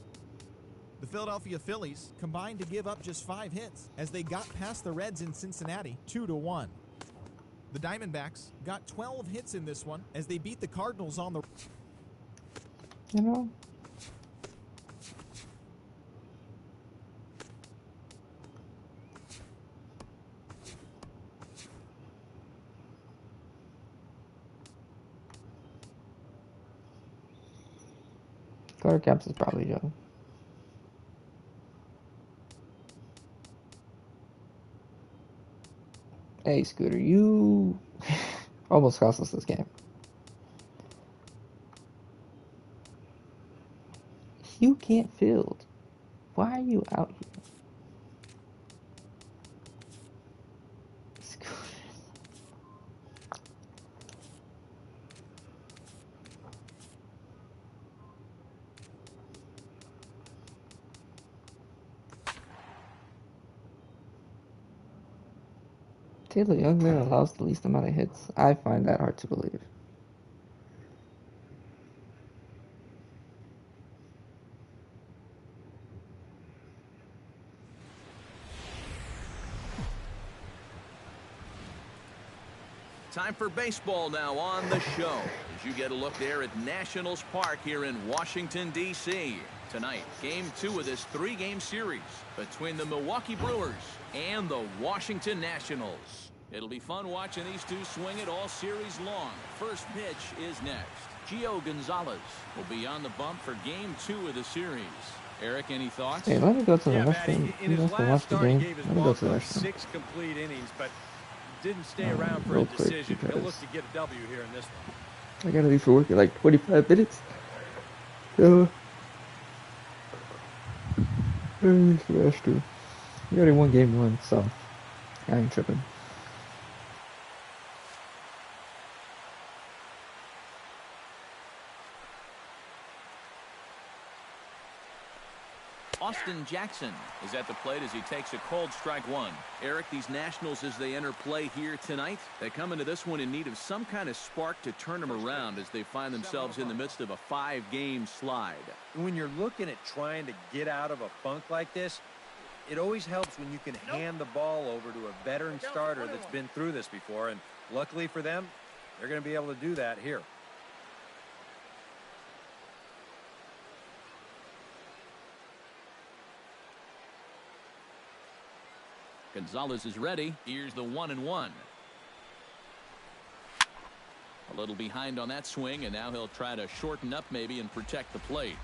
The Philadelphia Phillies combined to give up just 5 hits as they got past the Reds in Cincinnati 2-1. The Diamondbacks got 12 hits in this one as they beat the Cardinals on the... You know? Carter Caps is probably young. Hey, Scooter, you almost cost us this game. You can't field. Why are you out here? Scooter. Taylor Youngman allows the least amount of hits. I find that hard to believe. Time for baseball now on the show as you get a look there at Nationals Park here in Washington, D.C. Tonight, Game 2 of this 3-game series between the Milwaukee Brewers and the Washington Nationals. It'll be fun watching these two swing it all series long. First pitch is next. Gio Gonzalez will be on the bump for Game 2 of the series. Eric, any thoughts? Hey, let me go to the Yeah, restroom. Matt, in You his have to last watch the start, he game. gave his Let me go ball to the club restroom. 6 complete innings, but didn't stay around for a real quick, decision. He'll because- look to get a W here in this one. I gotta leave for work in like 25 minutes. So, I use the restroom. We already won game 1, so I ain't tripping. Austin Jackson is at the plate as he takes a cold strike one. Eric, these Nationals, as they enter play here tonight, they come into this one in need of some kind of spark to turn them around as they find themselves in the midst of a 5-game slide. When you're looking at trying to get out of a funk like this, it always helps when you can hand the ball over to a veteran starter that's been through this before, and luckily for them, they're going to be able to do that here. Gonzalez is ready. Here's the 1-1. A little behind on that swing, and now he'll try to shorten up maybe and protect the plate.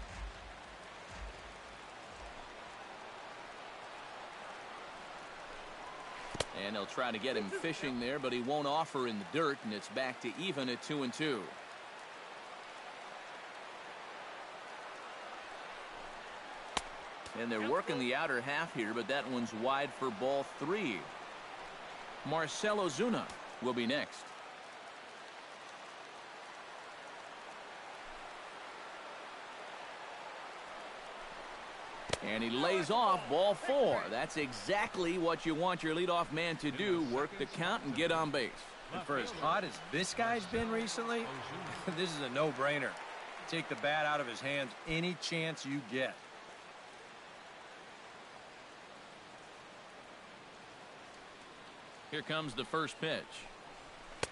And he'll try to get him fishing there, but he won't offer in the dirt, and it's back to even at 2-2. And they're working the outer half here, but that one's wide for ball 3. Marcell Ozuna will be next. And he lays off ball 4. That's exactly what you want your leadoff man to do, work the count and get on base. And for as hot as this guy's been recently, this is a no-brainer. Take the bat out of his hands any chance you get. Here comes the first pitch.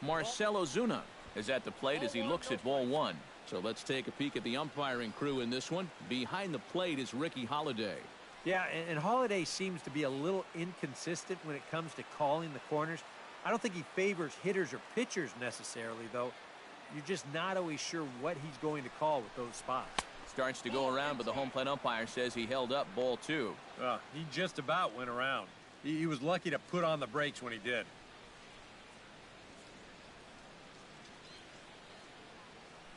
Marcell Ozuna is at the plate as he looks at ball 1. So let's take a peek at the umpiring crew in this one. Behind the plate is Ricky Holiday. Yeah, and Holiday seems to be a little inconsistent when it comes to calling the corners. I don't think he favors hitters or pitchers necessarily, though. You're just not always sure what he's going to call with those spots. Starts to go around, but the home plate umpire says he held up ball 2. He just about went around. He was lucky to put on the brakes when he did.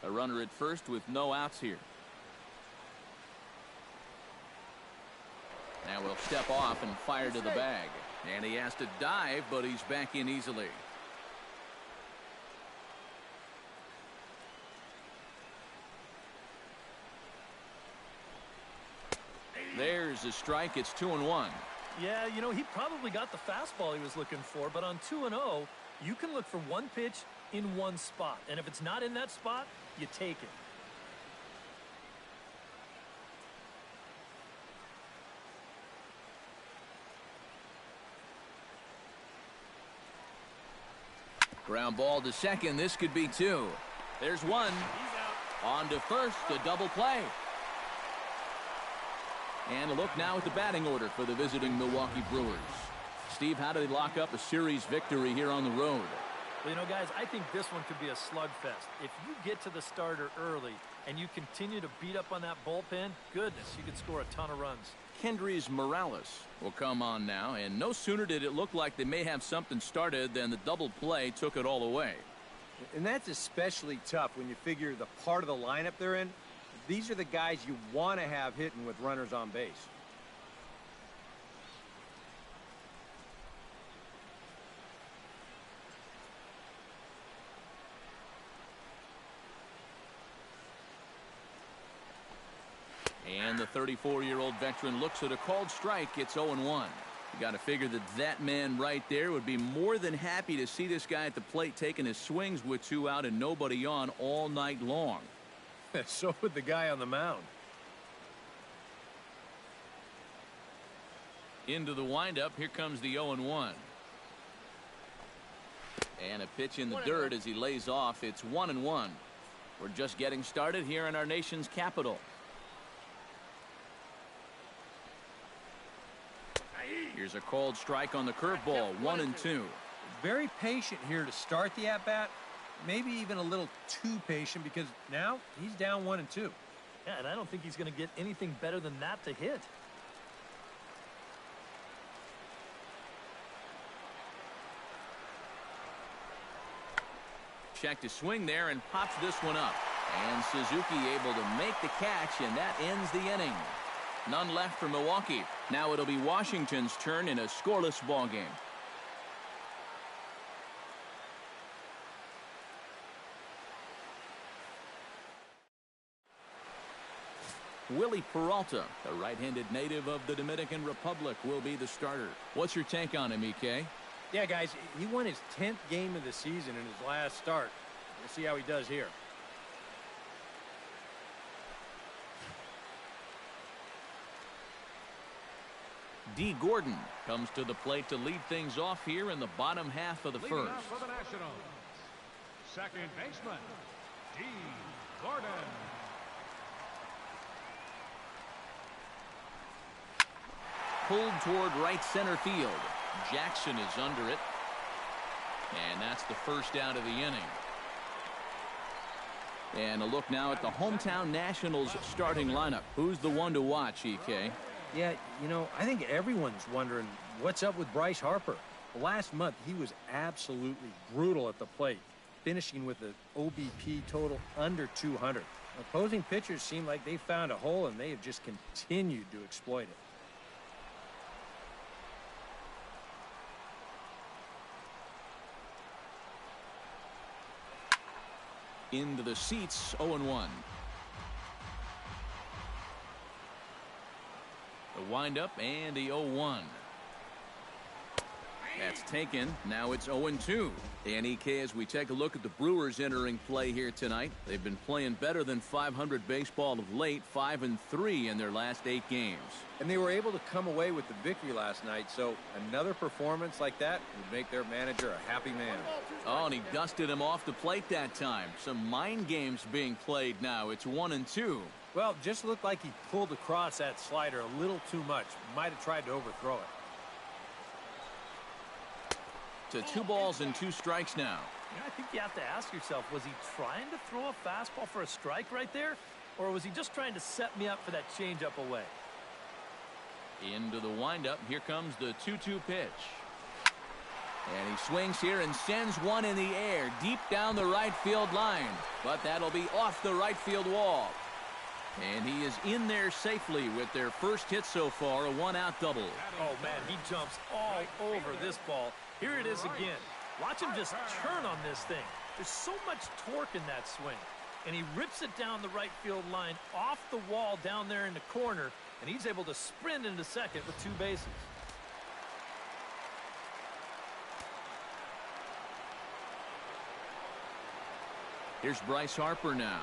A runner at first with no outs here. Now we'll step off and fire to the bag. And he has to dive, but he's back in easily. There's a strike. It's 2-1. Yeah, you know, he probably got the fastball he was looking for, but on 2-0, you can look for one pitch in one spot. And if it's not in that spot, you take it. Ground ball to second. This could be 2. There's 1. On to first, a double play. And a look now at the batting order for the visiting Milwaukee Brewers. Steve, how do they lock up a series victory here on the road? Well, you know, guys, I think this one could be a slugfest. If you get to the starter early and you continue to beat up on that bullpen, goodness, you could score a ton of runs. Kendrys Morales will come on now, and no sooner did it look like they may have something started than the double play took it all away. And that's especially tough when you figure the part of the lineup they're in. These are the guys you want to have hitting with runners on base. And the 34-year-old veteran looks at a called strike. It's 0-1. You got to figure that that man right there would be more than happy to see this guy at the plate taking his swings with 2 out and nobody on all night long. So would the guy on the mound. Into the windup. Here comes the 0-1. And a pitch in the dirt as he lays off. It's 1-1. We're just getting started here in our nation's capital. Here's a called strike on the curveball. 1-2. Very patient here to start the at-bat. Maybe even a little too patient because now he's down 1-2. Yeah, and I don't think he's going to get anything better than that to hit. Check to swing there and pops this one up. And Suzuki able to make the catch, and that ends the inning. None left for Milwaukee. Now it'll be Washington's turn in a scoreless ball game. Willie Peralta, a right-handed native of the Dominican Republic, will be the starter. What's your take on him, EK? Yeah, guys, he won his 10th game of the season in his last start. We'll see how he does here. D. Gordon comes to the plate to lead things off here in the bottom half of the Leading first. off for the Nationals, second baseman, D. Gordon. Pulled toward right center field. Jackson is under it. And that's the first out of the inning. And a look now at the hometown Nationals starting lineup. Who's the one to watch, EK? Yeah, you know, I think everyone's wondering what's up with Bryce Harper. Last month, he was absolutely brutal at the plate, finishing with an OBP total under 200. Opposing pitchers seem like they found a hole, and they have just continued to exploit it. Into the seats, 0-1. The windup and the 0-1. That's taken. Now it's 0-2. And EK, as we take a look at the Brewers entering play here tonight, they've been playing better than .500 baseball of late, 5-3 in their last 8 games. And they were able to come away with the victory last night, so another performance like that would make their manager a happy man. Oh, and he dusted him off the plate that time. Some mind games being played now. It's 1-2. Well, just looked like he pulled across that slider a little too much. Might have tried to overthrow it. To 2 balls and 2 strikes now. I think you have to ask yourself, was he trying to throw a fastball for a strike right there? Or was he just trying to set me up for that changeup away? Into the windup. Here comes the 2-2 pitch. And he swings here and sends one in the air deep down the right field line. But that'll be off the right field wall. And he is in there safely with their first hit so far, a 1-out double. Oh, man, he jumps all over this ball. Here it is again. Watch him just turn on this thing. There's so much torque in that swing. And he rips it down the right field line off the wall down there in the corner, and he's able to sprint into second with 2 bases. Here's Bryce Harper now.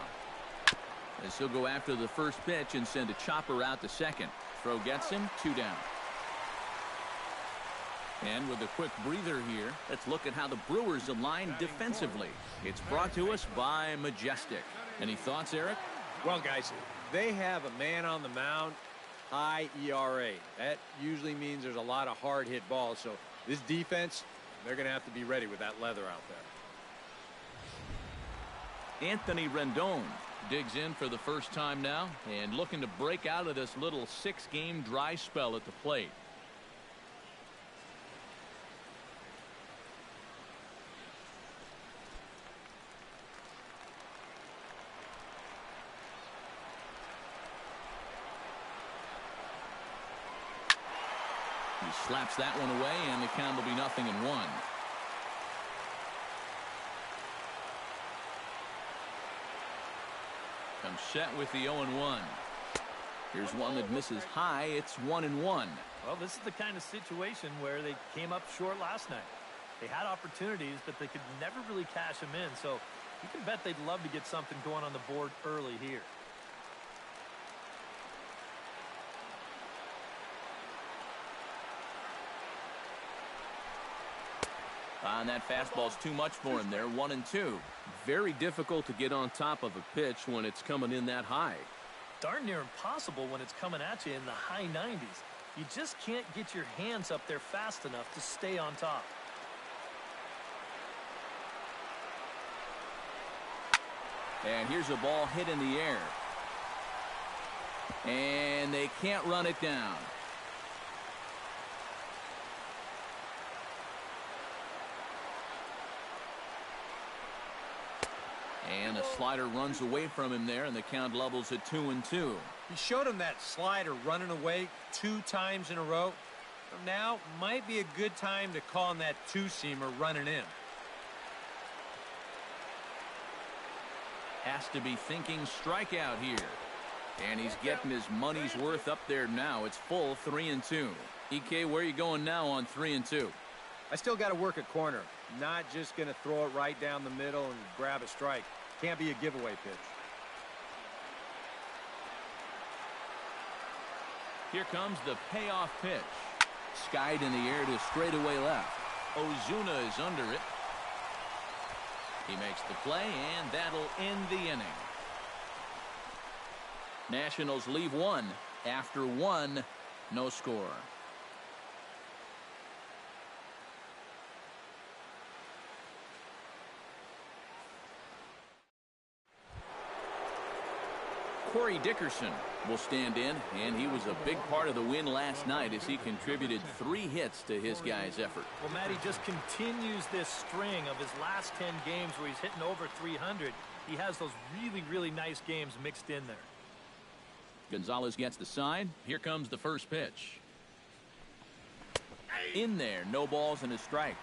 As he'll go after the first pitch and send a chopper out to second. Throw gets him, 2 down. And with a quick breather here, let's look at how the Brewers align defensively. It's brought to us by Majestic. Any thoughts, Eric? Well, guys, they have a man on the mound, high ERA. That usually means there's a lot of hard hit balls. So this defense, they're going to have to be ready with that leather out there. Anthony Rendon digs in for the first time now and looking to break out of this little 6-game dry spell at the plate. He slaps that one away, and the count will be 0-1. Comes set with the 0-1. Here's one that misses high. It's 1-1. Well, this is the kind of situation where they came up short last night. They had opportunities, but they could never really cash them in. So you can bet they'd love to get something going on the board early here. And that fastball's too much for him there. 1-2. Very difficult to get on top of a pitch when it's coming in that high. Darn near impossible when it's coming at you in the high 90s. You just can't get your hands up there fast enough to stay on top. And here's a ball hit in the air. And they can't run it down. And a slider runs away from him there, and the count levels at 2-2. He showed him that slider running away 2 times in a row. Now might be a good time to call on that 2-seamer running in. Has to be thinking strikeout here. And he's getting his money's worth up there now. It's full 3-2. EK, where are you going now on 3-2? I still got to work at corner. Not just going to throw it right down the middle and grab a strike. Can't be a giveaway pitch. Here comes the payoff pitch. Skied in the air to straightaway left. Ozuna is under it. He makes the play, and that'll end the inning. Nationals leave one after one, no score. Corey Dickerson will stand in, and he was a big part of the win last night as he contributed 3 hits to his guys' effort. Well, Matt, he just continues this string of his last 10 games where he's hitting over 300. He has those really, really nice games mixed in there. Gonzalez gets the sign. Here comes the first pitch. In there, no balls and a strike.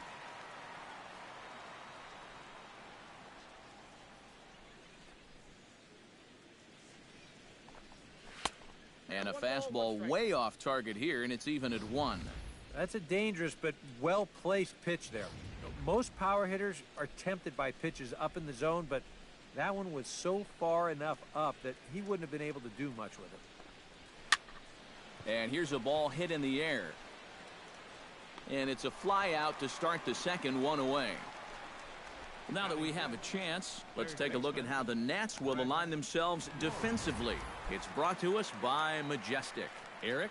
And a fastball way off target here, and it's even at 1. That's a dangerous but well-placed pitch there. Most power hitters are tempted by pitches up in the zone, but that one was so far enough up that he wouldn't have been able to do much with it. And here's a ball hit in the air. And it's a fly out to start the second, 1 away. Now that we have a chance, let's take a look at how the Nats will align themselves defensively. It's brought to us by Majestic. Eric?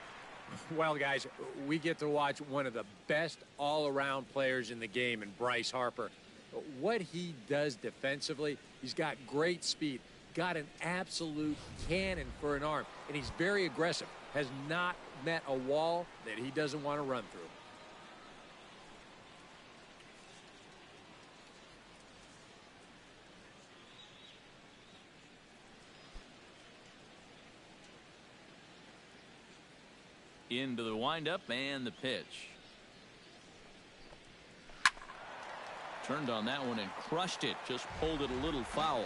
Well, guys, we get to watch one of the best all-around players in the game in Bryce Harper. What he does defensively, he's got great speed, got an absolute cannon for an arm, and he's very aggressive, has not met a wall that he doesn't want to run through. Into the windup and the pitch. Turned on that one and crushed it. Just pulled it a little foul.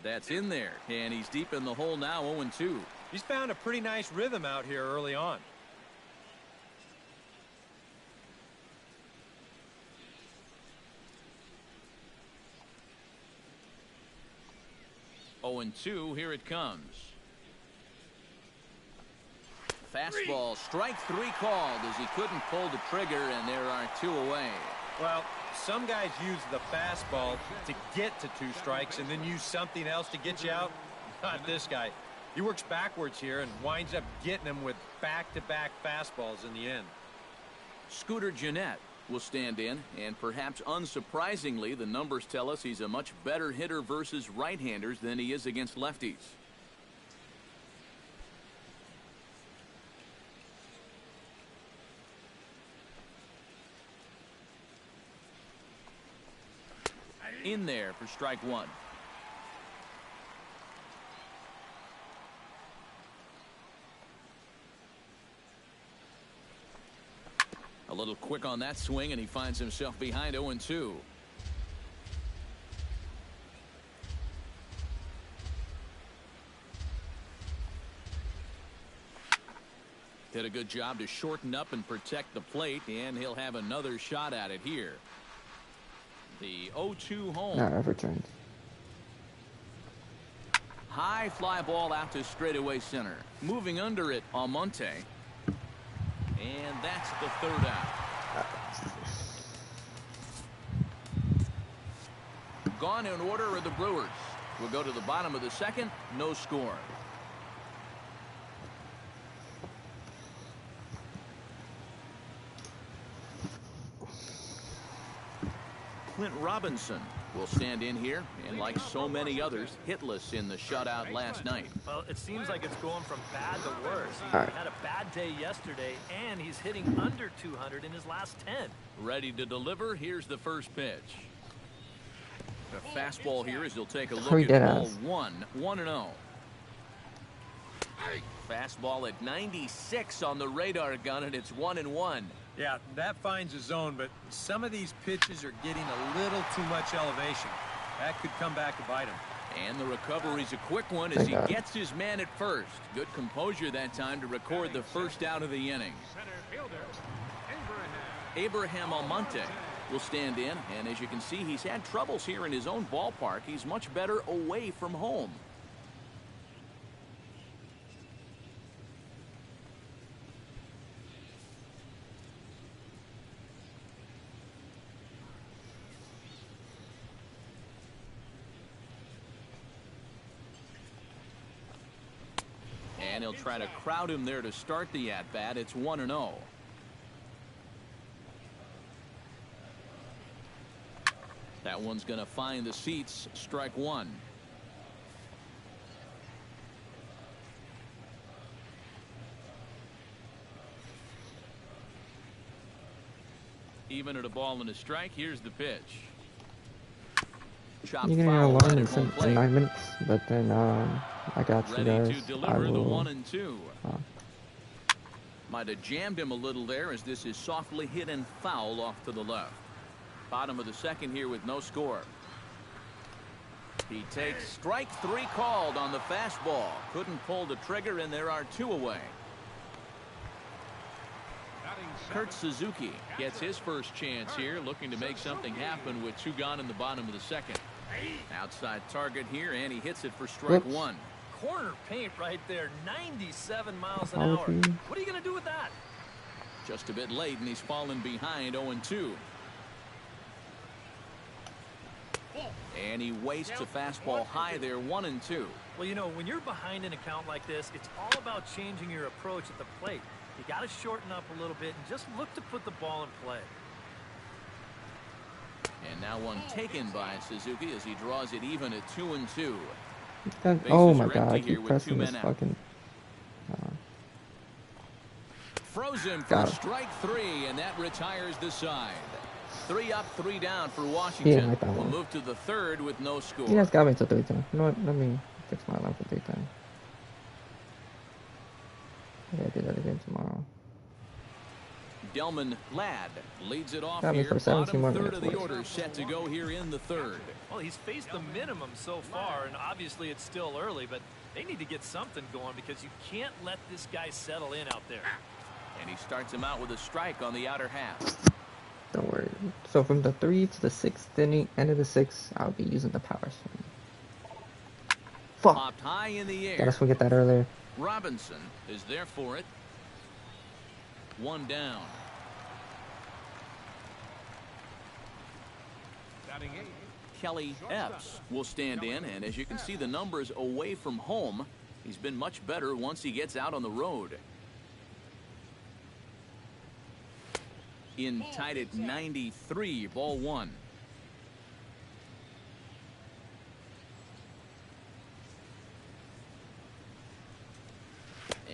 That's in there, and he's deep in the hole now, 0-2. He's found a pretty nice rhythm out here early on. And 2, here it comes. Fastball, strike 3 called as he couldn't pull the trigger, and there are 2 away. Well, some guys use the fastball to get to 2 strikes and then use something else to get you out. Not this guy. He works backwards here and winds up getting them with back-to-back fastballs in the end. Scooter Gennett will stand in, and perhaps unsurprisingly, the numbers tell us he's a much better hitter versus right-handers than he is against lefties. In there for strike 1. A little quick on that swing, and he finds himself behind 0-2. Did a good job to shorten up and protect the plate, and he'll have another shot at it here. The 0-2 home. No, overturned. High fly ball out to straightaway center. Moving under it, Almonte. And that's the 3rd out. Gone in order are the Brewers. We'll go to the bottom of the 2nd. No score. Clint Robinson will stand in here, and like so many others, hitless in the shutout last night. Well, it seems like it's going from bad to worse. He All right. had a bad day yesterday, and he's hitting under 200 in his last 10. Ready to deliver. Here's the first pitch. The fastball here as he'll take a look Hurry at that ball ass. 1-0. Fastball at 96 on the radar gun, and it's 1-1. Yeah, that finds a zone, but some of these pitches are getting a little too much elevation. That could come back to bite him. And the recovery's a quick one as he gets his man at first. Good composure that time to record the first out of the inning. Center fielder, Abraham Almonte will stand in, and as you can see, he's had troubles here in his own ballpark. He's much better away from home. And he'll try to crowd him there to start the at-bat. It's 1-0. That one's going to find the seats. Strike one. Even at a ball and a strike, here's the pitch. Chop You're gonna foul learn right at home in plate. 9 minutes, but then I got you Ready guys. to deliver the will. 1-2. Might have jammed him a little there as this is softly hit and foul off to the left. Bottom of the second here with no score. He takes strike three called on the fastball. Couldn't pull the trigger, and there are two away. Kurt Suzuki gets his first chance here, looking to make something happen with two gone in the bottom of the second. Outside target here, and he hits it for strike one. Corner paint right there, 97 miles an How hour. is he? What are you going to do with that? Just a bit late, and he's fallen behind 0-2. And he wastes a fastball high there, 1-2. Well, you know, when you're behind in a count like this, it's all about changing your approach at the plate. You got to shorten up a little bit and just look to put the ball in play. And now one taken by Suzuki as he draws it even at 2-2. Oh Bases my are god, I empty here keep with pressing two this men out. fucking... Throws him for Got him. strike three, and that retires the side. 3 up, 3 down for He Washington. didn't like that We'll one. move to the third with no score. You guys got me to 3 times. You know what? Let me fix my alarm for 3 times. I gotta do that again tomorrow. Delman Ladd leads it off Got me here. for 17 more Bottom third minutes of the worth. order set to go here in the third. Well, he's faced the minimum so far, and obviously it's still early, but they need to get something going because you can't let this guy settle in out there. And he starts him out with a strike on the outer half. Don't worry. So from the 3 to the 6th inning, end of the 6th, I'll be using the power swing. Fuck! Popped high in the air. Gotta swing at that earlier. Robinson is there for it. 1 down. Batting 8. Kelly Epps will stand in, and as you can see the numbers away from home, he's been much better once he gets out on the road. In tied at 93, ball 1.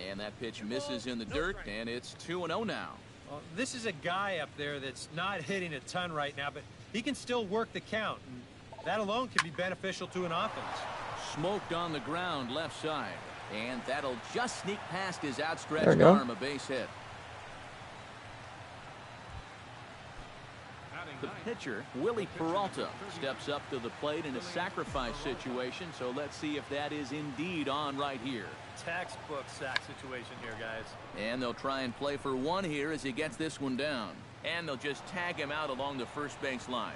And that pitch misses in the dirt, and it's 2-0 now. Well, this is a guy up there that's not hitting a ton right now, but he can still work the count. And that alone can be beneficial to an offense. Smoked on the ground left side, and that'll just sneak past his There outstretched we go. arm, a base hit. The pitcher, Willie Peralta, steps up to the plate in a sacrifice situation, so let's see if that is indeed on right here. Textbook sack situation here, guys. And they'll try and play for one here as he gets this one down. And they'll just tag him out along the first base line.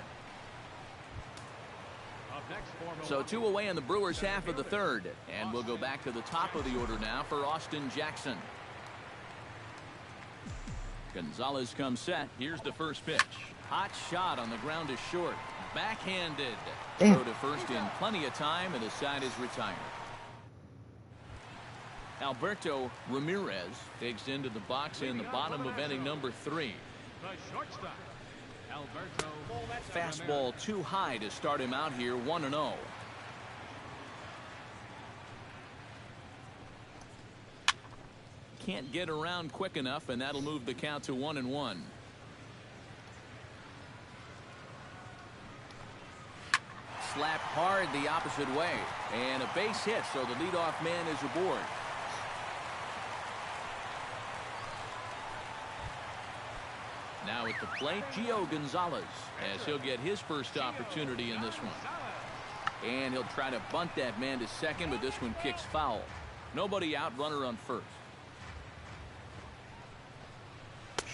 Up next for So Milwaukee. 2 away in the Brewers' half of the third. And we'll go back to the top of the order now for Austin Jackson. Gonzalez comes set. Here's the first pitch. Hot shot on the ground is short. Backhanded. Damn. Throw to first in plenty of time, and the side is retired. Alberto Ramirez takes into the box in the bottom of inning number 3. The shortstop, Alberto. Fastball too high to start him out here, 1-0. Can't get around quick enough, and that'll move the count to 1-1. Slapped hard the opposite way, and a base hit, so the leadoff man is aboard. Now at the plate, Gio Gonzalez, as he'll get his first opportunity in this one. And he'll try to bunt that man to second, but this one kicks foul. Nobody out, runner on first.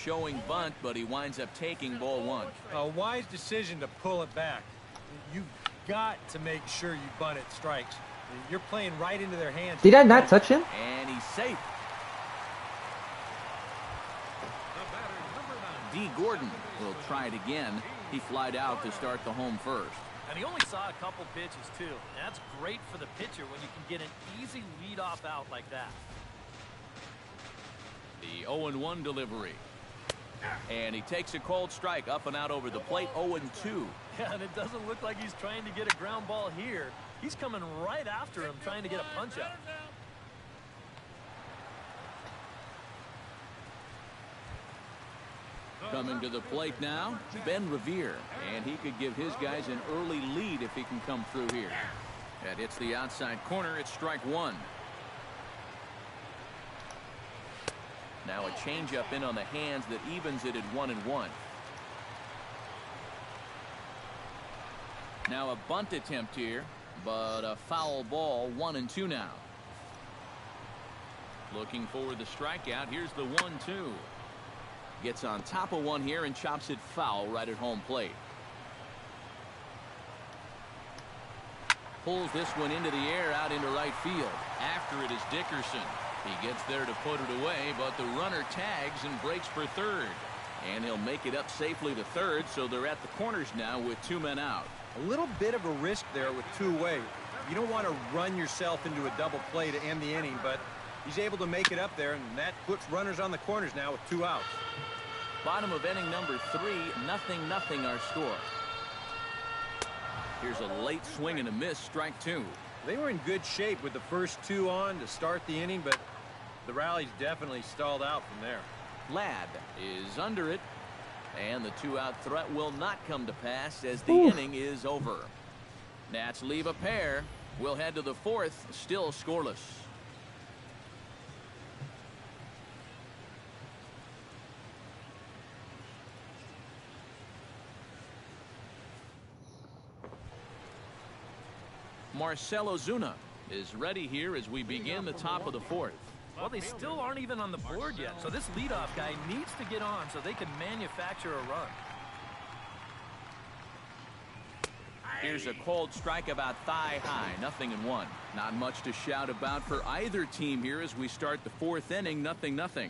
showing bunt, but he winds up taking ball one. A wise decision to pull it back. You've got to make sure you bunt it strikes. You're playing right into their hands. Did I not touch him? And he's safe. D. Gordon will try it again. He flied out to start the home first. And he only saw a couple pitches, too. And that's great for the pitcher when you can get an easy leadoff out like that. The 0-1 delivery. And he takes a cold strike up and out over the plate. 0-2. Yeah, and it doesn't look like he's trying to get a ground ball here. He's coming right after him, trying to get a punch out. Coming to the plate now, Ben Revere. And he could give his guys an early lead if he can come through here. That hits the outside corner. It's strike one. Now a changeup in on the hands that evens it at 1-1. Now a bunt attempt here, but a foul ball. 1-2 now. Looking for the strikeout. Here's the 1-2. Gets on top of one here and chops it foul right at home plate. Pulls this one into the air out into right field. After it is Dickerson. He gets there to put it away, but the runner tags and breaks for third. And he'll make it up safely to third, so they're at the corners now with 2 men out. A little bit of a risk there with 2 away. You don't want to run yourself into a double play to end the inning, but he's able to make it up there, and that puts runners on the corners now with 2 outs. Bottom of inning number 3, 0-0 our score. Here's a late swing and a miss, strike 2. They were in good shape with the first 2 on to start the inning, but the rally's definitely stalled out from there. Ladd is under it, and the 2-out threat will not come to pass as the inning is over. Nats leave a pair. We'll head to the 4th, still scoreless. Marcell Ozuna is ready here as we begin the top of the 4th. Well, they still aren't even on the board yet, so this leadoff guy needs to get on so they can manufacture a run. Here's a cold strike about thigh high, 0-1. Not much to shout about for either team here as we start the 4th inning, 0-0.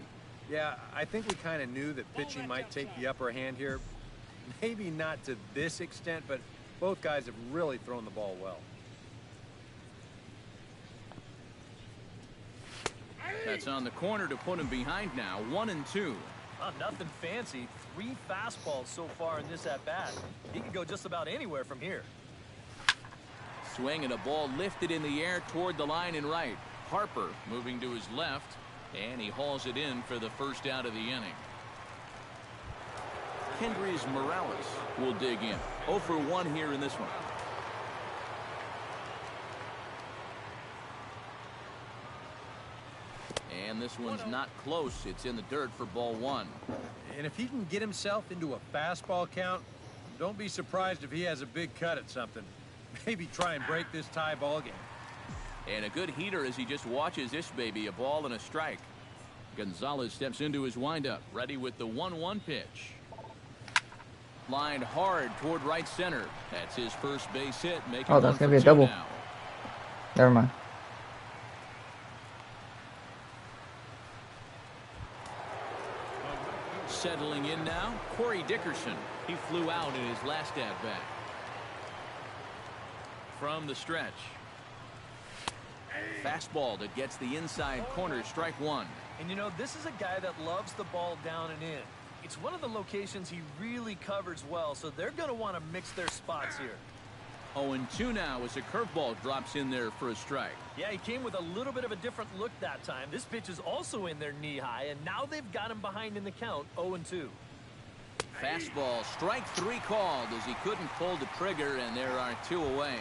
Yeah, I think we kind of knew that pitching might take the upper hand here. Maybe not to this extent, but both guys have really thrown the ball well. That's on the corner to put him behind now. 1-2. Nothing fancy. 3 fastballs so far in this at-bat. He could go just about anywhere from here. Swing and a ball lifted in the air toward the line and right. Harper moving to his left, and he hauls it in for the first out of the inning. Kendrys Morales will dig in. 0 for 1 here in this one. And this one's not close. It's in the dirt for ball 1. And if he can get himself into a fastball count, don't be surprised if he has a big cut at something. Maybe try and break this tie ball game. And a good heater as he just watches this baby. A ball and a strike. Gonzalez steps into his windup. Ready with the 1-1 pitch. Lined hard toward right center. That's his first base hit. Making that's going to be a double. Now. Never mind. Settling in now, Corey Dickerson. He flew out in his last at-bat. From the stretch. Fastball that gets the inside corner, strike 1. And you know, this is a guy that loves the ball down and in. It's one of the locations he really covers well, so they're going to want to mix their spots here. 0-2 now as a curveball drops in there for a strike. Yeah, he came with a little bit of a different look that time. This pitch is also in there knee-high, and now they've got him behind in the count, 0-2. Fastball, strike 3 called as he couldn't pull the trigger, and there are 2 away.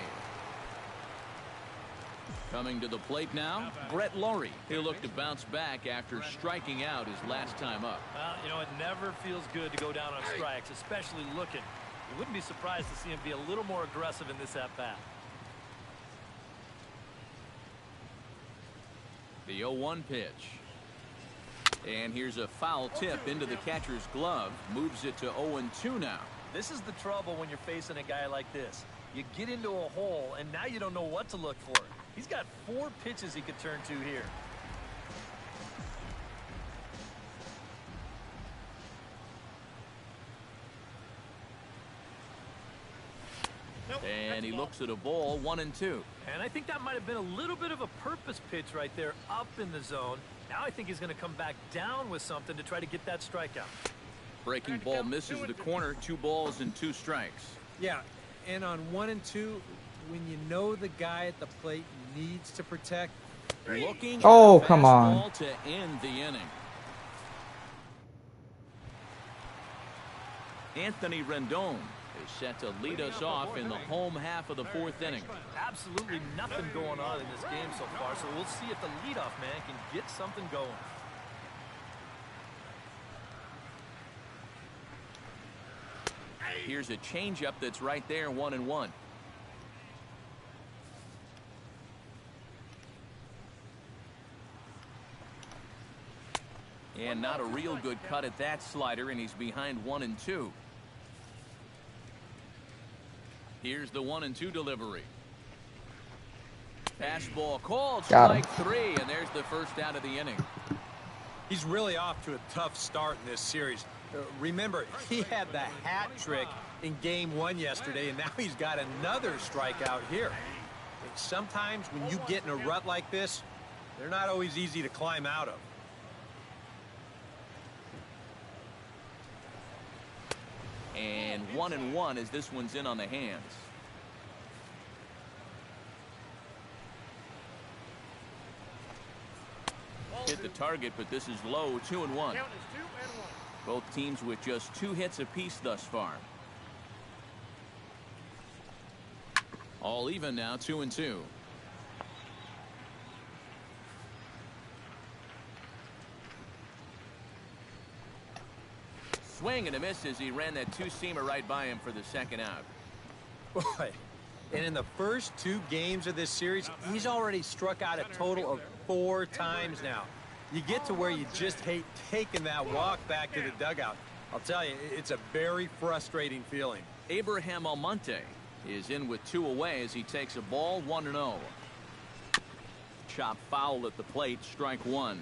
Coming to the plate now, Brett Lawrie. He'll look to bounce back after striking out his last time up. Well, you know, it never feels good to go down on strikes, especially looking. You wouldn't be surprised to see him be a little more aggressive in this at-bat. The 0-1 pitch. And here's a foul tip into the catcher's glove. Moves it to 0-2 now. This is the trouble when you're facing a guy like this. You get into a hole, and now you don't know what to look for. He's got 4 pitches he could turn to here. And he looks at a ball, 1-2. And I think that might have been a little bit of a purpose pitch right there up in the zone. Now I think he's going to come back down with something to try to get that strikeout. Breaking ball misses the corner. 2 balls and 2 strikes. Yeah, and on 1 and 2, when you know the guy at the plate needs to protect. Looking Oh, at a come on. fastball to end the inning. Anthony Rendon is set to lead us off in the home half of the 4th inning. Absolutely nothing going on in this game so far, so we'll see if the leadoff man can get something going. Here's a changeup that's right there, 1-1. And not a real good cut at that slider, and he's behind 1-2. Here's the 1-2 delivery. Fastball called, strike 3, and there's the first out of the inning. He's really off to a tough start in this series. Remember, he had the hat trick in game 1 yesterday, and now he's got another strikeout here. And sometimes when you get in a rut like this, they're not always easy to climb out of. And 1-1 as this one's in on the hands. Hit the target, but this is low, 2-1. Both teams with just 2 hits apiece thus far. All even now, 2-2. Swing and a miss as he ran that 2-seamer right by him for the second out. Boy, and in the first 2 games of this series, he's already struck out a total of 4 times now. You get to where you just hate taking that walk back to the dugout. I'll tell you, it's a very frustrating feeling. Abraham Almonte is in with 2 away as he takes a ball, 1-0. Chop foul at the plate, strike 1.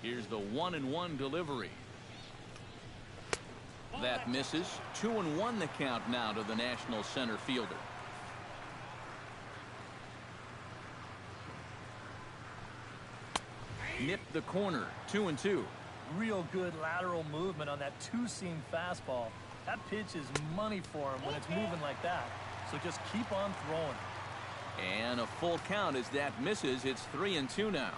Here's the 1-1 delivery. That misses. 2-1 the count now to the National center fielder. Nipped the corner, 2-2. Real good lateral movement on that 2-seam fastball. That pitch is money for him when it's moving like that. So just keep on throwing. And a full count as that misses. It's 3-2 now.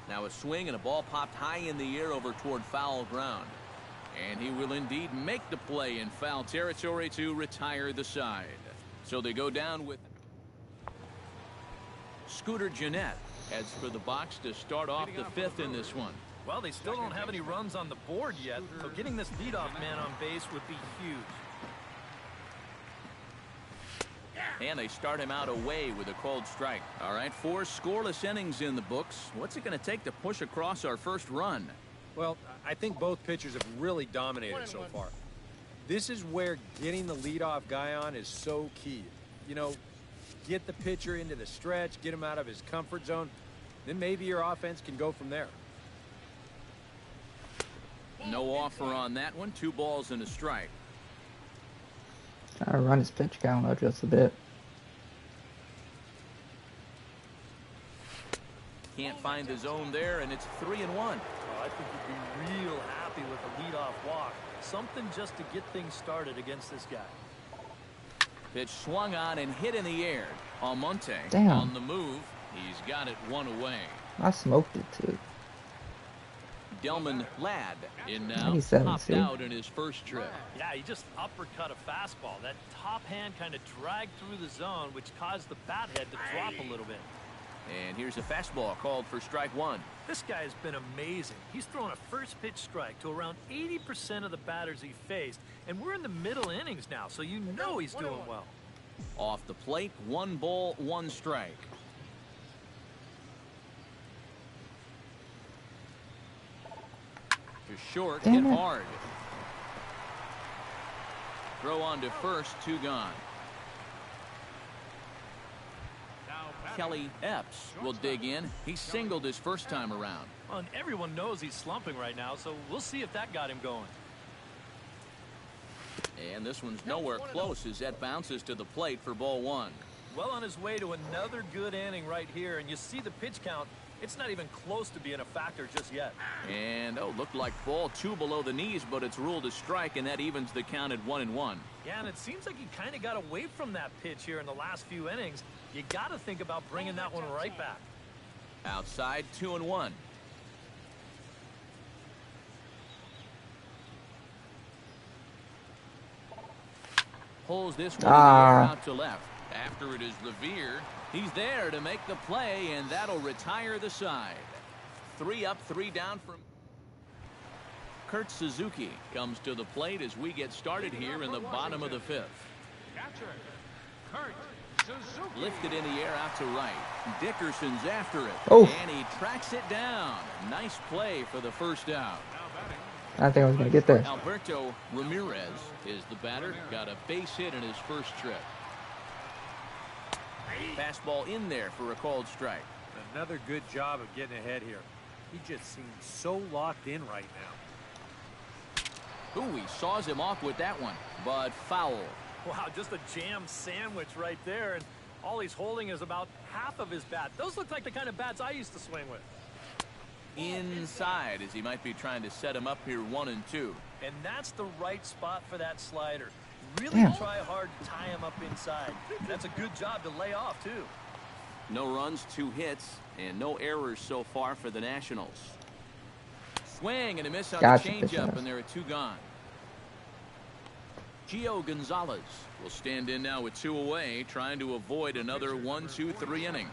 Now a swing and a ball popped high in the air over toward foul ground. And he will indeed make the play in foul territory to retire the side. So they go down with Scooter Gennett heads for the box to start off the 5th in this one. Well, they still don't have any runs on the board yet, so getting this leadoff man on base would be huge. And they start him out away with a cold strike. All right, 4 scoreless innings in the books. What's it going to take to push across our first run? Well, I think both pitchers have really dominated so far. This is where getting the leadoff guy on is so key. You know, get the pitcher into the stretch, get him out of his comfort zone, then maybe your offense can go from there. No offer on that one. 2 balls and a strike. Trying to run his pitch count up just a bit. Can't find the zone there, and it's 3-1. Oh, I think you'd be real happy with a leadoff walk. Something just to get things started against this guy. Pitch swung on and hit in the air. Almonte on the move. He's got it 1 away. I smoked it too. Delman Ladd in now, 97, popped out in his first trip. Yeah, he just uppercut a fastball. That top hand kind of dragged through the zone, which caused the bat head to drop a little bit. And here's a fastball called for strike 1. This guy has been amazing. He's thrown a first pitch strike to around 80% of the batters he faced, and we're in the middle innings now, so you know he's doing well. Off the plate, 1 ball, 1 strike. short, Damn hit it. hard. Throw on to first, 2 gone. Kelly Epps will dig in. He singled his first time around. Well, and everyone knows he's slumping right now, so we'll see if that got him going. And this one's nowhere close as that bounces to the plate for ball 1. Well on his way to another good inning right here, and you see the pitch count. It's not even close to being a factor just yet. And, looked like ball 2 below the knees, but it's ruled a strike, and that evens the count at 1-1. Yeah, and it seems like he kind of got away from that pitch here in the last few innings. You got to think about bringing that one right back. Outside, 2-1. Pulls this one in the air out to left. After it is Revere, he's there to make the play, and that'll retire the side. 3 up, 3 down from Kurt Suzuki comes to the plate as we get started here in the bottom of the 5th. Catcher, Kurt Suzuki. Lifted in the air out to right. Dickerson's after it. Oh. And he tracks it down. Nice play for the first out. I think I was going to get there. Alberto Ramirez is the batter. Got a base hit in his first trip. Fastball in there for a called strike. Another good job of getting ahead here. He just seems so locked in right now. Ooh, he saws him off with that one, but foul. Wow, just a jam sandwich right there, and all he's holding is about half of his bat. Those look like the kind of bats I used to swing with. Inside, as he might be trying to set him up here 1-2. And that's the right spot for that slider. Really Damn. try hard to tie him up inside. That's a good job to lay off, too. No runs, 2 hits, and no errors so far for the Nationals. Swing and a miss on Gotcha, the changeup, bitch. and there are 2 gone. Gio Gonzalez will stand in now with 2 away, trying to avoid another 1-2-3 inning.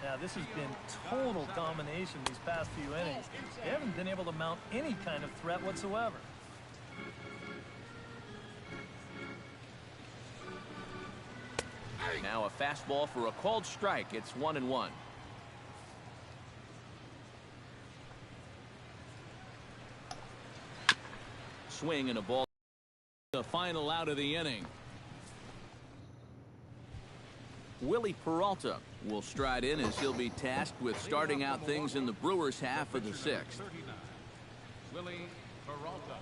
Now, this has been total domination these past few innings. They haven't been able to mount any kind of threat whatsoever. Now a fastball for a called strike. It's 1-1. Swing and a ball. The final out of the inning. Willie Peralta will stride in as he'll be tasked with starting out things in the Brewers half of the 6th. Willie Peralta.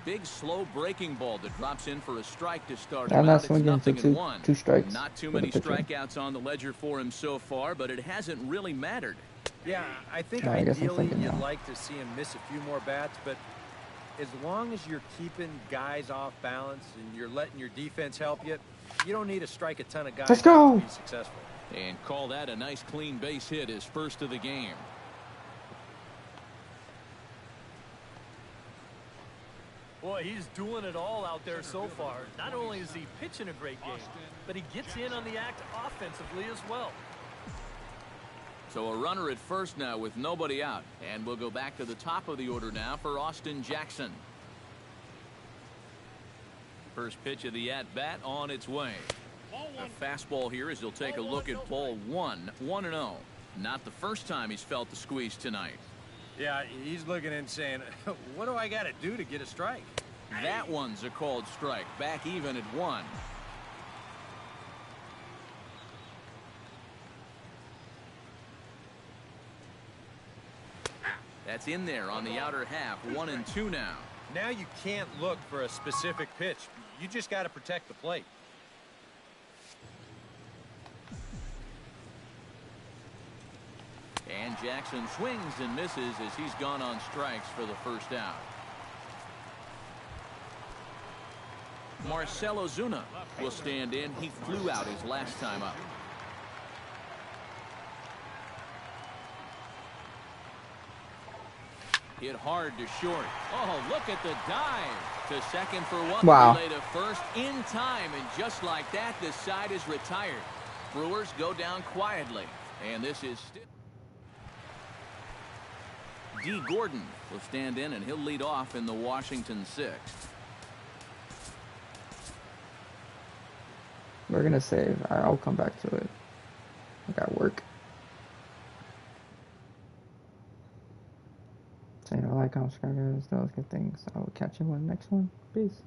Big slow breaking ball that drops in for a strike to start I'm him not out. It's swinging for 0-1. two strikes. Not too with many a pitcher. strikeouts on the ledger for him so far, but it hasn't really mattered. Yeah, I think No, I guess I'm ideally thinking you'd now. like to see him miss a few more bats, but as long as you're keeping guys off balance and you're letting your defense help you, you don't need to strike a ton of guys Let's out go. to be successful. And call that a nice clean base hit, his first of the game. Boy, he's doing it all out there so far. Not only is he pitching a great game, but he gets in on the act offensively as well. So a runner at first now with nobody out. And we'll go back to the top of the order now for Austin Jackson. First pitch of the at-bat on its way. A fastball here as he'll take a look at ball 1. 1-0. Not the first time he's felt the squeeze tonight. Yeah, he's looking and saying, what do I got to do to get a strike? That one's a called strike. Back even at 1. That's in there on the outer half. 1-2 now. Now you can't look for a specific pitch. You just got to protect the plate. And Jackson swings and misses as he's gone on strikes for the first out. Marcell Ozuna will stand in. He flew out his last time up. Hit hard to short. Oh, look at the dive to second for one. Wow. Relay to first in time, and just like that, this side is retired. Brewers go down quietly, and this is still. D. Gordon will stand in, and he'll lead off in the Washington 6th. We're gonna save. I'll come back to it. I got work. So, like, comment, subscribe, guys, those good things. I will catch you on the next one. Peace.